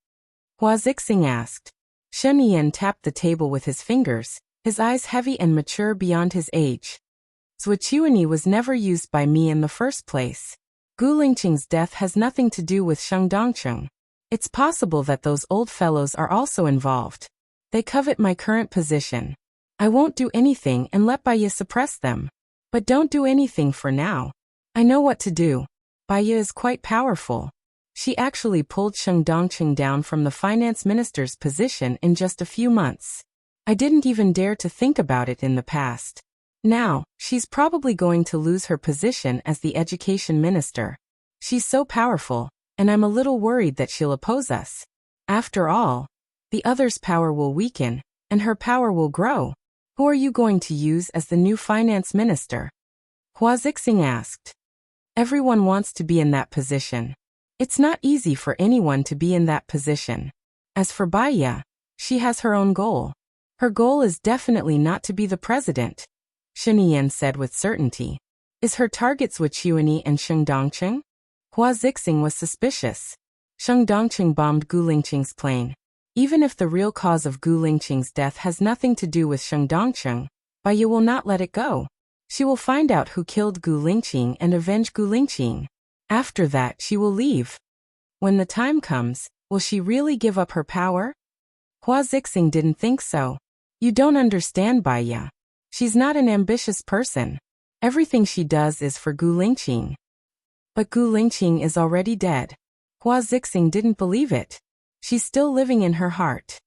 Hua Zixing asked. Shen Yan tapped the table with his fingers, his eyes heavy and mature beyond his age. Zuochuani was never used by me in the first place. Gu Lingqing's death has nothing to do with Sheng Dongcheng. It's possible that those old fellows are also involved. They covet my current position. I won't do anything and let Baiya suppress them. But don't do anything for now. I know what to do. Baiya is quite powerful. She actually pulled Sheng Dongcheng down from the finance minister's position in just a few months. I didn't even dare to think about it in the past. Now, she's probably going to lose her position as the education minister. She's so powerful, and I'm a little worried that she'll oppose us. After all, the other's power will weaken, and her power will grow. Who are you going to use as the new finance minister? Hua Zixing asked. Everyone wants to be in that position. It's not easy for anyone to be in that position. As for Baiya, she has her own goal. Her goal is definitely not to be the president, Shen Yan said with certainty. Is her target Zuochuani and Sheng Dongcheng? Hua Zixing was suspicious. Sheng Dongcheng bombed Gu Lingqing's plane. Even if the real cause of Gu Lingqing's death has nothing to do with Sheng Dongcheng, Baiya will not let it go. She will find out who killed Gu Lingqing and avenge Gu Lingqing. After that, she will leave. When the time comes, will she really give up her power? Hua Zixing didn't think so. You don't understand, Baiya. She's not an ambitious person. Everything she does is for Gu Lingqing. But Gu Lingqing is already dead. Hua Zixing didn't believe it. She's still living in her heart.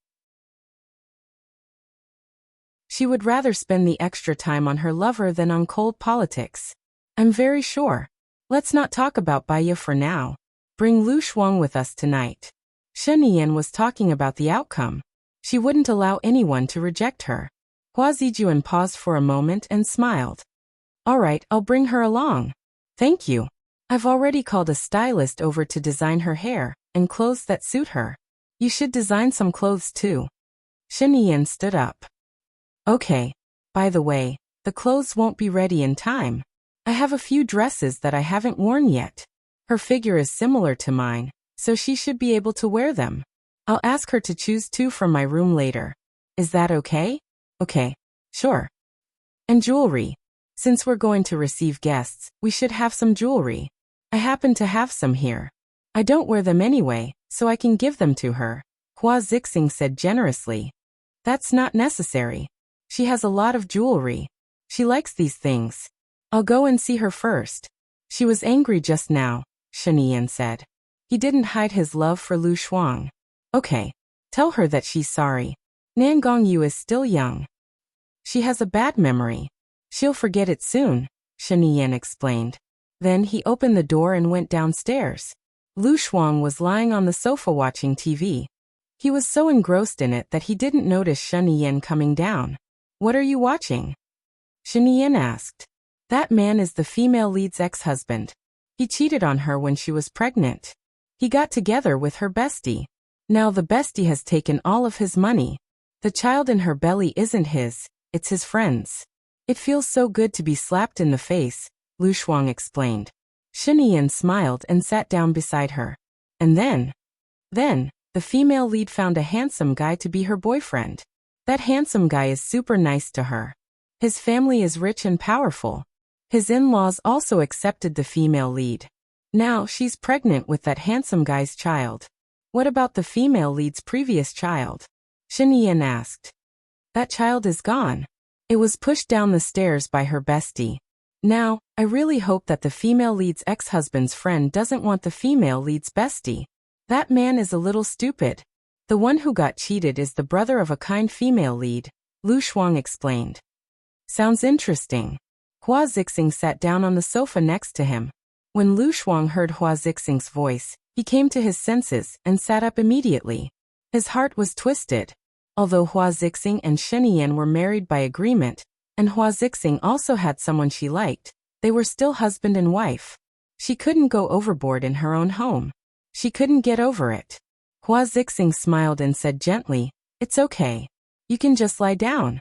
She would rather spend the extra time on her lover than on cold politics. I'm very sure. Let's not talk about Baiya for now. Bring Lu Shuang with us tonight. Shen Yan was talking about the outcome. She wouldn't allow anyone to reject her. Hua Zijuan paused for a moment and smiled. All right, I'll bring her along. Thank you. I've already called a stylist over to design her hair and clothes that suit her. You should design some clothes too. Shen Yan stood up. Okay. By the way, the clothes won't be ready in time. I have a few dresses that I haven't worn yet. Her figure is similar to mine, so she should be able to wear them. I'll ask her to choose 2 from my room later. Is that okay? Okay. Sure. And jewelry. Since we're going to receive guests, we should have some jewelry. I happen to have some here. I don't wear them anyway, so I can give them to her. Hua Zixing said generously. That's not necessary. She has a lot of jewelry. She likes these things. I'll go and see her first. She was angry just now, Shen Yan said. He didn't hide his love for Lu Shuang. Okay. Tell her that she's sorry. Nan Gongyu is still young. She has a bad memory. She'll forget it soon, Shen Yan explained. Then he opened the door and went downstairs. Lu Shuang was lying on the sofa watching TV. He was so engrossed in it that he didn't notice Shen Yan coming down. What are you watching? Shen Yan asked. That man is the female lead's ex-husband. He cheated on her when she was pregnant. He got together with her bestie. Now the bestie has taken all of his money. The child in her belly isn't his, it's his friend's. It feels so good to be slapped in the face, Lu Shuang explained. Shen Yan smiled and sat down beside her. And then, the female lead found a handsome guy to be her boyfriend. That handsome guy is super nice to her. His family is rich and powerful. His in-laws also accepted the female lead. Now she's pregnant with that handsome guy's child. What about the female lead's previous child? Shen Yan asked. That child is gone. It was pushed down the stairs by her bestie. Now, I really hope that the female lead's ex-husband's friend doesn't want the female lead's bestie. That man is a little stupid. The one who got cheated is the brother of a kind female lead, Lu Shuang explained. Sounds interesting. Hua Zixing sat down on the sofa next to him. When Lu Shuang heard Hua Zixing's voice, he came to his senses and sat up immediately. His heart was twisted. Although Hua Zixing and Shen Yan were married by agreement, and Hua Zixing also had someone she liked, they were still husband and wife. She couldn't go overboard in her own home. She couldn't get over it. Hua Zixing smiled and said gently, It's okay. You can just lie down.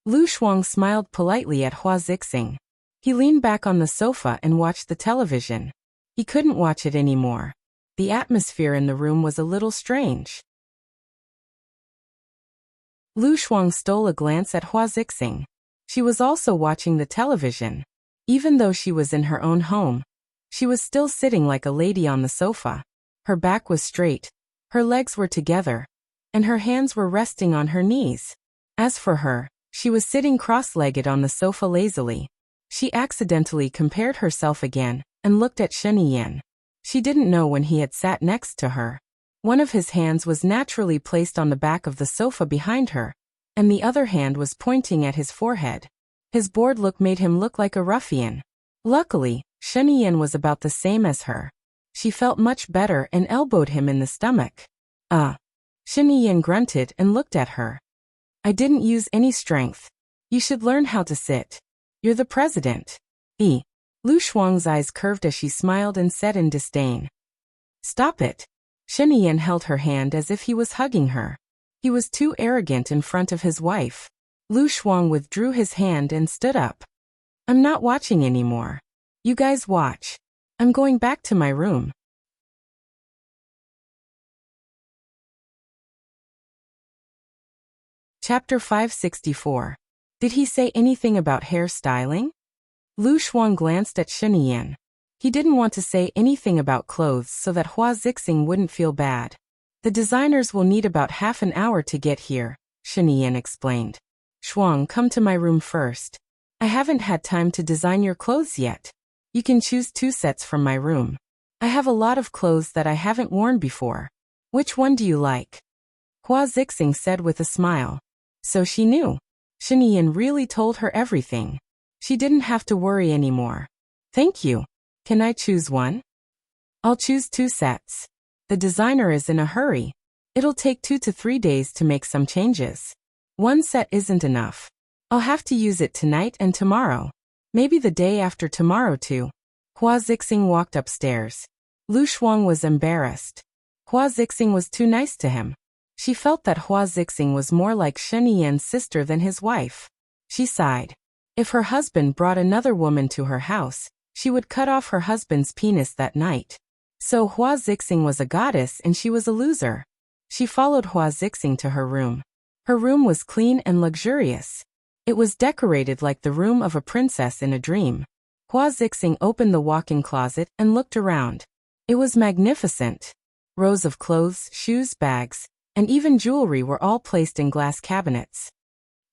Lu Shuang smiled politely at Hua Zixing. He leaned back on the sofa and watched the television. He couldn't watch it anymore. The atmosphere in the room was a little strange. Lu Shuang stole a glance at Hua Zixing. She was also watching the television. Even though she was in her own home, she was still sitting like a lady on the sofa. Her back was straight, her legs were together, and her hands were resting on her knees. As for her, she was sitting cross-legged on the sofa lazily. She accidentally compared herself again and looked at Shen Yan. She didn't know when he had sat next to her. One of his hands was naturally placed on the back of the sofa behind her, and the other hand was pointing at his forehead. His bored look made him look like a ruffian. Luckily, Shen Yan was about the same as her. She felt much better and elbowed him in the stomach. Shen Yan grunted and looked at her. I didn't use any strength. You should learn how to sit. You're the president. Lu Shuang's eyes curved as she smiled and said in disdain. Stop it. Shen Yan held her hand as if he was hugging her. He was too arrogant in front of his wife. Lu Shuang withdrew his hand and stood up. I'm not watching anymore. You guys watch. I'm going back to my room. Chapter 564. Did he say anything about hair styling? Lu Shuang glanced at Shinian. He didn't want to say anything about clothes so that Hua Zixing wouldn't feel bad. The designers will need about half an hour to get here, Shinian explained. Shuang, come to my room first. I haven't had time to design your clothes yet. You can choose 2 sets from my room. I have a lot of clothes that I haven't worn before. Which one do you like? Hua Zixing said with a smile. So she knew. Shinian really told her everything. She didn't have to worry anymore. Thank you. Can I choose one? I'll choose 2 sets. The designer is in a hurry. It'll take 2 to 3 days to make some changes. 1 set isn't enough. I'll have to use it tonight and tomorrow. Maybe the day after tomorrow too. Hua Zixing walked upstairs. Lu Shuang was embarrassed. Hua Zixing was too nice to him. She felt that Hua Zixing was more like Sheniyan's sister than his wife. She sighed. If her husband brought another woman to her house, she would cut off her husband's penis that night. So Hua Zixing was a goddess and she was a loser. She followed Hua Zixing to her room. Her room was clean and luxurious. It was decorated like the room of a princess in a dream. Hua Zixing opened the walk-in closet and looked around. It was magnificent. Rows of clothes, shoes, bags, and even jewelry were all placed in glass cabinets.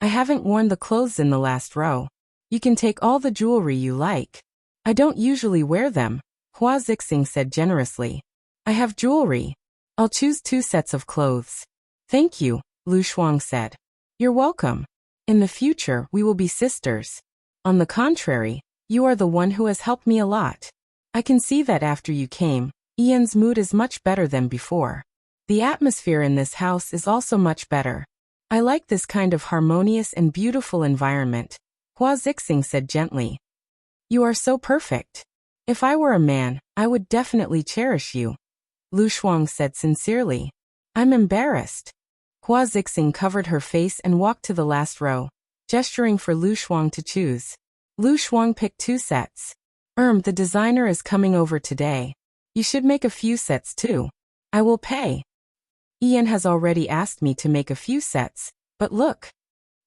I haven't worn the clothes in the last row. You can take all the jewelry you like. I don't usually wear them, Hua Zixing said generously. I have jewelry. I'll choose 2 sets of clothes. Thank you, Lu Shuang said. You're welcome. In the future, we will be sisters. On the contrary, you are the one who has helped me a lot. I can see that after you came, Ian's mood is much better than before. The atmosphere in this house is also much better. I like this kind of harmonious and beautiful environment, Hua Zixing said gently. You are so perfect. If I were a man, I would definitely cherish you, Lu Shuang said sincerely. I'm embarrassed. Hua Zixing covered her face and walked to the last row, gesturing for Lu Shuang to choose. Lu Shuang picked 2 sets. The designer is coming over today. You should make a few sets too. I will pay. Ian has already asked me to make a few sets, but look.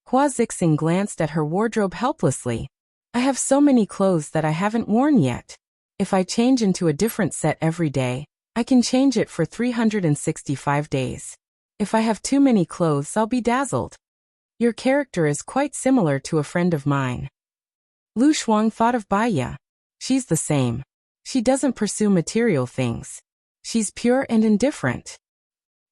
Hua Zixing glanced at her wardrobe helplessly. I have so many clothes that I haven't worn yet. If I change into a different set every day, I can change it for 365 days. If I have too many clothes, I'll be dazzled. Your character is quite similar to a friend of mine. Lu Shuang thought of Baiya. She's the same. She doesn't pursue material things. She's pure and indifferent.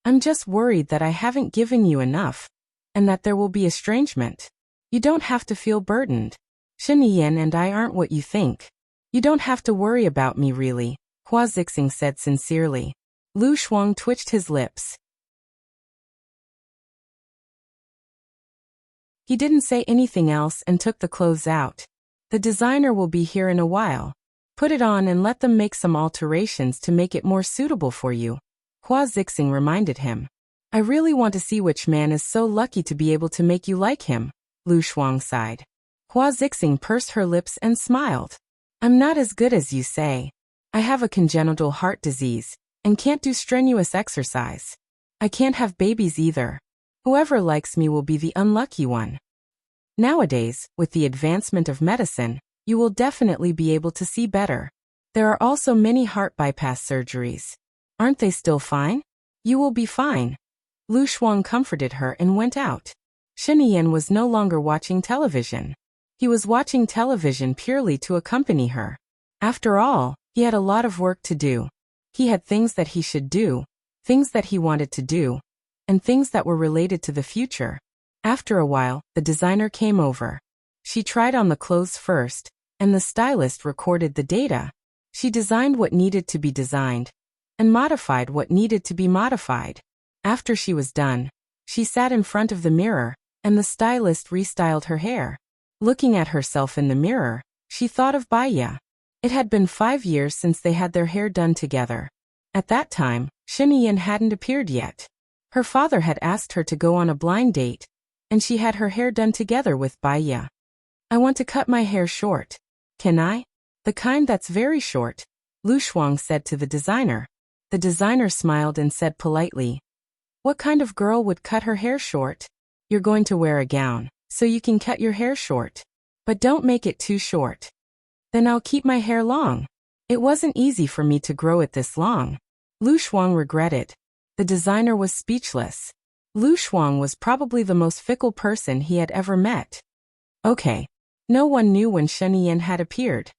I'm just worried that I haven't given you enough, and that there will be estrangement. You don't have to feel burdened. Shiniyan and I aren't what you think. You don't have to worry about me really, Hua Zixing said sincerely. Lu Shuang twitched his lips. He didn't say anything else and took the clothes out. The designer will be here in a while. Put it on and let them make some alterations to make it more suitable for you, Hua Zixing reminded him. I really want to see which man is so lucky to be able to make you like him, Lu Shuang sighed. Hua Zixing pursed her lips and smiled. I'm not as good as you say. I have a congenital heart disease, and can't do strenuous exercise. I can't have babies either. Whoever likes me will be the unlucky one. Nowadays, with the advancement of medicine, you will definitely be able to see better. There are also many heart bypass surgeries. Aren't they still fine? You will be fine. Lu Shuang comforted her and went out. Shiniyan was no longer watching television. He was watching television purely to accompany her. After all, he had a lot of work to do. He had things that he should do, things that he wanted to do, and things that were related to the future. After a while, the designer came over. She tried on the clothes first, and the stylist recorded the data. She designed what needed to be designed, and modified what needed to be modified. After she was done, she sat in front of the mirror, and the stylist restyled her hair. Looking at herself in the mirror, she thought of Baiya. It had been 5 years since they had their hair done together. At that time, Shiniyan hadn't appeared yet. Her father had asked her to go on a blind date, and she had her hair done together with Baiya. I want to cut my hair short. Can I? The kind that's very short, Lu Shuang said to the designer. The designer smiled and said politely, what kind of girl would cut her hair short? You're going to wear a gown, so you can cut your hair short. But don't make it too short. Then I'll keep my hair long. It wasn't easy for me to grow it this long. Lu Shuang regretted. The designer was speechless. Lu Shuang was probably the most fickle person he had ever met. Okay. No one knew when Shen Yan had appeared.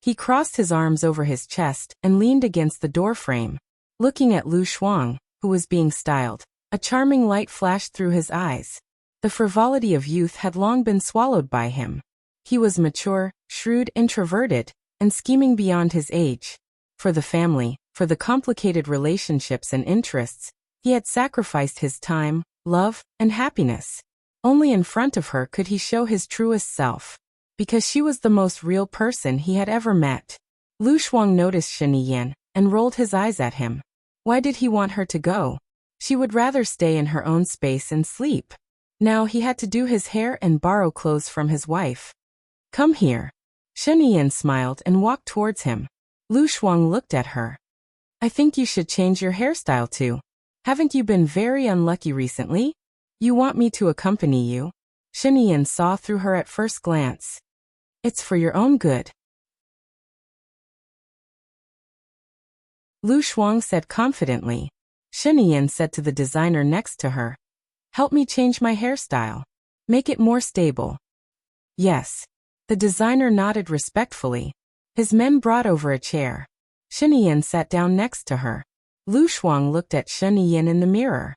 He crossed his arms over his chest and leaned against the doorframe, looking at Lu Shuang, who was being styled. A charming light flashed through his eyes. The frivolity of youth had long been swallowed by him. He was mature, shrewd, introverted, and scheming beyond his age. For the family, for the complicated relationships and interests, he had sacrificed his time, love, and happiness. Only in front of her could he show his truest self. Because she was the most real person he had ever met. Lu Shuang noticed Shen Yan and rolled his eyes at him. Why did he want her to go? She would rather stay in her own space and sleep. Now he had to do his hair and borrow clothes from his wife. Come here. Shen Yan smiled and walked towards him. Lu Shuang looked at her. I think you should change your hairstyle too. Haven't you been very unlucky recently? You want me to accompany you? Shen Yan saw through her at first glance. It's for your own good. Lu Shuang said confidently. Shen Yan said to the designer next to her. Help me change my hairstyle. Make it more stable. Yes. The designer nodded respectfully. His men brought over a chair. Shen Yan sat down next to her. Lu Shuang looked at Shen Yan in the mirror.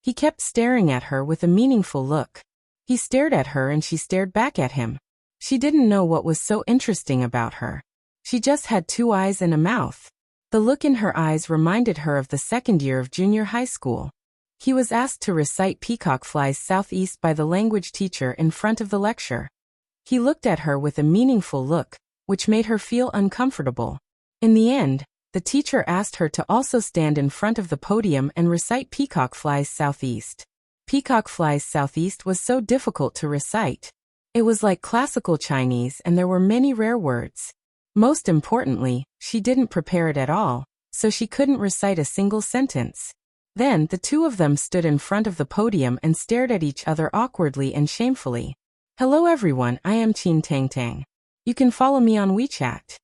He kept staring at her with a meaningful look. He stared at her and she stared back at him. She didn't know what was so interesting about her. She just had 2 eyes and a mouth. The look in her eyes reminded her of the second year of junior high school. He was asked to recite Peacock Flies Southeast by the language teacher in front of the lecture. He looked at her with a meaningful look, which made her feel uncomfortable. In the end, the teacher asked her to also stand in front of the podium and recite Peacock Flies Southeast. Peacock Flies Southeast was so difficult to recite. It was like classical Chinese and there were many rare words. Most importantly, she didn't prepare it at all, so she couldn't recite a single sentence. Then the two of them stood in front of the podium and stared at each other awkwardly and shamefully. Hello everyone, I am Qin Tang Tang. You can follow me on WeChat.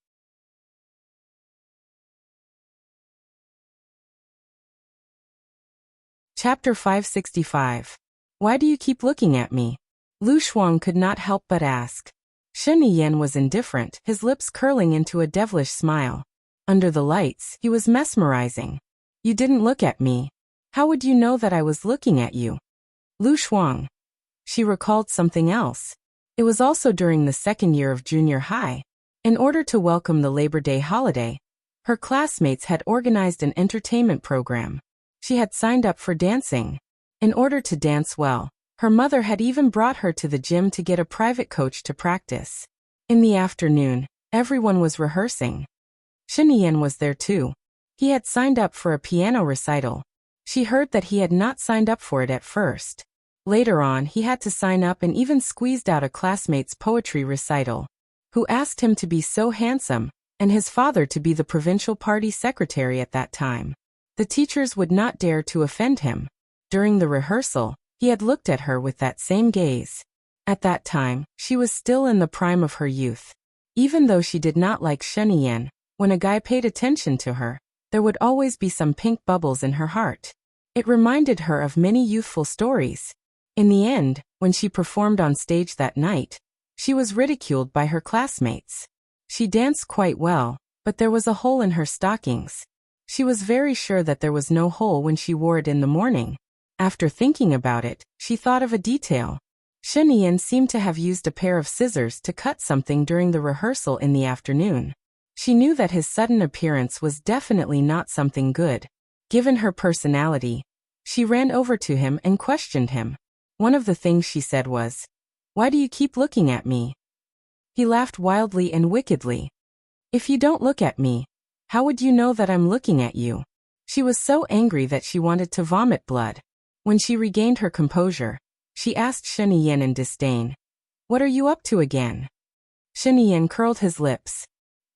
Chapter 565. Why do you keep looking at me? Lu Shuang could not help but ask. Shen Yan was indifferent, his lips curling into a devilish smile. Under the lights, he was mesmerizing. You didn't look at me. How would you know that I was looking at you? Lu Shuang. She recalled something else. It was also during the second year of junior high. In order to welcome the Labor Day holiday, her classmates had organized an entertainment program. She had signed up for dancing. In order to dance well, her mother had even brought her to the gym to get a private coach to practice. In the afternoon, everyone was rehearsing. Shen Yan was there too. He had signed up for a piano recital. She heard that he had not signed up for it at first. Later on, he had to sign up and even squeezed out a classmate's poetry recital, who asked him to be so handsome, and his father to be the provincial party secretary at that time. The teachers would not dare to offend him. During the rehearsal, he had looked at her with that same gaze. At that time, she was still in the prime of her youth. Even though she did not like Shen Yan, when a guy paid attention to her, there would always be some pink bubbles in her heart. It reminded her of many youthful stories. In the end, when she performed on stage that night, she was ridiculed by her classmates. She danced quite well, but there was a hole in her stockings. She was very sure that there was no hole when she wore it in the morning. After thinking about it, she thought of a detail. Shen Yan seemed to have used a pair of scissors to cut something during the rehearsal in the afternoon. She knew that his sudden appearance was definitely not something good. Given her personality, she ran over to him and questioned him. One of the things she said was, "Why do you keep looking at me?" He laughed wildly and wickedly. "If you don't look at me, how would you know that I'm looking at you?" She was so angry that she wanted to vomit blood. When she regained her composure, she asked Shen Yan in disdain, "What are you up to again?" Shen Yan curled his lips.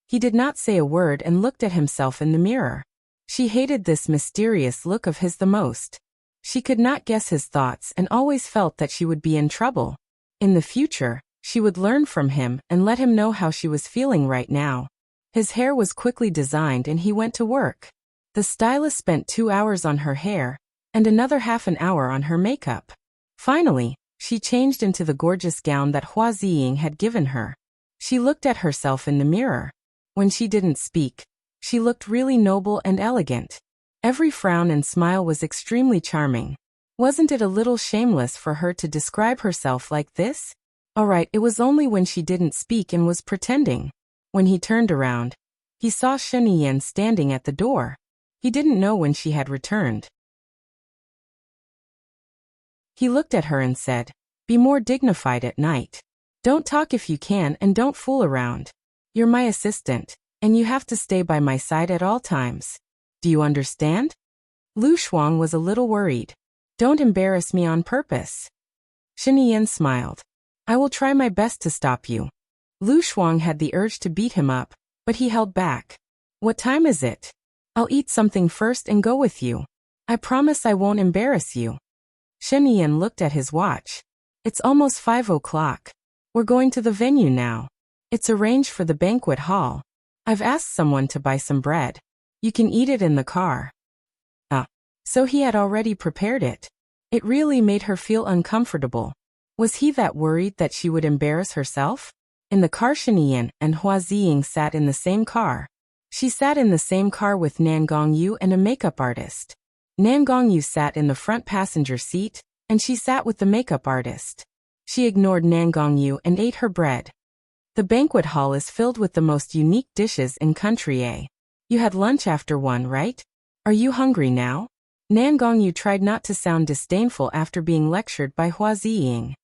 He did not say a word and looked at himself in the mirror. She hated this mysterious look of his the most. She could not guess his thoughts and always felt that she would be in trouble. In the future, She would learn from him and let him know how she was feeling right now. His hair was quickly designed and he went to work. The stylist spent 2 hours on her hair and another half an hour on her makeup. Finally, she changed into the gorgeous gown that Hua Ziying had given her. She looked at herself in the mirror. When she didn't speak, she looked really noble and elegant. Every frown and smile was extremely charming. Wasn't it a little shameless for her to describe herself like this? Alright, it was only when she didn't speak and was pretending. When he turned around, he saw Shen Yan standing at the door. He didn't know when she had returned. He looked at her and said, "Be more dignified at night. Don't talk if you can and don't fool around. You're my assistant, and you have to stay by my side at all times. Do you understand?" Lu Shuang was a little worried. "Don't embarrass me on purpose." Shen Yan smiled. "I will try my best to stop you." Lu Shuang had the urge to beat him up, but he held back. "What time is it? I'll eat something first and go with you. I promise I won't embarrass you." Shen Yan looked at his watch. "It's almost 5 o'clock. We're going to the venue now. It's arranged for the banquet hall. I've asked someone to buy some bread. You can eat it in the car." So he had already prepared it. It really made her feel uncomfortable. Was he that worried that she would embarrass herself? In the car, Shen Yan and Hua Ziying sat in the same car. She sat in the same car with Nan Gongyu and a makeup artist. Nan Gongyu sat in the front passenger seat, and she sat with the makeup artist. She ignored Nan Gongyu and ate her bread. The banquet hall is filled with the most unique dishes in country A. You had lunch after 1, right? Are you hungry now? Nan Gongyu tried not to sound disdainful after being lectured by Hua Ziying.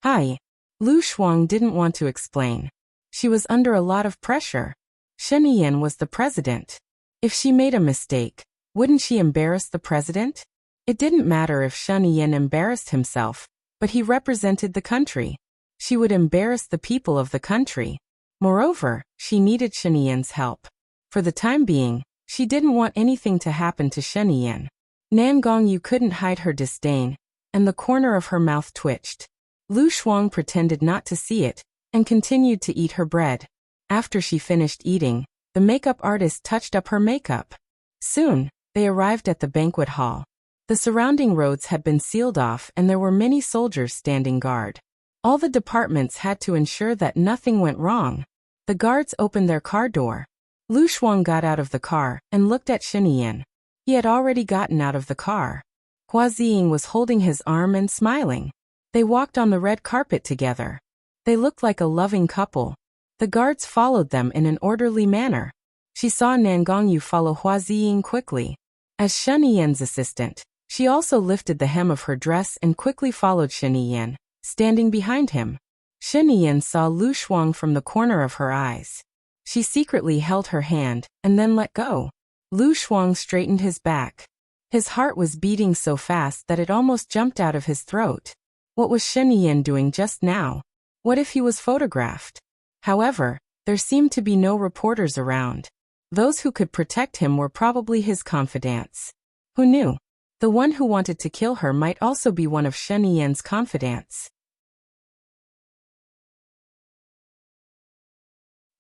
Hi. Lu Shuang didn't want to explain. She was under a lot of pressure. Shen Yan was the president. If she made a mistake, wouldn't she embarrass the president? It didn't matter if Shen Yan embarrassed himself, but he represented the country. She would embarrass the people of the country. Moreover, she needed Shen Yan's help. For the time being, she didn't want anything to happen to Shen Yan. Nan Gongyu couldn't hide her disdain, and the corner of her mouth twitched. Lu Shuang pretended not to see it, and continued to eat her bread. After she finished eating, the makeup artist touched up her makeup. Soon, they arrived at the banquet hall. The surrounding roads had been sealed off and there were many soldiers standing guard. All the departments had to ensure that nothing went wrong. The guards opened their car door. Lu Shuang got out of the car and looked at Shen Yan. He had already gotten out of the car. Hua Ziying was holding his arm and smiling. They walked on the red carpet together. They looked like a loving couple. The guards followed them in an orderly manner. She saw Nan Gongyu follow Hua Ziying quickly. As Shen Yan's assistant, she also lifted the hem of her dress and quickly followed Shen Yan, standing behind him. Shen Yan saw Lu Shuang from the corner of her eyes. She secretly held her hand and then let go. Lu Shuang straightened his back. His heart was beating so fast that it almost jumped out of his throat. What was Shen Yan doing just now? What if he was photographed? However, there seemed to be no reporters around. Those who could protect him were probably his confidants. Who knew? The one who wanted to kill her might also be one of Shen Yan's confidants.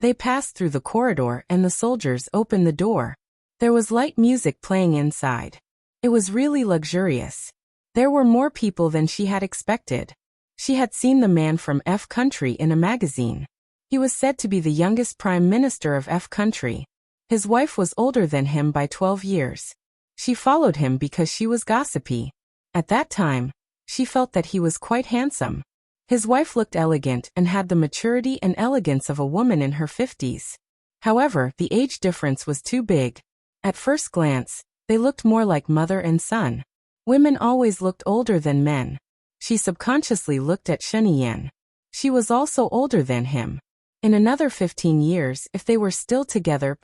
They passed through the corridor and the soldiers opened the door. There was light music playing inside. It was really luxurious. There were more people than she had expected. She had seen the man from F country in a magazine. He was said to be the youngest prime minister of F country. His wife was older than him by 12 years. She followed him because she was gossipy. At that time, she felt that he was quite handsome. His wife looked elegant and had the maturity and elegance of a woman in her 50s. However, the age difference was too big. At first glance, they looked more like mother and son. Women always looked older than men. She subconsciously looked at Shen Yan. She was also older than him. In another 15 years, if they were still together,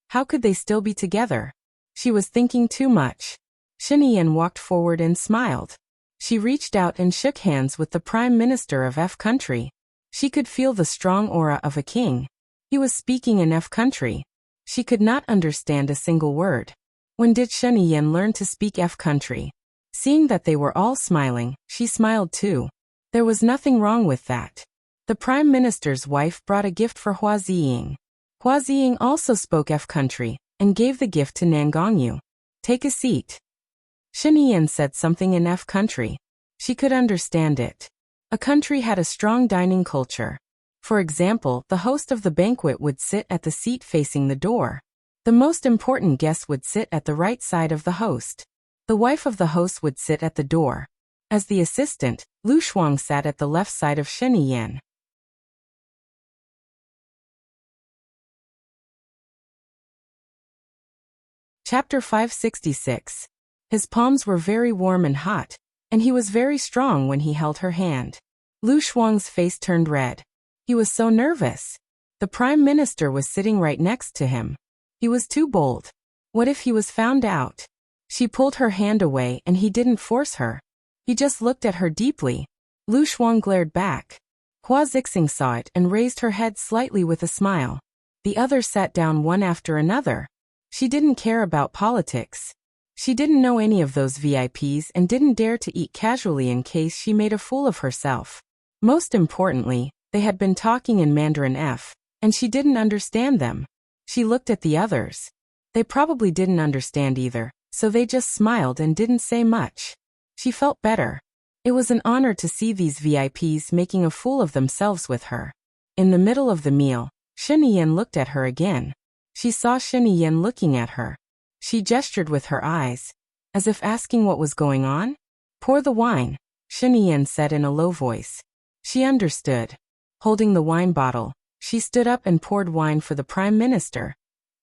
how could they still be together? She was thinking too much. Shen Yan walked forward and smiled. She reached out and shook hands with the Prime Minister of F country. She could feel the strong aura of a king. He was speaking in F country. She could not understand a single word. When did Shen Yan learn to speak F country? Seeing that they were all smiling, she smiled too. There was nothing wrong with that. The Prime Minister's wife brought a gift for Hua Ziying. Hua Ziying also spoke F country, and gave the gift to Nan Gongyu. Take a seat. Shen Yiyan said something in F country. She could understand it. A country had a strong dining culture. For example, the host of the banquet would sit at the seat facing the door. The most important guest would sit at the right side of the host. The wife of the host would sit at the door. As the assistant, Lu Shuang sat at the left side of Shen Yiyan. Chapter 566. His palms were very warm and hot, and he was very strong when he held her hand. Lu Shuang's face turned red. He was so nervous. The Prime Minister was sitting right next to him. He was too bold. What if he was found out? She pulled her hand away and he didn't force her. He just looked at her deeply. Lu Shuang glared back. Hua Zixing saw it and raised her head slightly with a smile. The others sat down one after another. She didn't care about politics. She didn't know any of those VIPs and didn't dare to eat casually in case she made a fool of herself. Most importantly, they had been talking in Mandarin F, and she didn't understand them. She looked at the others. They probably didn't understand either, so they just smiled and didn't say much. She felt better. It was an honor to see these VIPs making a fool of themselves with her. In the middle of the meal, Shen Yiyan looked at her again. She saw Shen Yiyan looking at her. She gestured with her eyes, as if asking what was going on. Pour the wine, Shen Yiyan said in a low voice. She understood. Holding the wine bottle, she stood up and poured wine for the Prime Minister,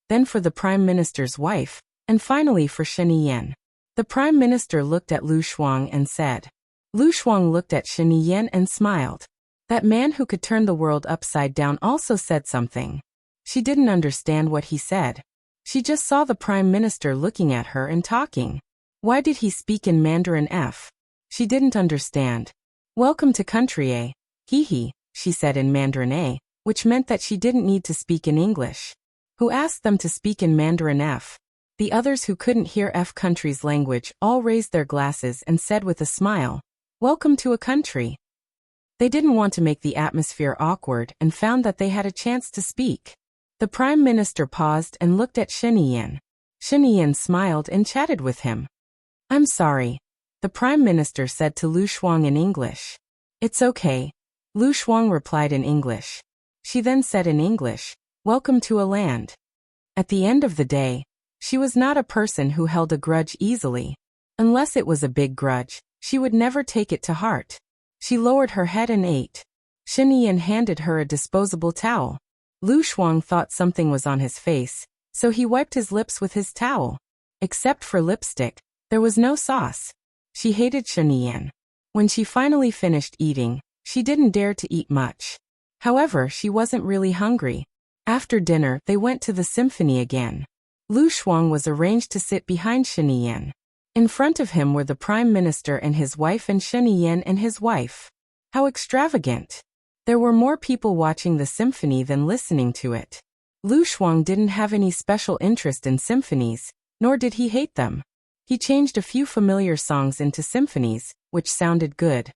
then for the Prime Minister's wife, and finally for Shen Yiyan. The Prime Minister looked at Lu Shuang and said. Lu Shuang looked at Shen Yiyan and smiled. That man who could turn the world upside down also said something. She didn't understand what he said. She just saw the Prime Minister looking at her and talking. Why did he speak in Mandarin F? She didn't understand. Welcome to country A. Hee, she said in Mandarin A, which meant that she didn't need to speak in English. Who asked them to speak in Mandarin F? The others who couldn't hear F country's language all raised their glasses and said with a smile, Welcome to a country. They didn't want to make the atmosphere awkward and found that they had a chance to speak. The Prime Minister paused and looked at Shen Yiyan. Shen Yiyan smiled and chatted with him. I'm sorry, the Prime Minister said to Lu Shuang in English. It's okay, Lu Shuang replied in English. She then said in English, Welcome to a land. At the end of the day, she was not a person who held a grudge easily. Unless it was a big grudge, she would never take it to heart. She lowered her head and ate. Shen Yiyan handed her a disposable towel. Lu Shuang thought something was on his face, so he wiped his lips with his towel. Except for lipstick, there was no sauce. She hated Shen Yiyan. When she finally finished eating, she didn't dare to eat much. However, she wasn't really hungry. After dinner, they went to the symphony again. Lu Shuang was arranged to sit behind Shen Yiyan. In front of him were the Prime Minister and his wife and Shen Yiyan and his wife. How extravagant! There were more people watching the symphony than listening to it. Lu Shuang didn't have any special interest in symphonies, nor did he hate them. He changed a few familiar songs into symphonies, which sounded good.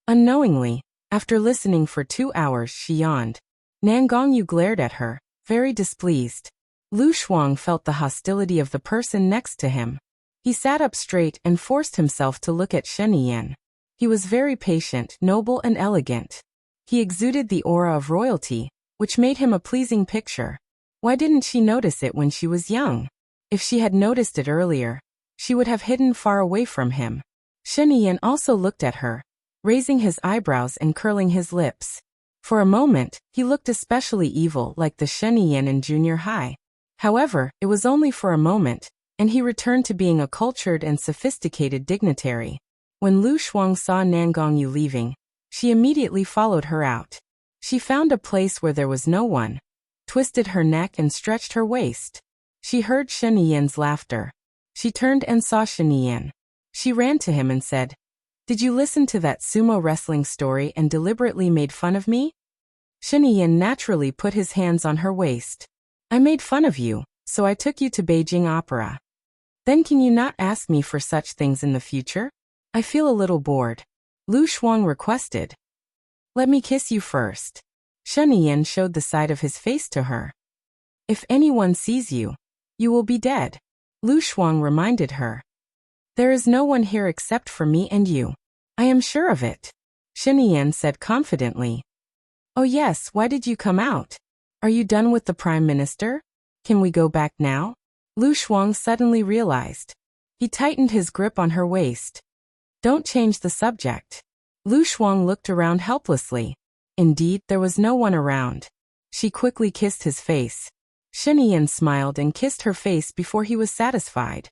Unknowingly, after listening for 2 hours, she yawned. Nan Gongyu glared at her, very displeased. Lu Shuang felt the hostility of the person next to him. He sat up straight and forced himself to look at Shen Yiyan. He was very patient, noble and elegant. He exuded the aura of royalty, which made him a pleasing picture. Why didn't she notice it when she was young? If she had noticed it earlier, she would have hidden far away from him. Shen Yiyan also looked at her, raising his eyebrows and curling his lips. For a moment, he looked especially evil like the Shen Yiyan in junior high. However, it was only for a moment, and he returned to being a cultured and sophisticated dignitary. When Lu Shuang saw Nan Gongyu leaving, she immediately followed her out. She found a place where there was no one, twisted her neck and stretched her waist. She heard Shen Yiyan's laughter. She turned and saw Shen Yiyan. She ran to him and said, Did you listen to that sumo wrestling story and deliberately made fun of me? Shen Yiyan naturally put his hands on her waist. I made fun of you, so I took you to Beijing Opera. Then can you not ask me for such things in the future? I feel a little bored. Lu Shuang requested. Let me kiss you first. Shen Yan showed the side of his face to her. If anyone sees you, you will be dead. Lu Shuang reminded her. There is no one here except for me and you. I am sure of it. Shen Yan said confidently. Oh yes, why did you come out? Are you done with the Prime Minister? Can we go back now? Lu Shuang suddenly realized. He tightened his grip on her waist. Don't change the subject. Lu Shuang looked around helplessly. Indeed, there was no one around. She quickly kissed his face. Shen Yan smiled and kissed her face before he was satisfied.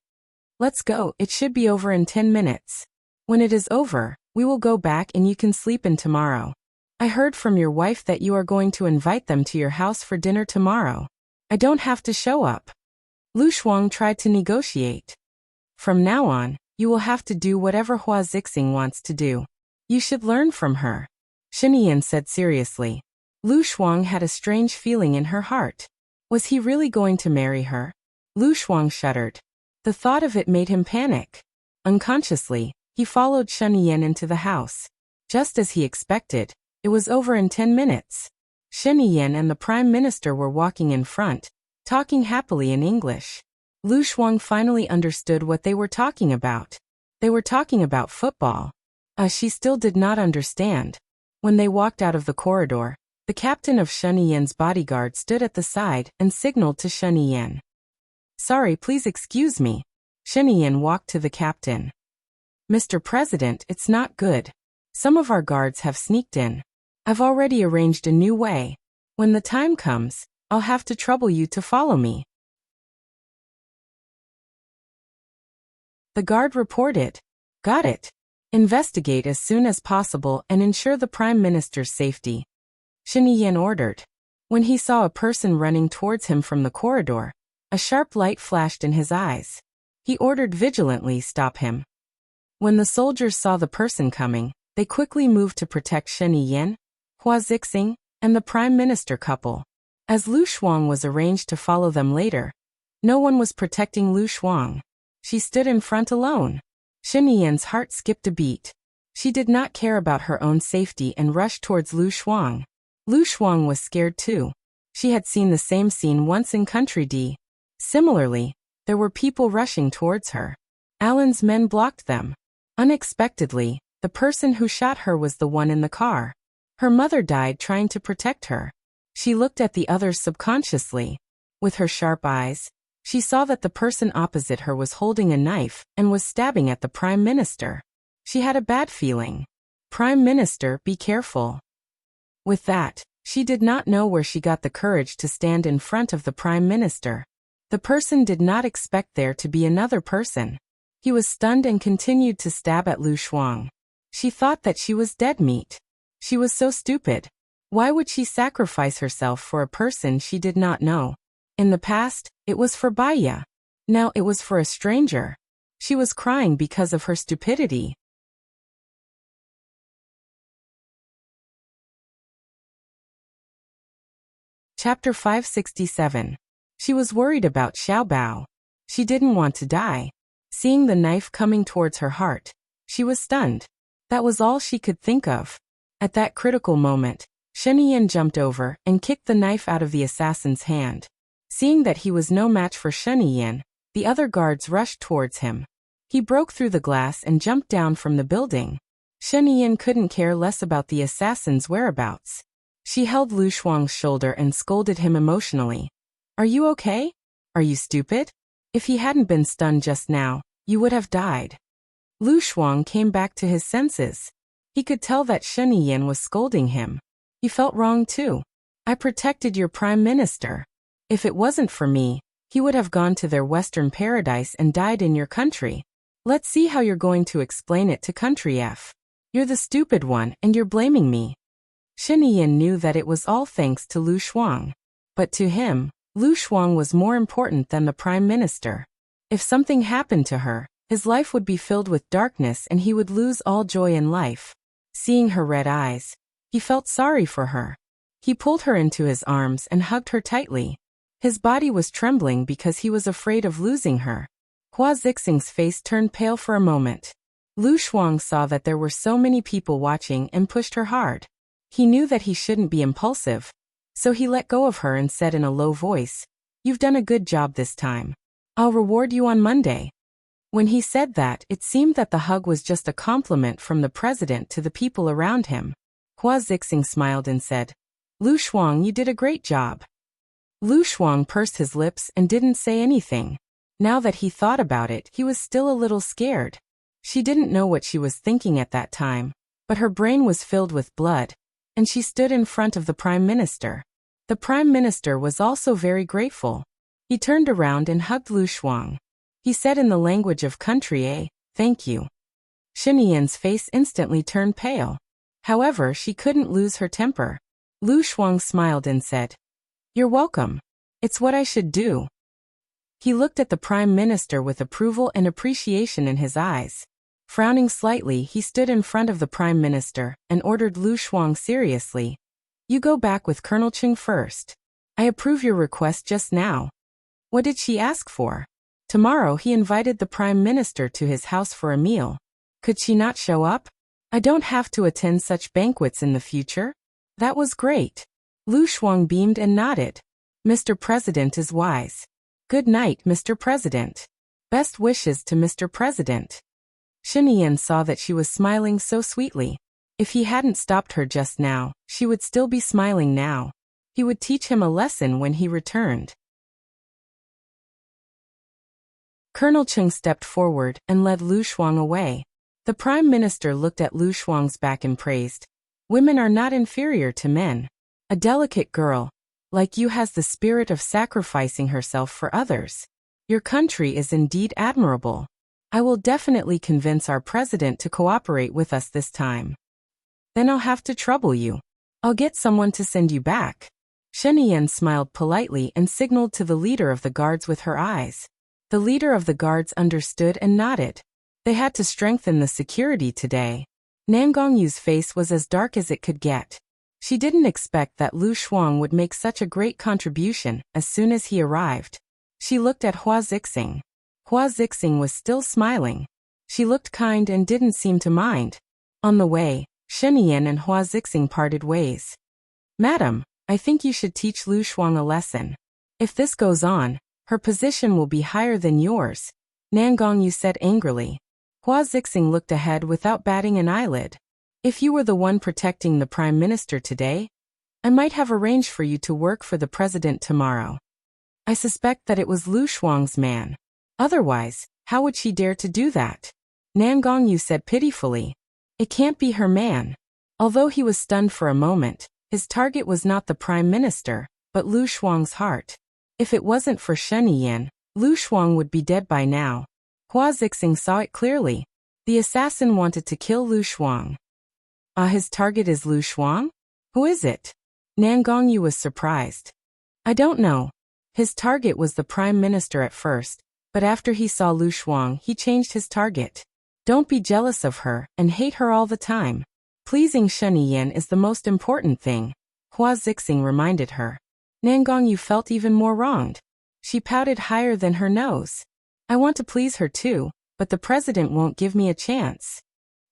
Let's go, it should be over in 10 minutes. When it is over, we will go back and you can sleep in tomorrow. I heard from your wife that you are going to invite them to your house for dinner tomorrow. I don't have to show up. Lu Shuang tried to negotiate. From now on, you will have to do whatever Hua Zixing wants to do. You should learn from her. Shen Yan said seriously. Lu Shuang had a strange feeling in her heart. Was he really going to marry her? Lu Shuang shuddered. The thought of it made him panic. Unconsciously, he followed Shen Yan into the house. Just as he expected, it was over in 10 minutes. Shen Yan and the Prime Minister were walking in front, talking happily in English. Lu Shuang finally understood what they were talking about. They were talking about football. She still did not understand. When they walked out of the corridor, the captain of Shen Yan's bodyguard stood at the side and signaled to Shen Yan. Sorry, please excuse me. Shen Yan walked to the captain. Mr. President, it's not good. Some of our guards have sneaked in. I've already arranged a new way. When the time comes, I'll have to trouble you to follow me. The guard reported. Got it. Investigate as soon as possible and ensure the Prime Minister's safety. Shen Yan ordered. When he saw a person running towards him from the corridor, a sharp light flashed in his eyes. He ordered vigilantly stop him. When the soldiers saw the person coming, they quickly moved to protect Shen Yan, Hua Zixing, and the Prime Minister couple. As Lu Shuang was arranged to follow them later, no one was protecting Lu Shuang. She stood in front alone. Shen Yan's heart skipped a beat. She did not care about her own safety and rushed towards Lu Shuang. Lu Shuang was scared too. She had seen the same scene once in Country D. Similarly, there were people rushing towards her. Alan's men blocked them. Unexpectedly, the person who shot her was the one in the car. Her mother died trying to protect her. She looked at the others subconsciously. With her sharp eyes, she saw that the person opposite her was holding a knife and was stabbing at the Prime Minister. She had a bad feeling. Prime Minister, be careful. With that, she did not know where she got the courage to stand in front of the Prime Minister. The person did not expect there to be another person. He was stunned and continued to stab at Lu Shuang. She thought that she was dead meat. She was so stupid. Why would she sacrifice herself for a person she did not know? In the past, it was for Baya. Now it was for a stranger. She was crying because of her stupidity. Chapter 567. She was worried about Xiao Bao. She didn't want to die. Seeing the knife coming towards her heart, she was stunned. That was all she could think of. At that critical moment, Shen Yan jumped over and kicked the knife out of the assassin's hand. Seeing that he was no match for Shen Yan, the other guards rushed towards him. He broke through the glass and jumped down from the building. Shen Yan couldn't care less about the assassin's whereabouts. She held Lu Shuang's shoulder and scolded him emotionally. Are you okay? Are you stupid? If he hadn't been stunned just now, you would have died. Lu Shuang came back to his senses. He could tell that Shen Yan was scolding him. He felt wrong too. I protected your Prime Minister. If it wasn't for me, he would have gone to their Western paradise and died in your country. Let's see how you're going to explain it to Country F. You're the stupid one and you're blaming me. Shen Yan knew that it was all thanks to Lu Shuang. But to him, Lu Shuang was more important than the Prime Minister. If something happened to her, his life would be filled with darkness and he would lose all joy in life. Seeing her red eyes, he felt sorry for her. He pulled her into his arms and hugged her tightly. His body was trembling because he was afraid of losing her. Hua Zixing's face turned pale for a moment. Lu Shuang saw that there were so many people watching and pushed her hard. He knew that he shouldn't be impulsive, so he let go of her and said in a low voice, "You've done a good job this time. I'll reward you on Monday." When he said that, it seemed that the hug was just a compliment from the president to the people around him. Hua Zixing smiled and said, "Lu Shuang, you did a great job." Lu Shuang pursed his lips and didn't say anything. Now that he thought about it, he was still a little scared. She didn't know what she was thinking at that time, but her brain was filled with blood, and she stood in front of the Prime Minister. The Prime Minister was also very grateful. He turned around and hugged Lu Shuang. He said in the language of country, "Thank you." Shinian's face instantly turned pale. However, she couldn't lose her temper. Lu Shuang smiled and said, "You're welcome. It's what I should do." He looked at the Prime Minister with approval and appreciation in his eyes. Frowning slightly, he stood in front of the Prime Minister and ordered Lu Shuang seriously, "You go back with Colonel Cheng first. I approve your request just now." What did she ask for? Tomorrow he invited the Prime Minister to his house for a meal. Could she not show up? "I don't have to attend such banquets in the future." That was great. Lu Shuang beamed and nodded. "Mr. President is wise." "Good night, Mr. President." "Best wishes to Mr. President." Shinian saw that she was smiling so sweetly. If he hadn't stopped her just now, she would still be smiling now. He would teach him a lesson when he returned. Colonel Cheng stepped forward and led Lu Shuang away. The Prime Minister looked at Lu Shuang's back and praised, "Women are not inferior to men. A delicate girl like you has the spirit of sacrificing herself for others. Your country is indeed admirable. I will definitely convince our president to cooperate with us this time. Then I'll have to trouble you. I'll get someone to send you back." Shenian smiled politely and signaled to the leader of the guards with her eyes. The leader of the guards understood and nodded. They had to strengthen the security today. Nangongyu's face was as dark as it could get. She didn't expect that Lu Shuang would make such a great contribution as soon as he arrived. She looked at Hua Zixing. Hua Zixing was still smiling. She looked kind and didn't seem to mind. On the way, Shenian and Hua Zixing parted ways. "Madam, I think you should teach Lu Shuang a lesson. If this goes on, her position will be higher than yours," Nangongyu said angrily. Hua Zixing looked ahead without batting an eyelid. "If you were the one protecting the Prime Minister today, I might have arranged for you to work for the President tomorrow. I suspect that it was Lu Shuang's man. Otherwise, how would she dare to do that?" Nangongyu said pitifully. "It can't be her man." Although he was stunned for a moment, his target was not the Prime Minister, but Lu Shuang's heart. If it wasn't for Shenian, Lu Shuang would be dead by now. Hua Zixing saw it clearly. The assassin wanted to kill Lu Shuang. His target is Lu Shuang? Who is it? Nangongyu was surprised. "I don't know. His target was the Prime Minister at first, but after he saw Lu Shuang, he changed his target. Don't be jealous of her and hate her all the time. Pleasing Shenian is the most important thing," Hua Zixing reminded her. Nangongyu felt even more wronged. She pouted higher than her nose. "I want to please her too, but the president won't give me a chance.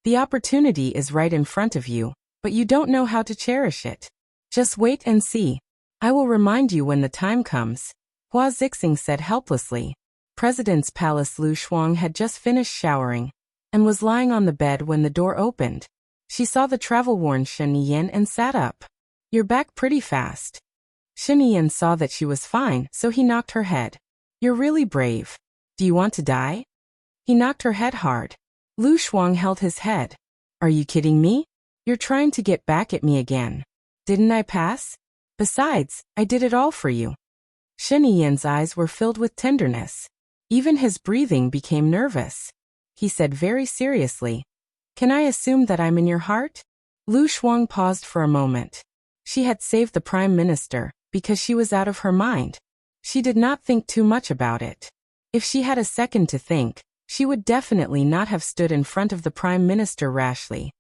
The opportunity is right in front of you, but you don't know how to cherish it. Just wait and see. I will remind you when the time comes," Hua Zixing said helplessly. President's Palace. Lu Shuang had just finished showering and was lying on the bed when the door opened. She saw the travel-worn Shenian and sat up. "You're back pretty fast." Shenian saw that she was fine, so he knocked her head. "You're really brave. Do you want to die?" He knocked her head hard. Lu Shuang held his head. "Are you kidding me? You're trying to get back at me again. Didn't I pass? Besides, I did it all for you." Shenian's eyes were filled with tenderness. Even his breathing became nervous. He said very seriously, "Can I assume that I'm in your heart?" Lu Shuang paused for a moment. She had saved the Prime Minister because she was out of her mind. She did not think too much about it. If she had a second to think, she would definitely not have stood in front of the Prime Minister rashly.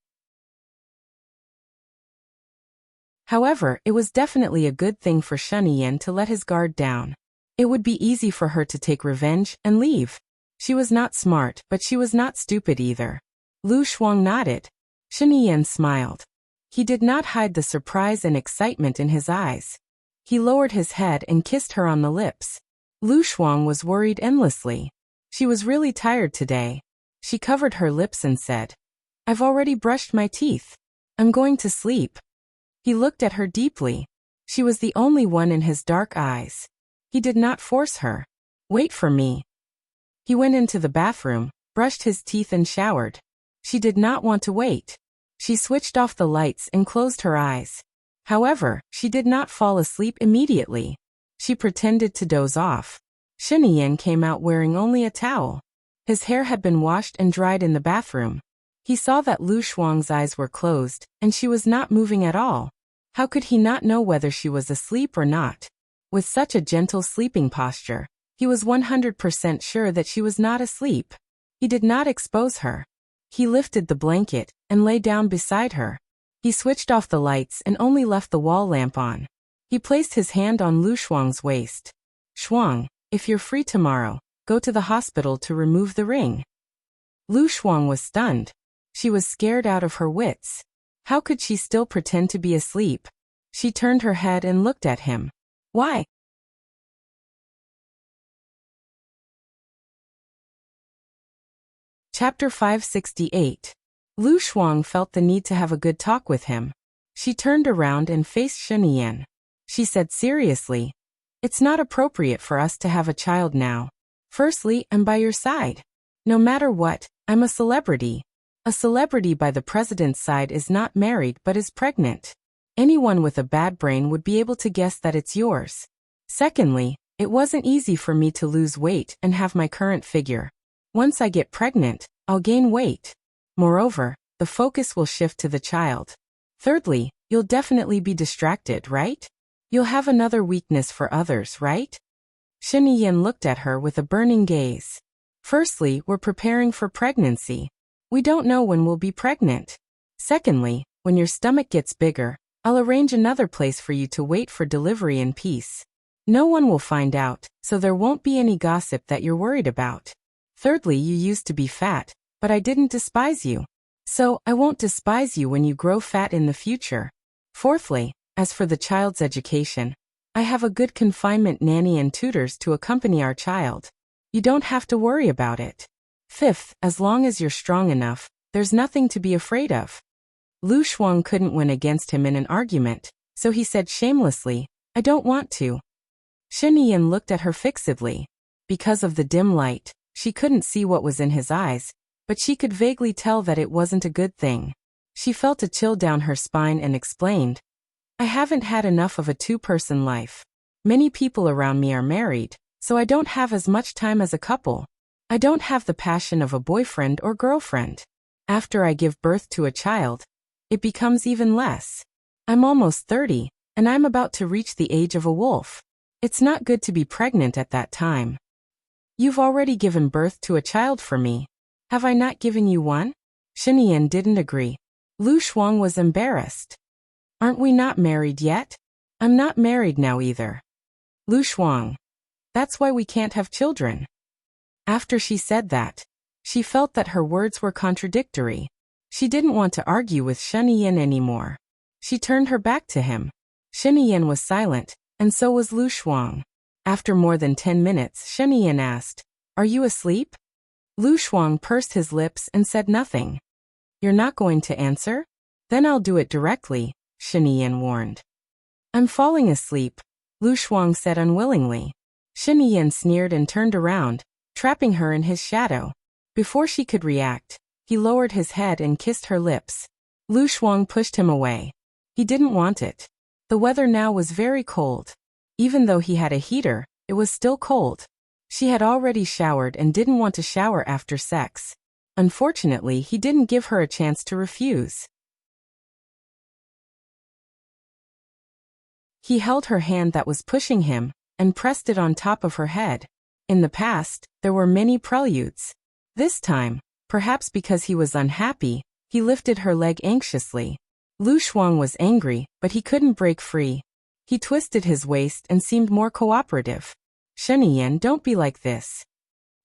However, it was definitely a good thing for Shenian to let his guard down. It would be easy for her to take revenge and leave. She was not smart, but she was not stupid either. Lu Shuang nodded. Shen Yan smiled. He did not hide the surprise and excitement in his eyes. He lowered his head and kissed her on the lips. Lu Shuang was worried endlessly. She was really tired today. She covered her lips and said, "I've already brushed my teeth. I'm going to sleep." He looked at her deeply. She was the only one in his dark eyes. He did not force her. "Wait for me." He went into the bathroom, brushed his teeth and showered. She did not want to wait. She switched off the lights and closed her eyes. However, she did not fall asleep immediately. She pretended to doze off. Shen Yan came out wearing only a towel. His hair had been washed and dried in the bathroom. He saw that Lu Shuang's eyes were closed, and she was not moving at all. How could he not know whether she was asleep or not? With such a gentle sleeping posture, he was 100% sure that she was not asleep. He did not expose her. He lifted the blanket and lay down beside her. He switched off the lights and only left the wall lamp on. He placed his hand on Lu Shuang's waist. "Shuang, if you're free tomorrow, go to the hospital to remove the ring." Lu Shuang was stunned. She was scared out of her wits. How could she still pretend to be asleep? She turned her head and looked at him. "Why?" Chapter 568. Lu Shuang felt the need to have a good talk with him. She turned around and faced Shen Yan. She said seriously, "It's not appropriate for us to have a child now. Firstly, I'm by your side. No matter what, I'm a celebrity. A celebrity by the president's side is not married but is pregnant. Anyone with a bad brain would be able to guess that it's yours. Secondly, it wasn't easy for me to lose weight and have my current figure. Once I get pregnant, I'll gain weight. Moreover, the focus will shift to the child. Thirdly, you'll definitely be distracted, right? You'll have another weakness for others, right?" Shen Yan looked at her with a burning gaze. "Firstly, we're preparing for pregnancy. We don't know when we'll be pregnant. Secondly, when your stomach gets bigger, I'll arrange another place for you to wait for delivery in peace. No one will find out, so there won't be any gossip that you're worried about. Thirdly, you used to be fat, but I didn't despise you. So, I won't despise you when you grow fat in the future. Fourthly, as for the child's education, I have a good confinement nanny and tutors to accompany our child. You don't have to worry about it. Fifth, as long as you're strong enough, there's nothing to be afraid of." Lu Shuang couldn't win against him in an argument, so he said shamelessly, "I don't want to." Shen Yan looked at her fixedly. Because of the dim light, she couldn't see what was in his eyes, but she could vaguely tell that it wasn't a good thing. She felt a chill down her spine and explained, "I haven't had enough of a two-person life. Many people around me are married, so I don't have as much time as a couple. I don't have the passion of a boyfriend or girlfriend. After I give birth to a child, it becomes even less. I'm almost 30, and I'm about to reach the age of a wolf. It's not good to be pregnant at that time. You've already given birth to a child for me. Have I not given you one?" Shen Yan didn't agree. Lu Shuang was embarrassed. "Aren't we not married yet?" "I'm not married now either." "Lu Shuang. That's why we can't have children." After she said that, she felt that her words were contradictory. She didn't want to argue with Shen Yan anymore. She turned her back to him. Shen Yan was silent, and so was Lu Shuang. After more than 10 minutes, Shen Yan asked, "Are you asleep?" Lu Shuang pursed his lips and said nothing. "You're not going to answer? Then I'll do it directly," Shen Yan warned. "I'm falling asleep," Lu Shuang said unwillingly. Shen Yan sneered and turned around, trapping her in his shadow. Before she could react, he lowered his head and kissed her lips. Lu Shuang pushed him away. He didn't want it. The weather now was very cold. Even though he had a heater, it was still cold. She had already showered and didn't want to shower after sex. Unfortunately, he didn't give her a chance to refuse. He held her hand that was pushing him and pressed it on top of her head. In the past, there were many preludes. This time, perhaps because he was unhappy, he lifted her leg anxiously. Lu Shuang was angry, but he couldn't break free. He twisted his waist and seemed more cooperative. "Shen Yan, don't be like this.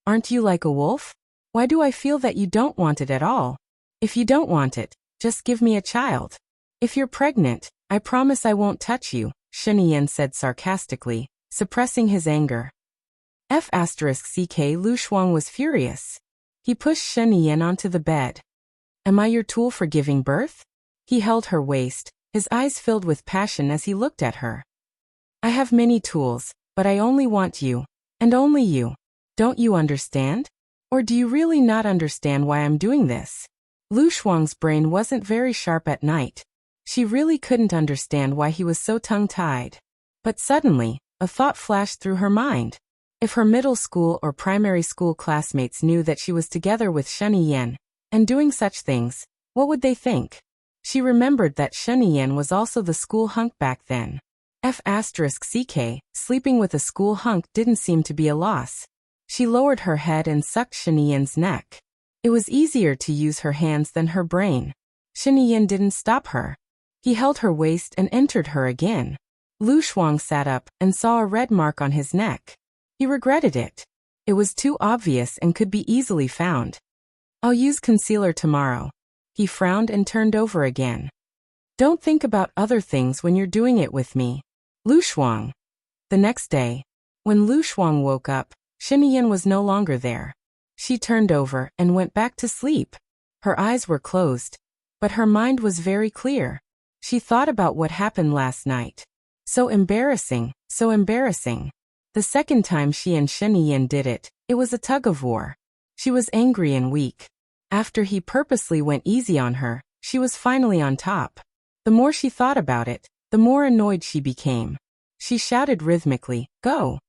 Aren't you like a wolf? Why do I feel that you don't want it at all?" If you don't want it, just give me a child. If you're pregnant, I promise I won't touch you, Shen Yan said sarcastically, suppressing his anger. F***ck Lu Shuang was furious. He pushed Shen Yan onto the bed. Am I your tool for giving birth? He held her waist, his eyes filled with passion as he looked at her. I have many tools, but I only want you, and only you. Don't you understand? Or do you really not understand why I'm doing this? Lu Shuang's brain wasn't very sharp at night. She really couldn't understand why he was so tongue-tied. But suddenly, a thought flashed through her mind. If her middle school or primary school classmates knew that she was together with Shen Yan, and doing such things, what would they think? She remembered that Shen Yan was also the school hunk back then. F***ck, sleeping with a school hunk didn't seem to be a loss. She lowered her head and sucked Shen Yan's neck. It was easier to use her hands than her brain. Shen Yan didn't stop her. He held her waist and entered her again. Lu Shuang sat up and saw a red mark on his neck. He regretted it. It was too obvious and could be easily found. I'll use concealer tomorrow. He frowned and turned over again. Don't think about other things when you're doing it with me. Lu Shuang. The next day, when Lu Shuang woke up, Shen Yan was no longer there. She turned over and went back to sleep. Her eyes were closed, but her mind was very clear. She thought about what happened last night. So embarrassing, so embarrassing. The second time she and Shen Yan did it, it was a tug-of-war. She was angry and weak. After he purposely went easy on her, she was finally on top. The more she thought about it, the more annoyed she became. She shouted rhythmically, "Go!"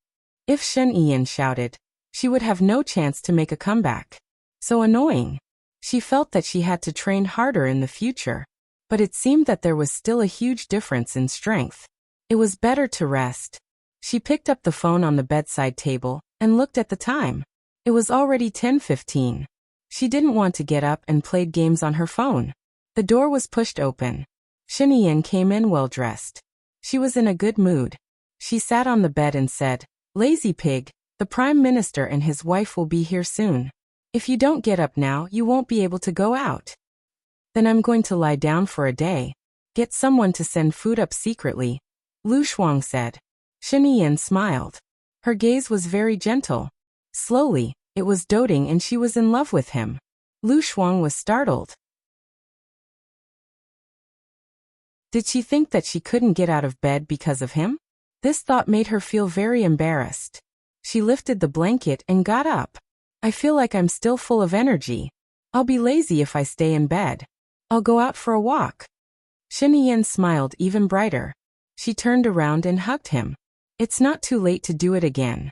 If Shen Yan shouted, she would have no chance to make a comeback. So annoying. She felt that she had to train harder in the future. But it seemed that there was still a huge difference in strength. It was better to rest. She picked up the phone on the bedside table and looked at the time. It was already 10:15. She didn't want to get up and played games on her phone. The door was pushed open. Shen Yan came in well-dressed. She was in a good mood. She sat on the bed and said, "Lazy pig, the Prime Minister and his wife will be here soon. If you don't get up now, you won't be able to go out. Then I'm going to lie down for a day. Get someone to send food up secretly," Lu Shuang said. Shen Yan smiled. Her gaze was very gentle. Slowly, it was doting and she was in love with him. Lu Shuang was startled. Did she think that she couldn't get out of bed because of him? This thought made her feel very embarrassed. She lifted the blanket and got up. I feel like I'm still full of energy. I'll be lazy if I stay in bed. I'll go out for a walk. Shen Yan smiled even brighter. She turned around and hugged him. It's not too late to do it again.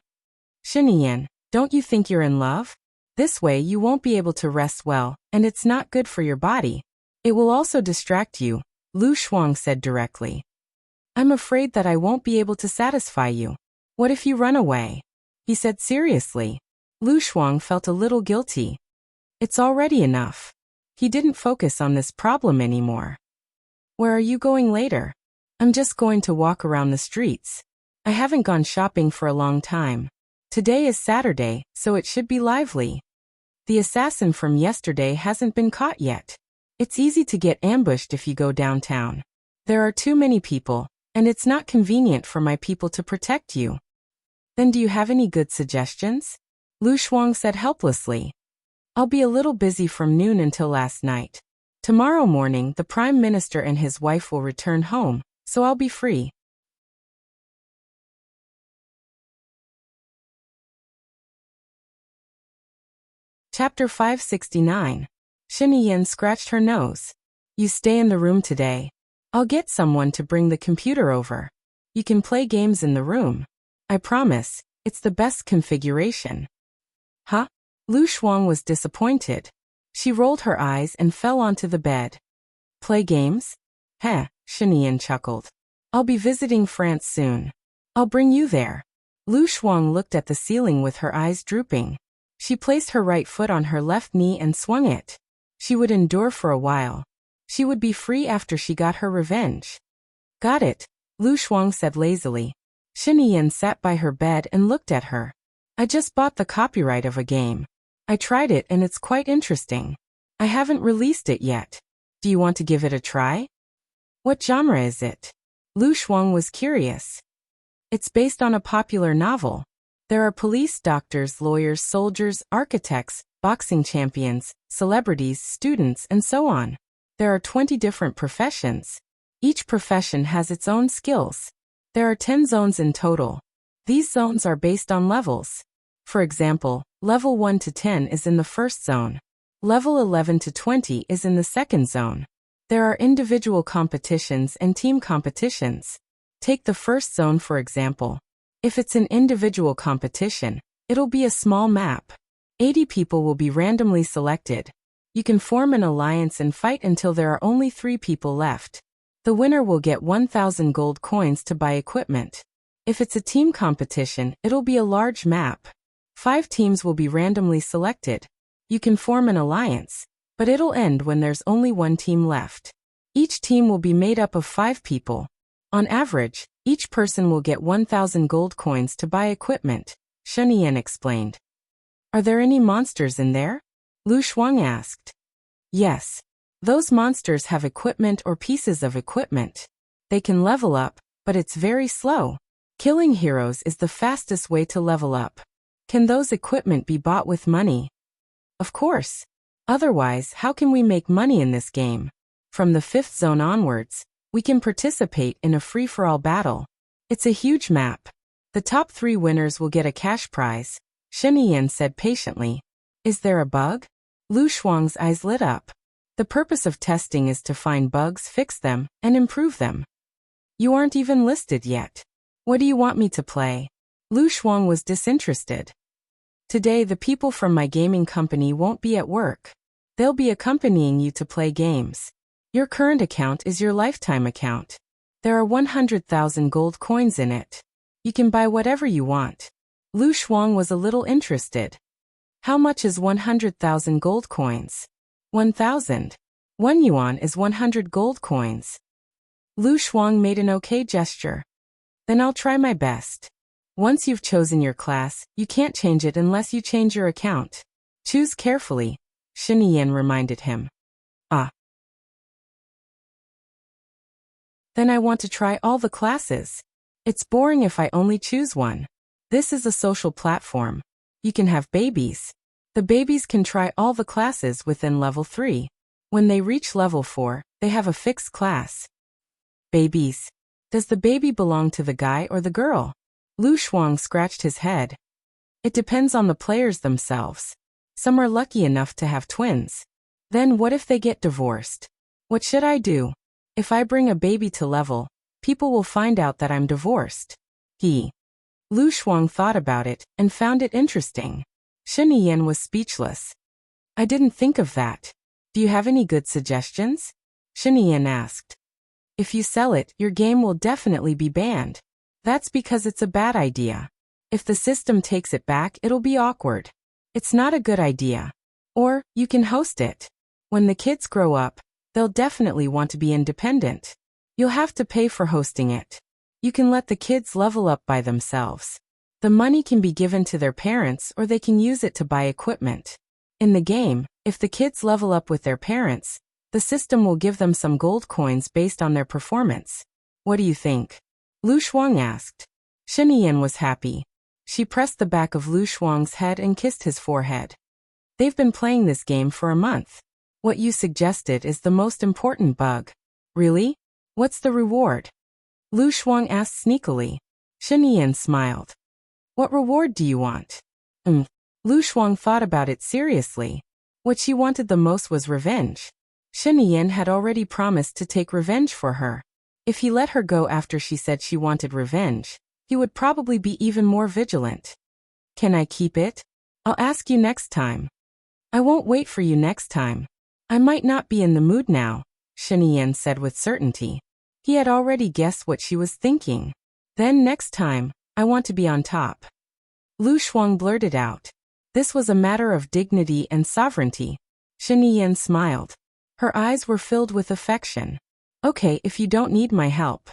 Shen Yan, don't you think you're in love? This way you won't be able to rest well, and it's not good for your body. It will also distract you, Lu Shuang said directly. I'm afraid that I won't be able to satisfy you. What if you run away? He said seriously. Lu Shuang felt a little guilty. It's already enough. He didn't focus on this problem anymore. Where are you going later? I'm just going to walk around the streets. I haven't gone shopping for a long time. Today is Saturday, so it should be lively. The assassin from yesterday hasn't been caught yet. It's easy to get ambushed if you go downtown. There are too many people, and it's not convenient for my people to protect you. Then do you have any good suggestions? Lu Shuang said helplessly. I'll be a little busy from noon until last night. Tomorrow morning the Prime Minister and his wife will return home, so I'll be free. Chapter 569. Shen Yan scratched her nose. You stay in the room today. I'll get someone to bring the computer over. You can play games in the room. I promise, it's the best configuration. Huh? Lu Shuang was disappointed. She rolled her eyes and fell onto the bed. Play games? Heh, Shen Yan chuckled. I'll be visiting France soon. I'll bring you there. Lu Shuang looked at the ceiling with her eyes drooping. She placed her right foot on her left knee and swung it. She would endure for a while. She would be free after she got her revenge. Got it, Lu Shuang said lazily. Shen Yan sat by her bed and looked at her. I just bought the copyright of a game. I tried it and it's quite interesting. I haven't released it yet. Do you want to give it a try? What genre is it? Lu Shuang was curious. It's based on a popular novel. There are police, doctors, lawyers, soldiers, architects, boxing champions, celebrities, students, and so on. There are 20 different professions. Each profession has its own skills. There are 10 zones in total. These zones are based on levels. For example, level 1 to 10 is in the first zone. Level 11 to 20 is in the second zone. There are individual competitions and team competitions. Take the first zone for example. If it's an individual competition, it'll be a small map. 80 people will be randomly selected. You can form an alliance and fight until there are only 3 people left. The winner will get 1,000 gold coins to buy equipment. If it's a team competition, it'll be a large map. 5 teams will be randomly selected. You can form an alliance, but it'll end when there's only 1 team left. Each team will be made up of 5 people. On average, each person will get 1,000 gold coins to buy equipment, Shen Yan explained. Are there any monsters in there? Lu Shuang asked. Yes. Those monsters have equipment or pieces of equipment. They can level up, but it's very slow. Killing heroes is the fastest way to level up. Can those equipment be bought with money? Of course. Otherwise, how can we make money in this game? From the 5th zone onwards, we can participate in a free-for-all battle. It's a huge map. The top 3 winners will get a cash prize, Shen Yan said patiently. Is there a bug? Lu Shuang's eyes lit up. The purpose of testing is to find bugs, fix them, and improve them. You aren't even listed yet. What do you want me to play? Lu Shuang was disinterested. Today the people from my gaming company won't be at work. They'll be accompanying you to play games. Your current account is your lifetime account. There are 100,000 gold coins in it. You can buy whatever you want. Lu Shuang was a little interested. How much is 100,000 gold coins? 1,000. 1 yuan is 100 gold coins. Lu Shuang made an okay gesture. Then I'll try my best. Once you've chosen your class, you can't change it unless you change your account. Choose carefully, Shen Yan reminded him. Ah. Then I want to try all the classes. It's boring if I only choose one. This is a social platform. You can have babies. The babies can try all the classes within level 3. When they reach level 4, they have a fixed class. Babies. Does the baby belong to the guy or the girl? Lu Shuang scratched his head. It depends on the players themselves. Some are lucky enough to have twins. Then what if they get divorced? What should I do? If I bring a baby to level, people will find out that I'm divorced. Lu Shuang thought about it and found it interesting. Shen Yan was speechless. I didn't think of that. Do you have any good suggestions? Shen Yan asked. If you sell it, your game will definitely be banned. That's because it's a bad idea. If the system takes it back, it'll be awkward. It's not a good idea. Or, you can host it. When the kids grow up, they'll definitely want to be independent. You'll have to pay for hosting it. You can let the kids level up by themselves. The money can be given to their parents or they can use it to buy equipment. In the game, if the kids level up with their parents, the system will give them some gold coins based on their performance. What do you think? Lu Shuang asked. Shen Yan was happy. She pressed the back of Lu Shuang's head and kissed his forehead. They've been playing this game for a month. What you suggested is the most important bug. Really? What's the reward? Lu Shuang asked sneakily. Shen Yan smiled. What reward do you want? Lu Shuang thought about it seriously. What she wanted the most was revenge. Shen Yan had already promised to take revenge for her. If he let her go after she said she wanted revenge, he would probably be even more vigilant. Can I keep it? I'll ask you next time. I won't wait for you next time. I might not be in the mood now, Shen Yan said with certainty. He had already guessed what she was thinking. Then next time, I want to be on top. Lu Shuang blurted out. This was a matter of dignity and sovereignty. Shen Yan smiled. Her eyes were filled with affection. Okay, if you don't need my help.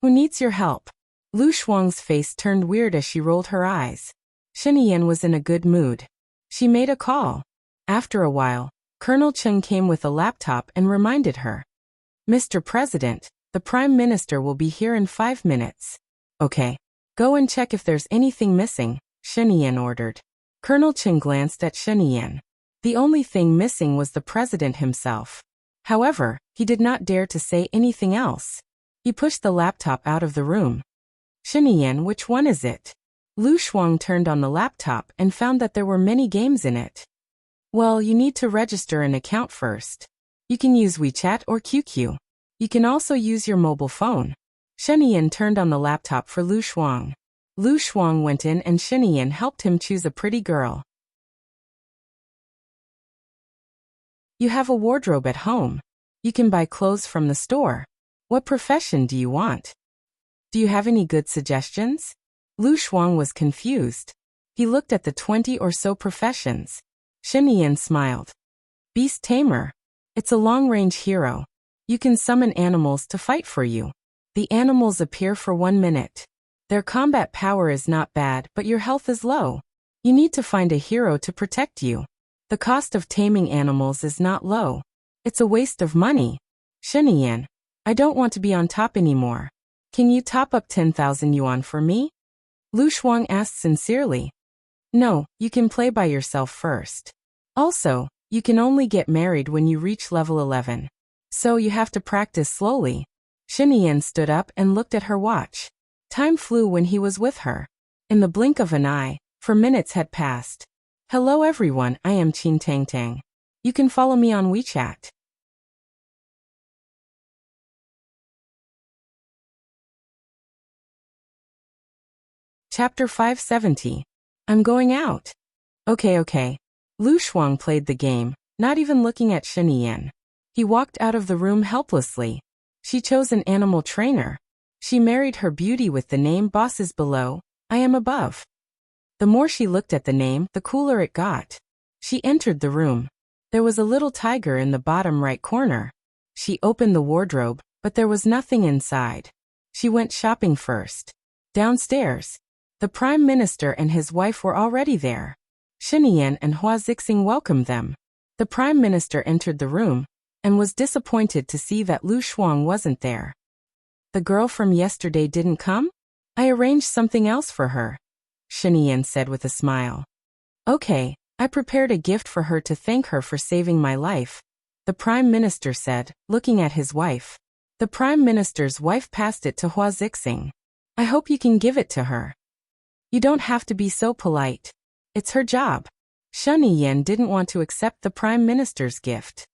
Who needs your help? Lu Shuang's face turned weird as she rolled her eyes. Shen Yan was in a good mood. She made a call. After a while, Colonel Chung came with a laptop and reminded her. Mr. President, the Prime Minister will be here in 5 minutes. Okay. Go and check if there's anything missing, Shen Yan ordered. Colonel Chung glanced at Shen Yan. The only thing missing was the president himself. However, he did not dare to say anything else. He pushed the laptop out of the room. Shen Yan, which one is it? Lu Shuang turned on the laptop and found that there were many games in it. Well, you need to register an account first. You can use WeChat or QQ. You can also use your mobile phone. Shen Yan turned on the laptop for Lu Shuang. Lu Shuang went in and Shen Yan helped him choose a pretty girl. You have a wardrobe at home. You can buy clothes from the store. What profession do you want? Do you have any good suggestions? Lu Shuang was confused. He looked at the 20 or so professions. Shen Yan smiled. Beast tamer. It's a long-range hero. You can summon animals to fight for you. The animals appear for 1 minute. Their combat power is not bad, but your health is low. You need to find a hero to protect you. The cost of taming animals is not low. It's a waste of money. Shen Yan, I don't want to be on top anymore. Can you top up 10,000 yuan for me? Lu Shuang asked sincerely. No, you can play by yourself first. Also, you can only get married when you reach level 11. So you have to practice slowly. Shen Yan stood up and looked at her watch. Time flew when he was with her. In the blink of an eye, for minutes had passed. Hello everyone, I am Qin Tang Tang. You can follow me on WeChat. Chapter 570. I'm going out. Okay. Lu Shuang played the game, not even looking at Shen Yan. He walked out of the room helplessly. She chose an animal trainer. She married her beauty with the name Boss is below, I am above. The more she looked at the name, the cooler it got. She entered the room. There was a little tiger in the bottom right corner. She opened the wardrobe, but there was nothing inside. She went shopping first. Downstairs. The Prime Minister and his wife were already there. Shen Yan and Hua Zixing welcomed them. The Prime Minister entered the room and was disappointed to see that Lu Shuang wasn't there. The girl from yesterday didn't come? I arranged something else for her, Shen Yan said with a smile. Okay, I prepared a gift for her to thank her for saving my life, the Prime Minister said, looking at his wife. The Prime Minister's wife passed it to Hua Zixing. I hope you can give it to her. You don't have to be so polite. It's her job. Shen Yan didn't want to accept the Prime Minister's gift.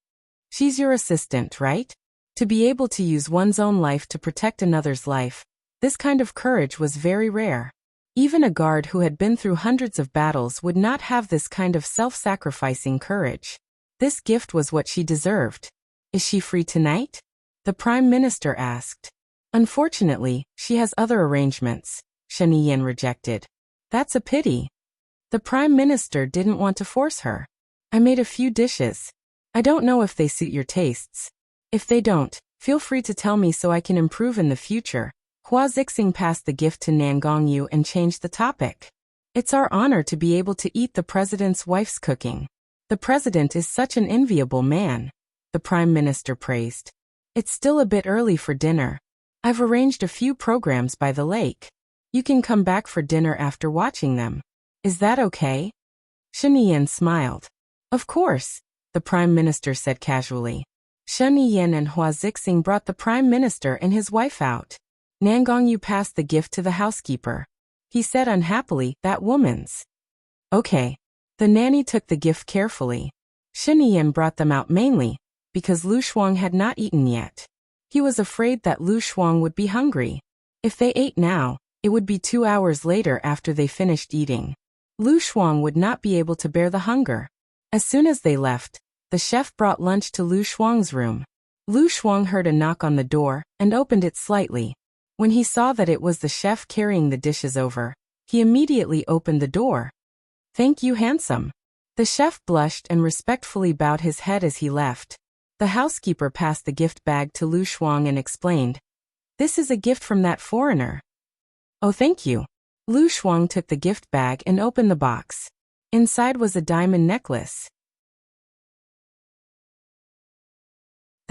She's your assistant, right? To be able to use one's own life to protect another's life, this kind of courage was very rare. Even a guard who had been through hundreds of battles would not have this kind of self-sacrificing courage. This gift was what she deserved. Is she free tonight? The Prime Minister asked. Unfortunately, she has other arrangements, Shen Yan rejected. That's a pity. The Prime Minister didn't want to force her. I made a few dishes. I don't know if they suit your tastes. If they don't, feel free to tell me so I can improve in the future. Hua Zixing passed the gift to Nan Gongyu and changed the topic. It's our honor to be able to eat the president's wife's cooking. The president is such an enviable man, the Prime Minister praised. It's still a bit early for dinner. I've arranged a few programs by the lake. You can come back for dinner after watching them. Is that okay? Shen Yan smiled. Of course, the Prime Minister said casually. Shen Yan and Hua Zixing brought the Prime Minister and his wife out. Nan Gongyu passed the gift to the housekeeper. He said unhappily, that woman's. Okay. The nanny took the gift carefully. Shen Yan brought them out mainly because Lu Shuang had not eaten yet. He was afraid that Lu Shuang would be hungry. If they ate now, it would be 2 hours later after they finished eating. Lu Shuang would not be able to bear the hunger. As soon as they left, the chef brought lunch to Lu Shuang's room. Lu Shuang heard a knock on the door and opened it slightly. When he saw that it was the chef carrying the dishes over, he immediately opened the door. Thank you, handsome. The chef blushed and respectfully bowed his head as he left. The housekeeper passed the gift bag to Lu Shuang and explained, "This is a gift from that foreigner." "Oh, thank you." Lu Shuang took the gift bag and opened the box. Inside was a diamond necklace.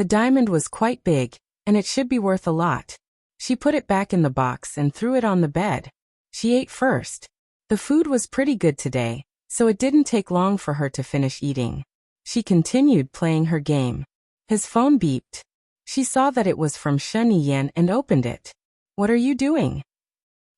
The diamond was quite big, and it should be worth a lot. She put it back in the box and threw it on the bed. She ate first. The food was pretty good today, so it didn't take long for her to finish eating. She continued playing her game. His phone beeped. She saw that it was from Shen Yan and opened it. "What are you doing?"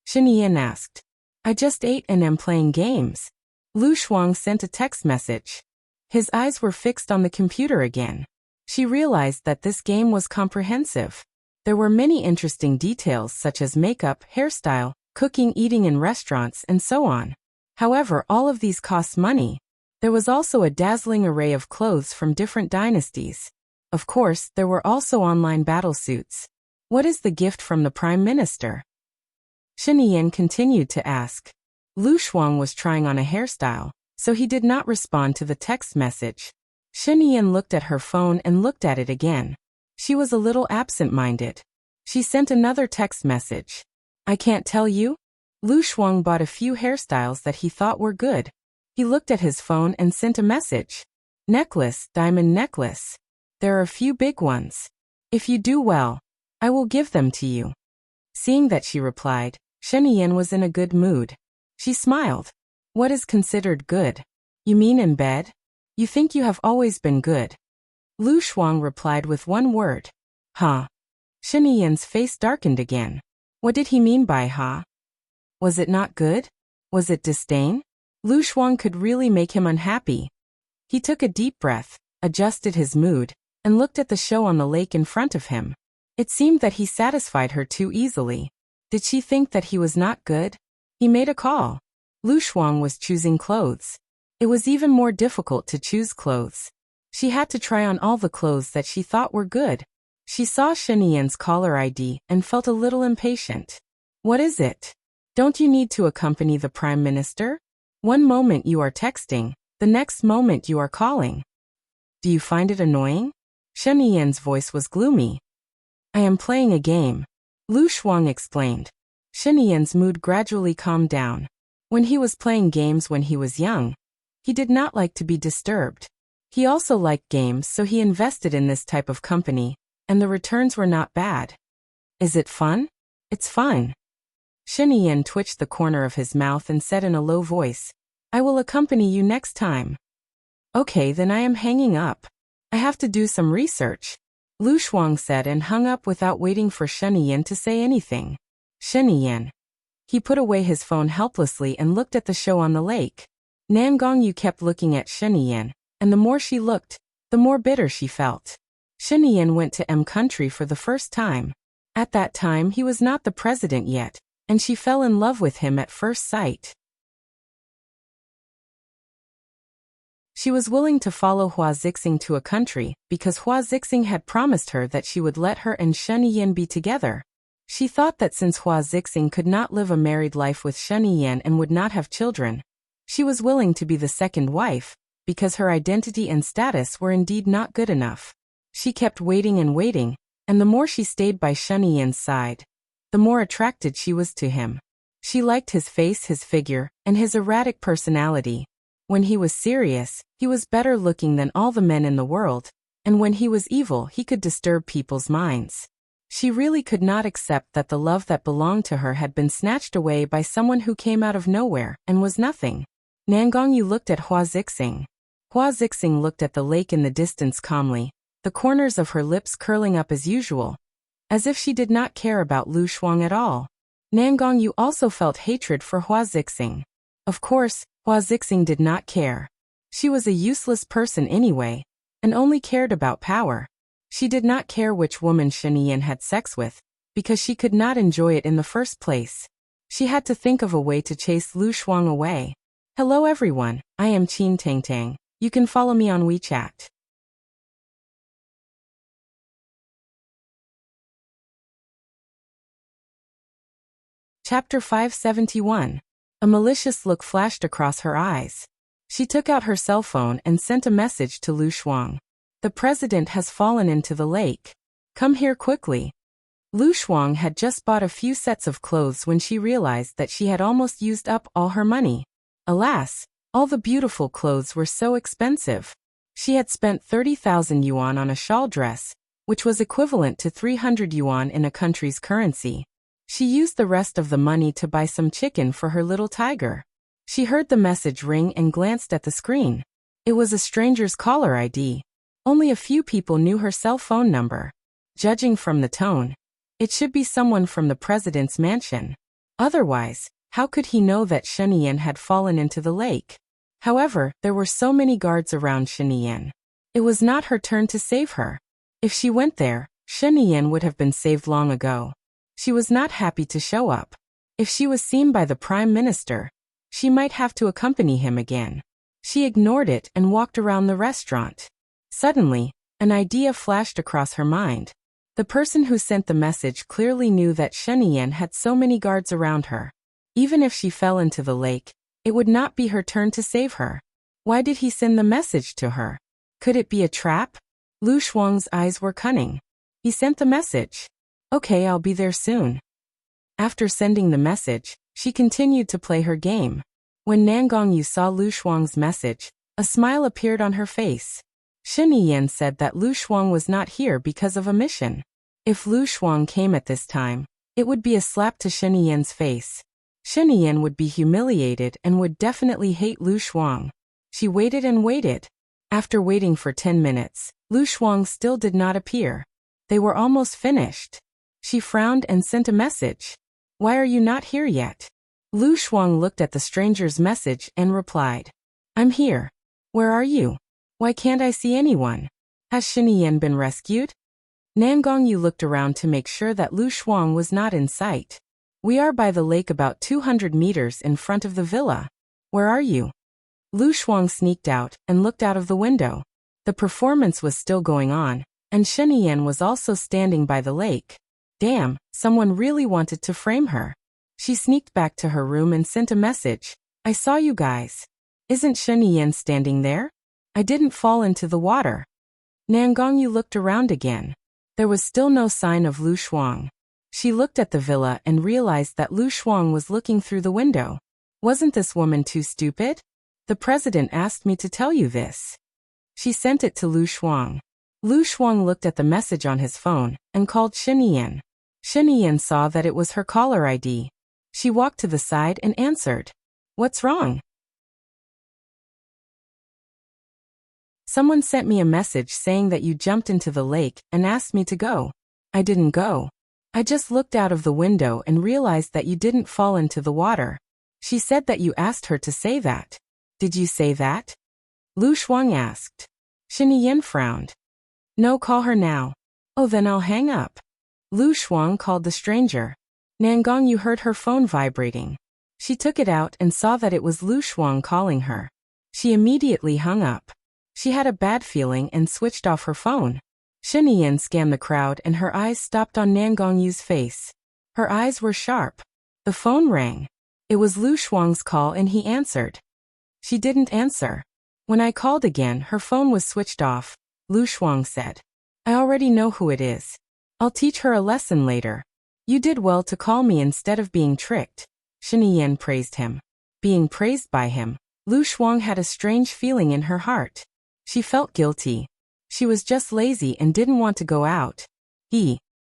Shen Yan asked. "I just ate and am playing games." Lu Shuang sent a text message. His eyes were fixed on the computer again. She realized that this game was comprehensive. There were many interesting details such as makeup, hairstyle, cooking, eating in restaurants, and so on. However, all of these cost money. There was also a dazzling array of clothes from different dynasties. Of course, there were also online battle suits. What is the gift from the Prime Minister? Shen Yan continued to ask. Lu Shuang was trying on a hairstyle, so he did not respond to the text message. Shen Yan looked at her phone and looked at it again. She was a little absent-minded. She sent another text message. "I can't tell you." Lu Shuang bought a few hairstyles that he thought were good. He looked at his phone and sent a message. "Necklace, diamond necklace. There are a few big ones. If you do well, I will give them to you." Seeing that she replied, Shen Yan was in a good mood. She smiled. "What is considered good? You mean in bed? You think you have always been good." Lu Shuang replied with one word. "Huh." Shen Yan's face darkened again. What did he mean by "huh"? Was it not good? Was it disdain? Lu Shuang could really make him unhappy. He took a deep breath, adjusted his mood, and looked at the show on the lake in front of him. It seemed that he satisfied her too easily. Did she think that he was not good? He made a call. Lu Shuang was choosing clothes. It was even more difficult to choose clothes. She had to try on all the clothes that she thought were good. She saw Shen Yan's caller ID and felt a little impatient. "What is it? Don't you need to accompany the Prime Minister? One moment you are texting, the next moment you are calling. Do you find it annoying?" Shen Yan's voice was gloomy. "I am playing a game," Lu Shuang explained. Shen Yan's mood gradually calmed down. When he was playing games when he was young, he did not like to be disturbed. He also liked games, so he invested in this type of company, and the returns were not bad. "Is it fun?" "It's fine." Shen Yan twitched the corner of his mouth and said in a low voice, "I will accompany you next time." "Okay, then I am hanging up. I have to do some research," Lu Shuang said and hung up without waiting for Shen Yan to say anything. Shen Yan. He put away his phone helplessly and looked at the show on the lake. Nangongyu kept looking at Shen Yan, and the more she looked, the more bitter she felt. Shen Yan went to M country for the first time. At that time he was not the president yet, and she fell in love with him at first sight. She was willing to follow Hua Zixing to a country because Hua Zixing had promised her that she would let her and Shen Yan be together. She thought that since Hua Zixing could not live a married life with Shen Yan and would not have children, she was willing to be the second wife, because her identity and status were indeed not good enough. She kept waiting and waiting, and the more she stayed by Shen Yan's side, the more attracted she was to him. She liked his face, his figure, and his erratic personality. When he was serious, he was better looking than all the men in the world, and when he was evil he could disturb people's minds. She really could not accept that the love that belonged to her had been snatched away by someone who came out of nowhere and was nothing. Nangongyu looked at Hua Zixing. Hua Zixing looked at the lake in the distance calmly, the corners of her lips curling up as usual, as if she did not care about Lu Shuang at all. Nangongyu also felt hatred for Hua Zixing. Of course, Hua Zixing did not care. She was a useless person anyway, and only cared about power. She did not care which woman Shen Yan had sex with, because she could not enjoy it in the first place. She had to think of a way to chase Lu Shuang away. Hello everyone, I am Qin Tang Tang. You can follow me on WeChat. Chapter 571. A malicious look flashed across her eyes. She took out her cell phone and sent a message to Lu Shuang. The president has fallen into the lake. Come here quickly. Lu Shuang had just bought a few sets of clothes when she realized that she had almost used up all her money. Alas, all the beautiful clothes were so expensive. She had spent 30,000 yuan on a shawl dress, which was equivalent to 300 yuan in a country's currency. She used the rest of the money to buy some chicken for her little tiger. She heard the message ring and glanced at the screen. It was a stranger's caller ID. Only a few people knew her cell phone number. Judging from the tone, it should be someone from the president's mansion. Otherwise, how could he know that Shenian had fallen into the lake? However, there were so many guards around Shenian. It was not her turn to save her. If she went there, Shenian would have been saved long ago. She was not happy to show up. If she was seen by the Prime Minister, she might have to accompany him again. She ignored it and walked around the restaurant. Suddenly, an idea flashed across her mind. The person who sent the message clearly knew that Shenian had so many guards around her. Even if she fell into the lake, it would not be her turn to save her. Why did he send the message to her? Could it be a trap? Lu Shuang's eyes were cunning. He sent the message. Okay, I'll be there soon. After sending the message, she continued to play her game. When Nan Gongyu saw Lu Shuang's message, a smile appeared on her face. Shenian said that Lu Shuang was not here because of a mission. If Lu Shuang came at this time, it would be a slap to Shenian's face. Shenian would be humiliated and would definitely hate Lu Shuang. She waited and waited. After waiting for 10 minutes, Lu Shuang still did not appear. They were almost finished. She frowned and sent a message. Why are you not here yet? Lu Shuang looked at the stranger's message and replied. I'm here. Where are you? Why can't I see anyone? Has Shenian been rescued? Nan Gongyu looked around to make sure that Lu Shuang was not in sight. We are by the lake about 200 meters in front of the villa. Where are you? Lu Shuang sneaked out and looked out of the window. The performance was still going on, and Shenian was also standing by the lake. Damn, someone really wanted to frame her. She sneaked back to her room and sent a message. I saw you guys. Isn't Shenian standing there? I didn't fall into the water. Nan Gongyu looked around again. There was still no sign of Lu Shuang. She looked at the villa and realized that Lu Shuang was looking through the window. Wasn't this woman too stupid? The president asked me to tell you this. She sent it to Lu Shuang. Lu Shuang looked at the message on his phone and called Shenian. Shenian saw that it was her caller ID. She walked to the side and answered. What's wrong? Someone sent me a message saying that you jumped into the lake and asked me to go. I didn't go. I just looked out of the window and realized that you didn't fall into the water. She said that you asked her to say that. Did you say that? Lu Shuang asked. Shenian frowned. No, call her now. Oh, then I'll hang up. Lu Shuang called the stranger. Nan Gongyu heard her phone vibrating. She took it out and saw that it was Lu Shuang calling her. She immediately hung up. She had a bad feeling and switched off her phone. Shenian scanned the crowd and her eyes stopped on Nan Gongyu's face. Her eyes were sharp. The phone rang. It was Lu Shuang's call and he answered. She didn't answer. When I called again, her phone was switched off. Lu Shuang said. I already know who it is. I'll teach her a lesson later. You did well to call me instead of being tricked. Shenian praised him. Being praised by him, Lu Shuang had a strange feeling in her heart. She felt guilty. She was just lazy and didn't want to go out.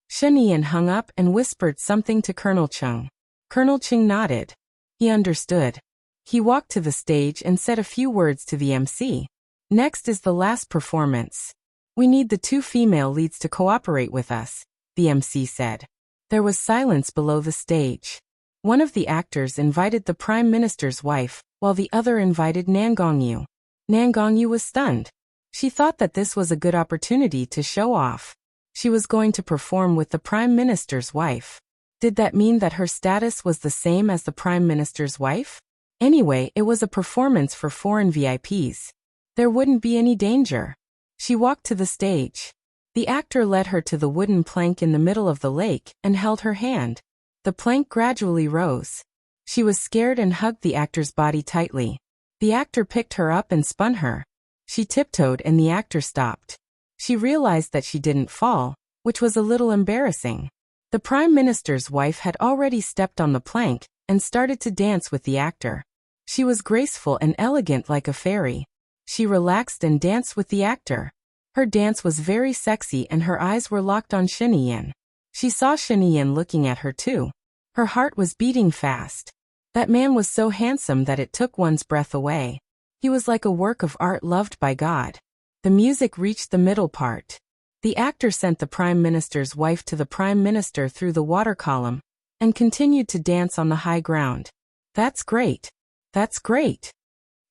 Shenian hung up and whispered something to Colonel Chung. Colonel Chung nodded. He understood. He walked to the stage and said a few words to the MC. Next is the last performance. We need the 2 female leads to cooperate with us, the MC said. There was silence below the stage. One of the actors invited the Prime Minister's wife, while the other invited Nan Gongyu. Nan Gongyu was stunned. She thought that this was a good opportunity to show off. She was going to perform with the Prime Minister's wife. Did that mean that her status was the same as the Prime Minister's wife? Anyway, it was a performance for foreign VIPs. There wouldn't be any danger. She walked to the stage. The actor led her to the wooden plank in the middle of the lake and held her hand. The plank gradually rose. She was scared and hugged the actor's body tightly. The actor picked her up and spun her. She tiptoed and the actor stopped. She realized that she didn't fall, which was a little embarrassing. The Prime Minister's wife had already stepped on the plank and started to dance with the actor. She was graceful and elegant like a fairy. She relaxed and danced with the actor. Her dance was very sexy and her eyes were locked on Shinian. She saw Shinian looking at her too. Her heart was beating fast. That man was so handsome that it took one's breath away. He was like a work of art loved by God. The music reached the middle part. The actor sent the Prime Minister's wife to the Prime Minister through the water column and continued to dance on the high ground. That's great. That's great.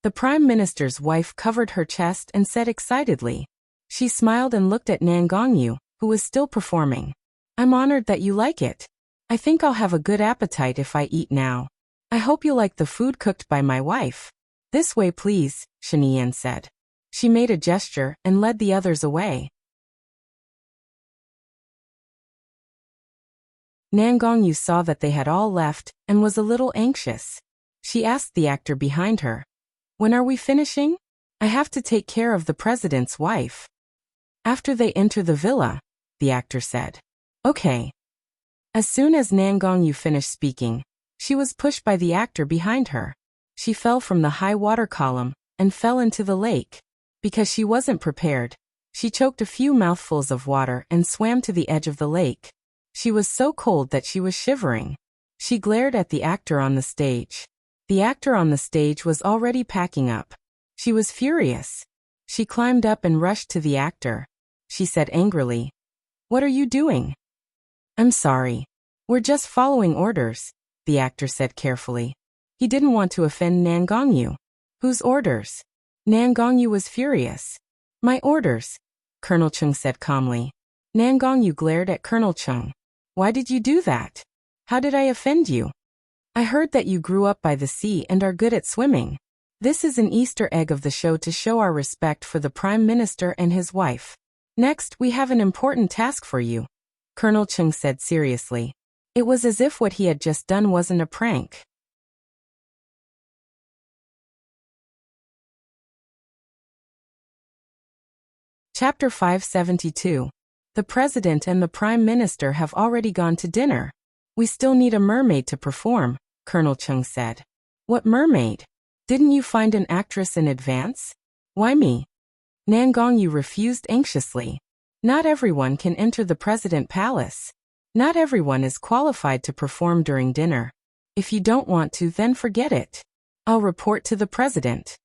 The Prime Minister's wife covered her chest and said excitedly. She smiled and looked at Nan Gongyu, who was still performing. I'm honored that you like it. I think I'll have a good appetite if I eat now. I hope you like the food cooked by my wife. This way please, Shinian said. She made a gesture and led the others away. Nan Gongyu saw that they had all left and was a little anxious. She asked the actor behind her, "When are we finishing? I have to take care of the president's wife." After they enter the villa, the actor said. Okay. As soon as Nan Gongyu finished speaking, she was pushed by the actor behind her. She fell from the high water column and fell into the lake. Because she wasn't prepared, she choked a few mouthfuls of water and swam to the edge of the lake. She was so cold that she was shivering. She glared at the actor on the stage. The actor on the stage was already packing up. She was furious. She climbed up and rushed to the actor. She said angrily, "What are you doing?" "I'm sorry. We're just following orders," the actor said carefully. He didn't want to offend Nan Gongyu. Whose orders? Nan Gongyu was furious. My orders, Colonel Chung said calmly. Nan Gongyu glared at Colonel Chung. Why did you do that? How did I offend you? I heard that you grew up by the sea and are good at swimming. This is an Easter egg of the show to show our respect for the Prime Minister and his wife. Next, we have an important task for you, Colonel Chung said seriously. It was as if what he had just done wasn't a prank. Chapter 572. The President and the Prime Minister have already gone to dinner. We still need a mermaid to perform, Colonel Chung said. What mermaid? Didn't you find an actress in advance? Why me? Nan Gongyu refused anxiously. Not everyone can enter the President Palace. Not everyone is qualified to perform during dinner. If you don't want to, then forget it. I'll report to the President.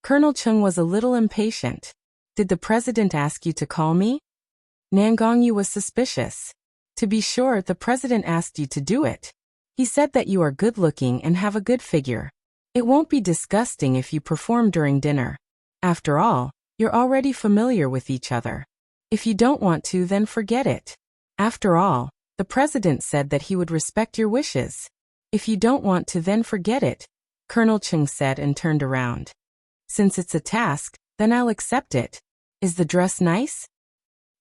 Colonel Chung was a little impatient. Did the President ask you to call me? Nan Gongyu was suspicious. To be sure, the President asked you to do it. He said that you are good-looking and have a good figure. It won't be disgusting if you perform during dinner. After all, you're already familiar with each other. If you don't want to, then forget it. After all, the President said that he would respect your wishes. If you don't want to, then forget it, Colonel Chung said and turned around. Since it's a task, then I'll accept it. Is the dress nice?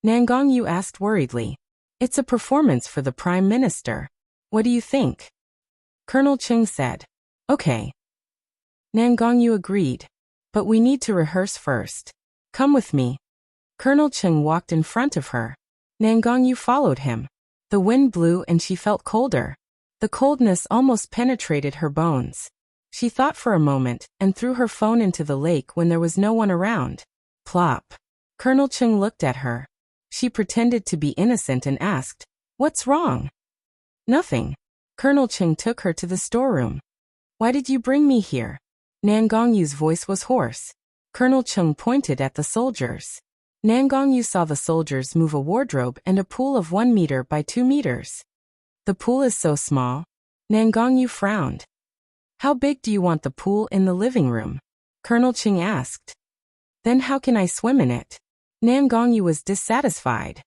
Nan Gongyu asked worriedly. It's a performance for the Prime Minister. What do you think? Colonel Chung said. Okay. Nan Gongyu agreed. But we need to rehearse first. Come with me. Colonel Chung walked in front of her. Nan Gongyu followed him. The wind blew and she felt colder. The coldness almost penetrated her bones. She thought for a moment and threw her phone into the lake when there was no one around. Plop. Colonel Chung looked at her. She pretended to be innocent and asked, "What's wrong?" Nothing. Colonel Chung took her to the storeroom. Why did you bring me here? Nan Gongyu's voice was hoarse. Colonel Chung pointed at the soldiers. Nan Gongyu saw the soldiers move a wardrobe and a pool of 1 meter by 2 meters. The pool is so small. Nan Gongyu frowned. How big do you want the pool in the living room? Colonel Chung asked. Then how can I swim in it? Nan Gongyu was dissatisfied.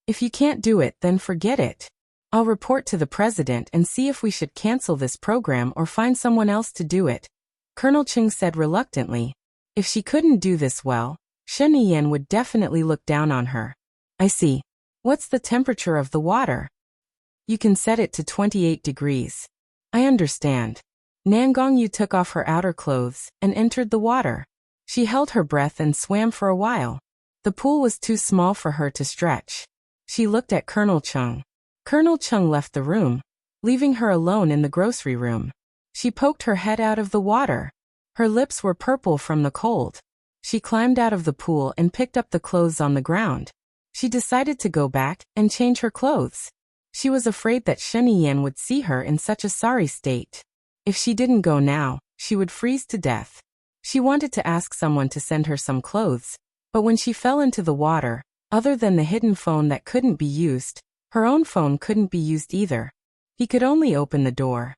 If you can't do it, then forget it. I'll report to the President and see if we should cancel this program or find someone else to do it, Colonel Chung said reluctantly. If she couldn't do this well, Shen Yan would definitely look down on her. I see. What's the temperature of the water? You can set it to 28 degrees. I understand. Nan Gongyu took off her outer clothes and entered the water. She held her breath and swam for a while. The pool was too small for her to stretch. She looked at Colonel Chung. Colonel Chung left the room, leaving her alone in the grocery room. She poked her head out of the water. Her lips were purple from the cold. She climbed out of the pool and picked up the clothes on the ground. She decided to go back and change her clothes. She was afraid that Shen Yan would see her in such a sorry state. If she didn't go now, she would freeze to death. She wanted to ask someone to send her some clothes, but when she fell into the water, other than the hidden phone that couldn't be used, her own phone couldn't be used either. He could only open the door.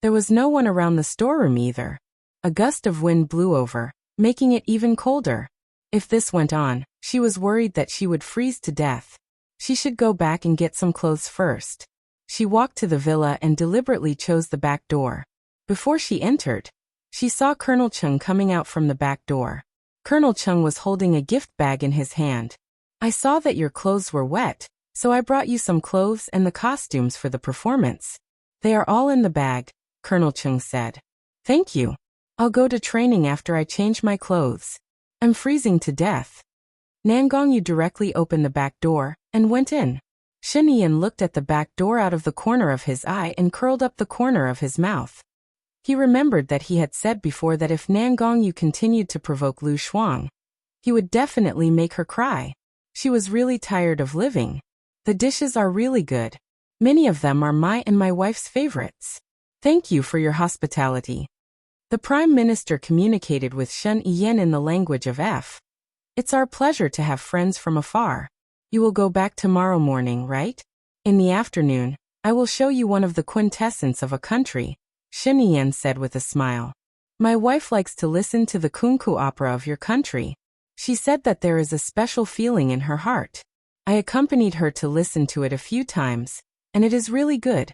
There was no one around the storeroom either. A gust of wind blew over, making it even colder. If this went on, she was worried that she would freeze to death. She should go back and get some clothes first. She walked to the villa and deliberately chose the back door. Before she entered, she saw Colonel Chung coming out from the back door. Colonel Chung was holding a gift bag in his hand. I saw that your clothes were wet, so I brought you some clothes and the costumes for the performance. They are all in the bag, Colonel Chung said. Thank you. I'll go to training after I change my clothes. I'm freezing to death. Nangong Yu directly opened the back door and went in. Shen Yan looked at the back door out of the corner of his eye and curled up the corner of his mouth. He remembered that he had said before that if Nangong Yu continued to provoke Lu Shuang, he would definitely make her cry. She was really tired of living. The dishes are really good. Many of them are my and my wife's favorites. Thank you for your hospitality. The Prime Minister communicated with Shen Yan in the language of F. It's our pleasure to have friends from afar. You will go back tomorrow morning, right? In the afternoon, I will show you one of the quintessence of a country, Shen Yan said with a smile. My wife likes to listen to the kunku opera of your country. She said that there is a special feeling in her heart. I accompanied her to listen to it a few times, and it is really good.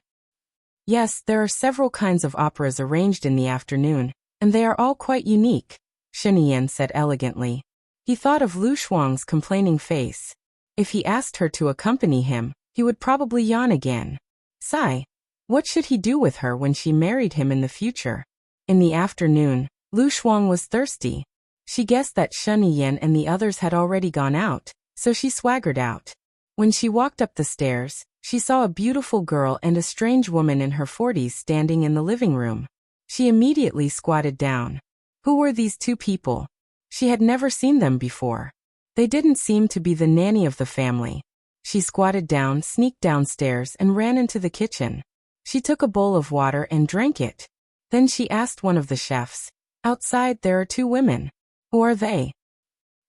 Yes, there are several kinds of operas arranged in the afternoon, and they are all quite unique, Shen Yan said elegantly. He thought of Lu Shuang's complaining face. If he asked her to accompany him, he would probably yawn again. Sigh. What should he do with her when she married him in the future? In the afternoon, Lu Shuang was thirsty. She guessed that Shen Yan and the others had already gone out, so she swaggered out. When she walked up the stairs, she saw a beautiful girl and a strange woman in her 40s standing in the living room. She immediately squatted down. Who were these two people? She had never seen them before. They didn't seem to be the nanny of the family. She squatted down, sneaked downstairs, and ran into the kitchen. She took a bowl of water and drank it. Then she asked one of the chefs, outside there are two women. Who are they?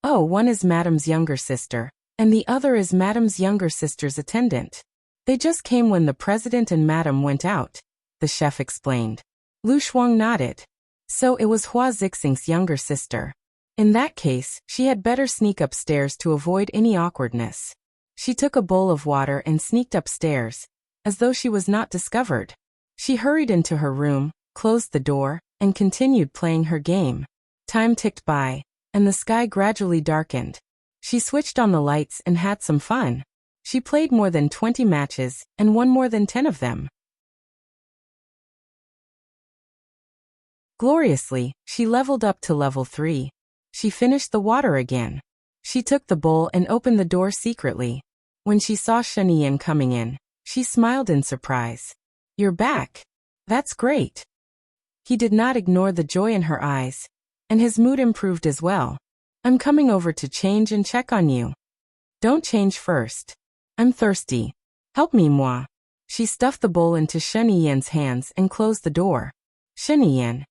Oh, one is Madame's younger sister, and the other is Madame's younger sister's attendant. They just came when the president and Madame went out, the chef explained. Lu Shuang nodded. So it was Hua Zixing's younger sister. In that case, she had better sneak upstairs to avoid any awkwardness. She took a bowl of water and sneaked upstairs, as though she was not discovered. She hurried into her room, closed the door, and continued playing her game. Time ticked by, and the sky gradually darkened. She switched on the lights and had some fun. She played more than 20 matches and won more than 10 of them. Gloriously, she leveled up to level 3. She finished the water again. She took the bowl and opened the door secretly. When she saw Shen Yan coming in, she smiled in surprise. You're back. That's great. He did not ignore the joy in her eyes, and his mood improved as well. I'm coming over to change and check on you. Don't change first. I'm thirsty. Help me, moi. She stuffed the bowl into Shen Yan's hands and closed the door. Shen Yan.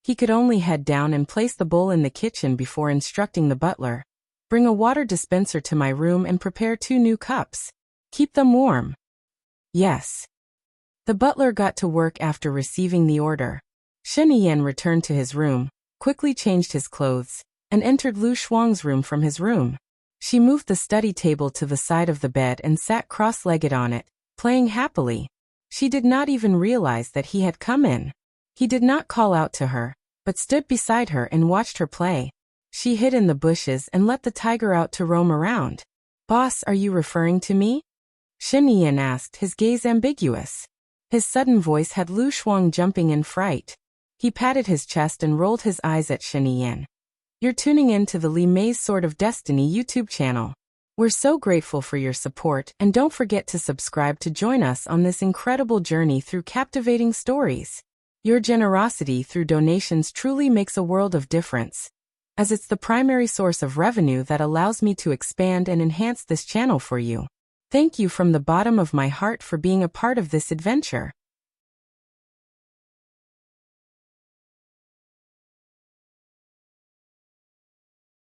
He could only head down and place the bowl in the kitchen before instructing the butler. Bring a water dispenser to my room and prepare 2 new cups. Keep them warm. Yes. The butler got to work after receiving the order. Shen Yan returned to his room, quickly changed his clothes, and entered Lu Shuang's room from his room. She moved the study table to the side of the bed and sat cross-legged on it, playing happily. She did not even realize that he had come in. He did not call out to her, but stood beside her and watched her play. She hid in the bushes and let the tiger out to roam around. Boss, are you referring to me? Shen Yan asked, his gaze ambiguous. His sudden voice had Lu Shuang jumping in fright. He patted his chest and rolled his eyes at Shen Yan. You're tuning in to the Li Mei's Sword of Destiny YouTube channel. We're so grateful for your support, and don't forget to subscribe to join us on this incredible journey through captivating stories. Your generosity through donations truly makes a world of difference, as it's the primary source of revenue that allows me to expand and enhance this channel for you. Thank you from the bottom of my heart for being a part of this adventure.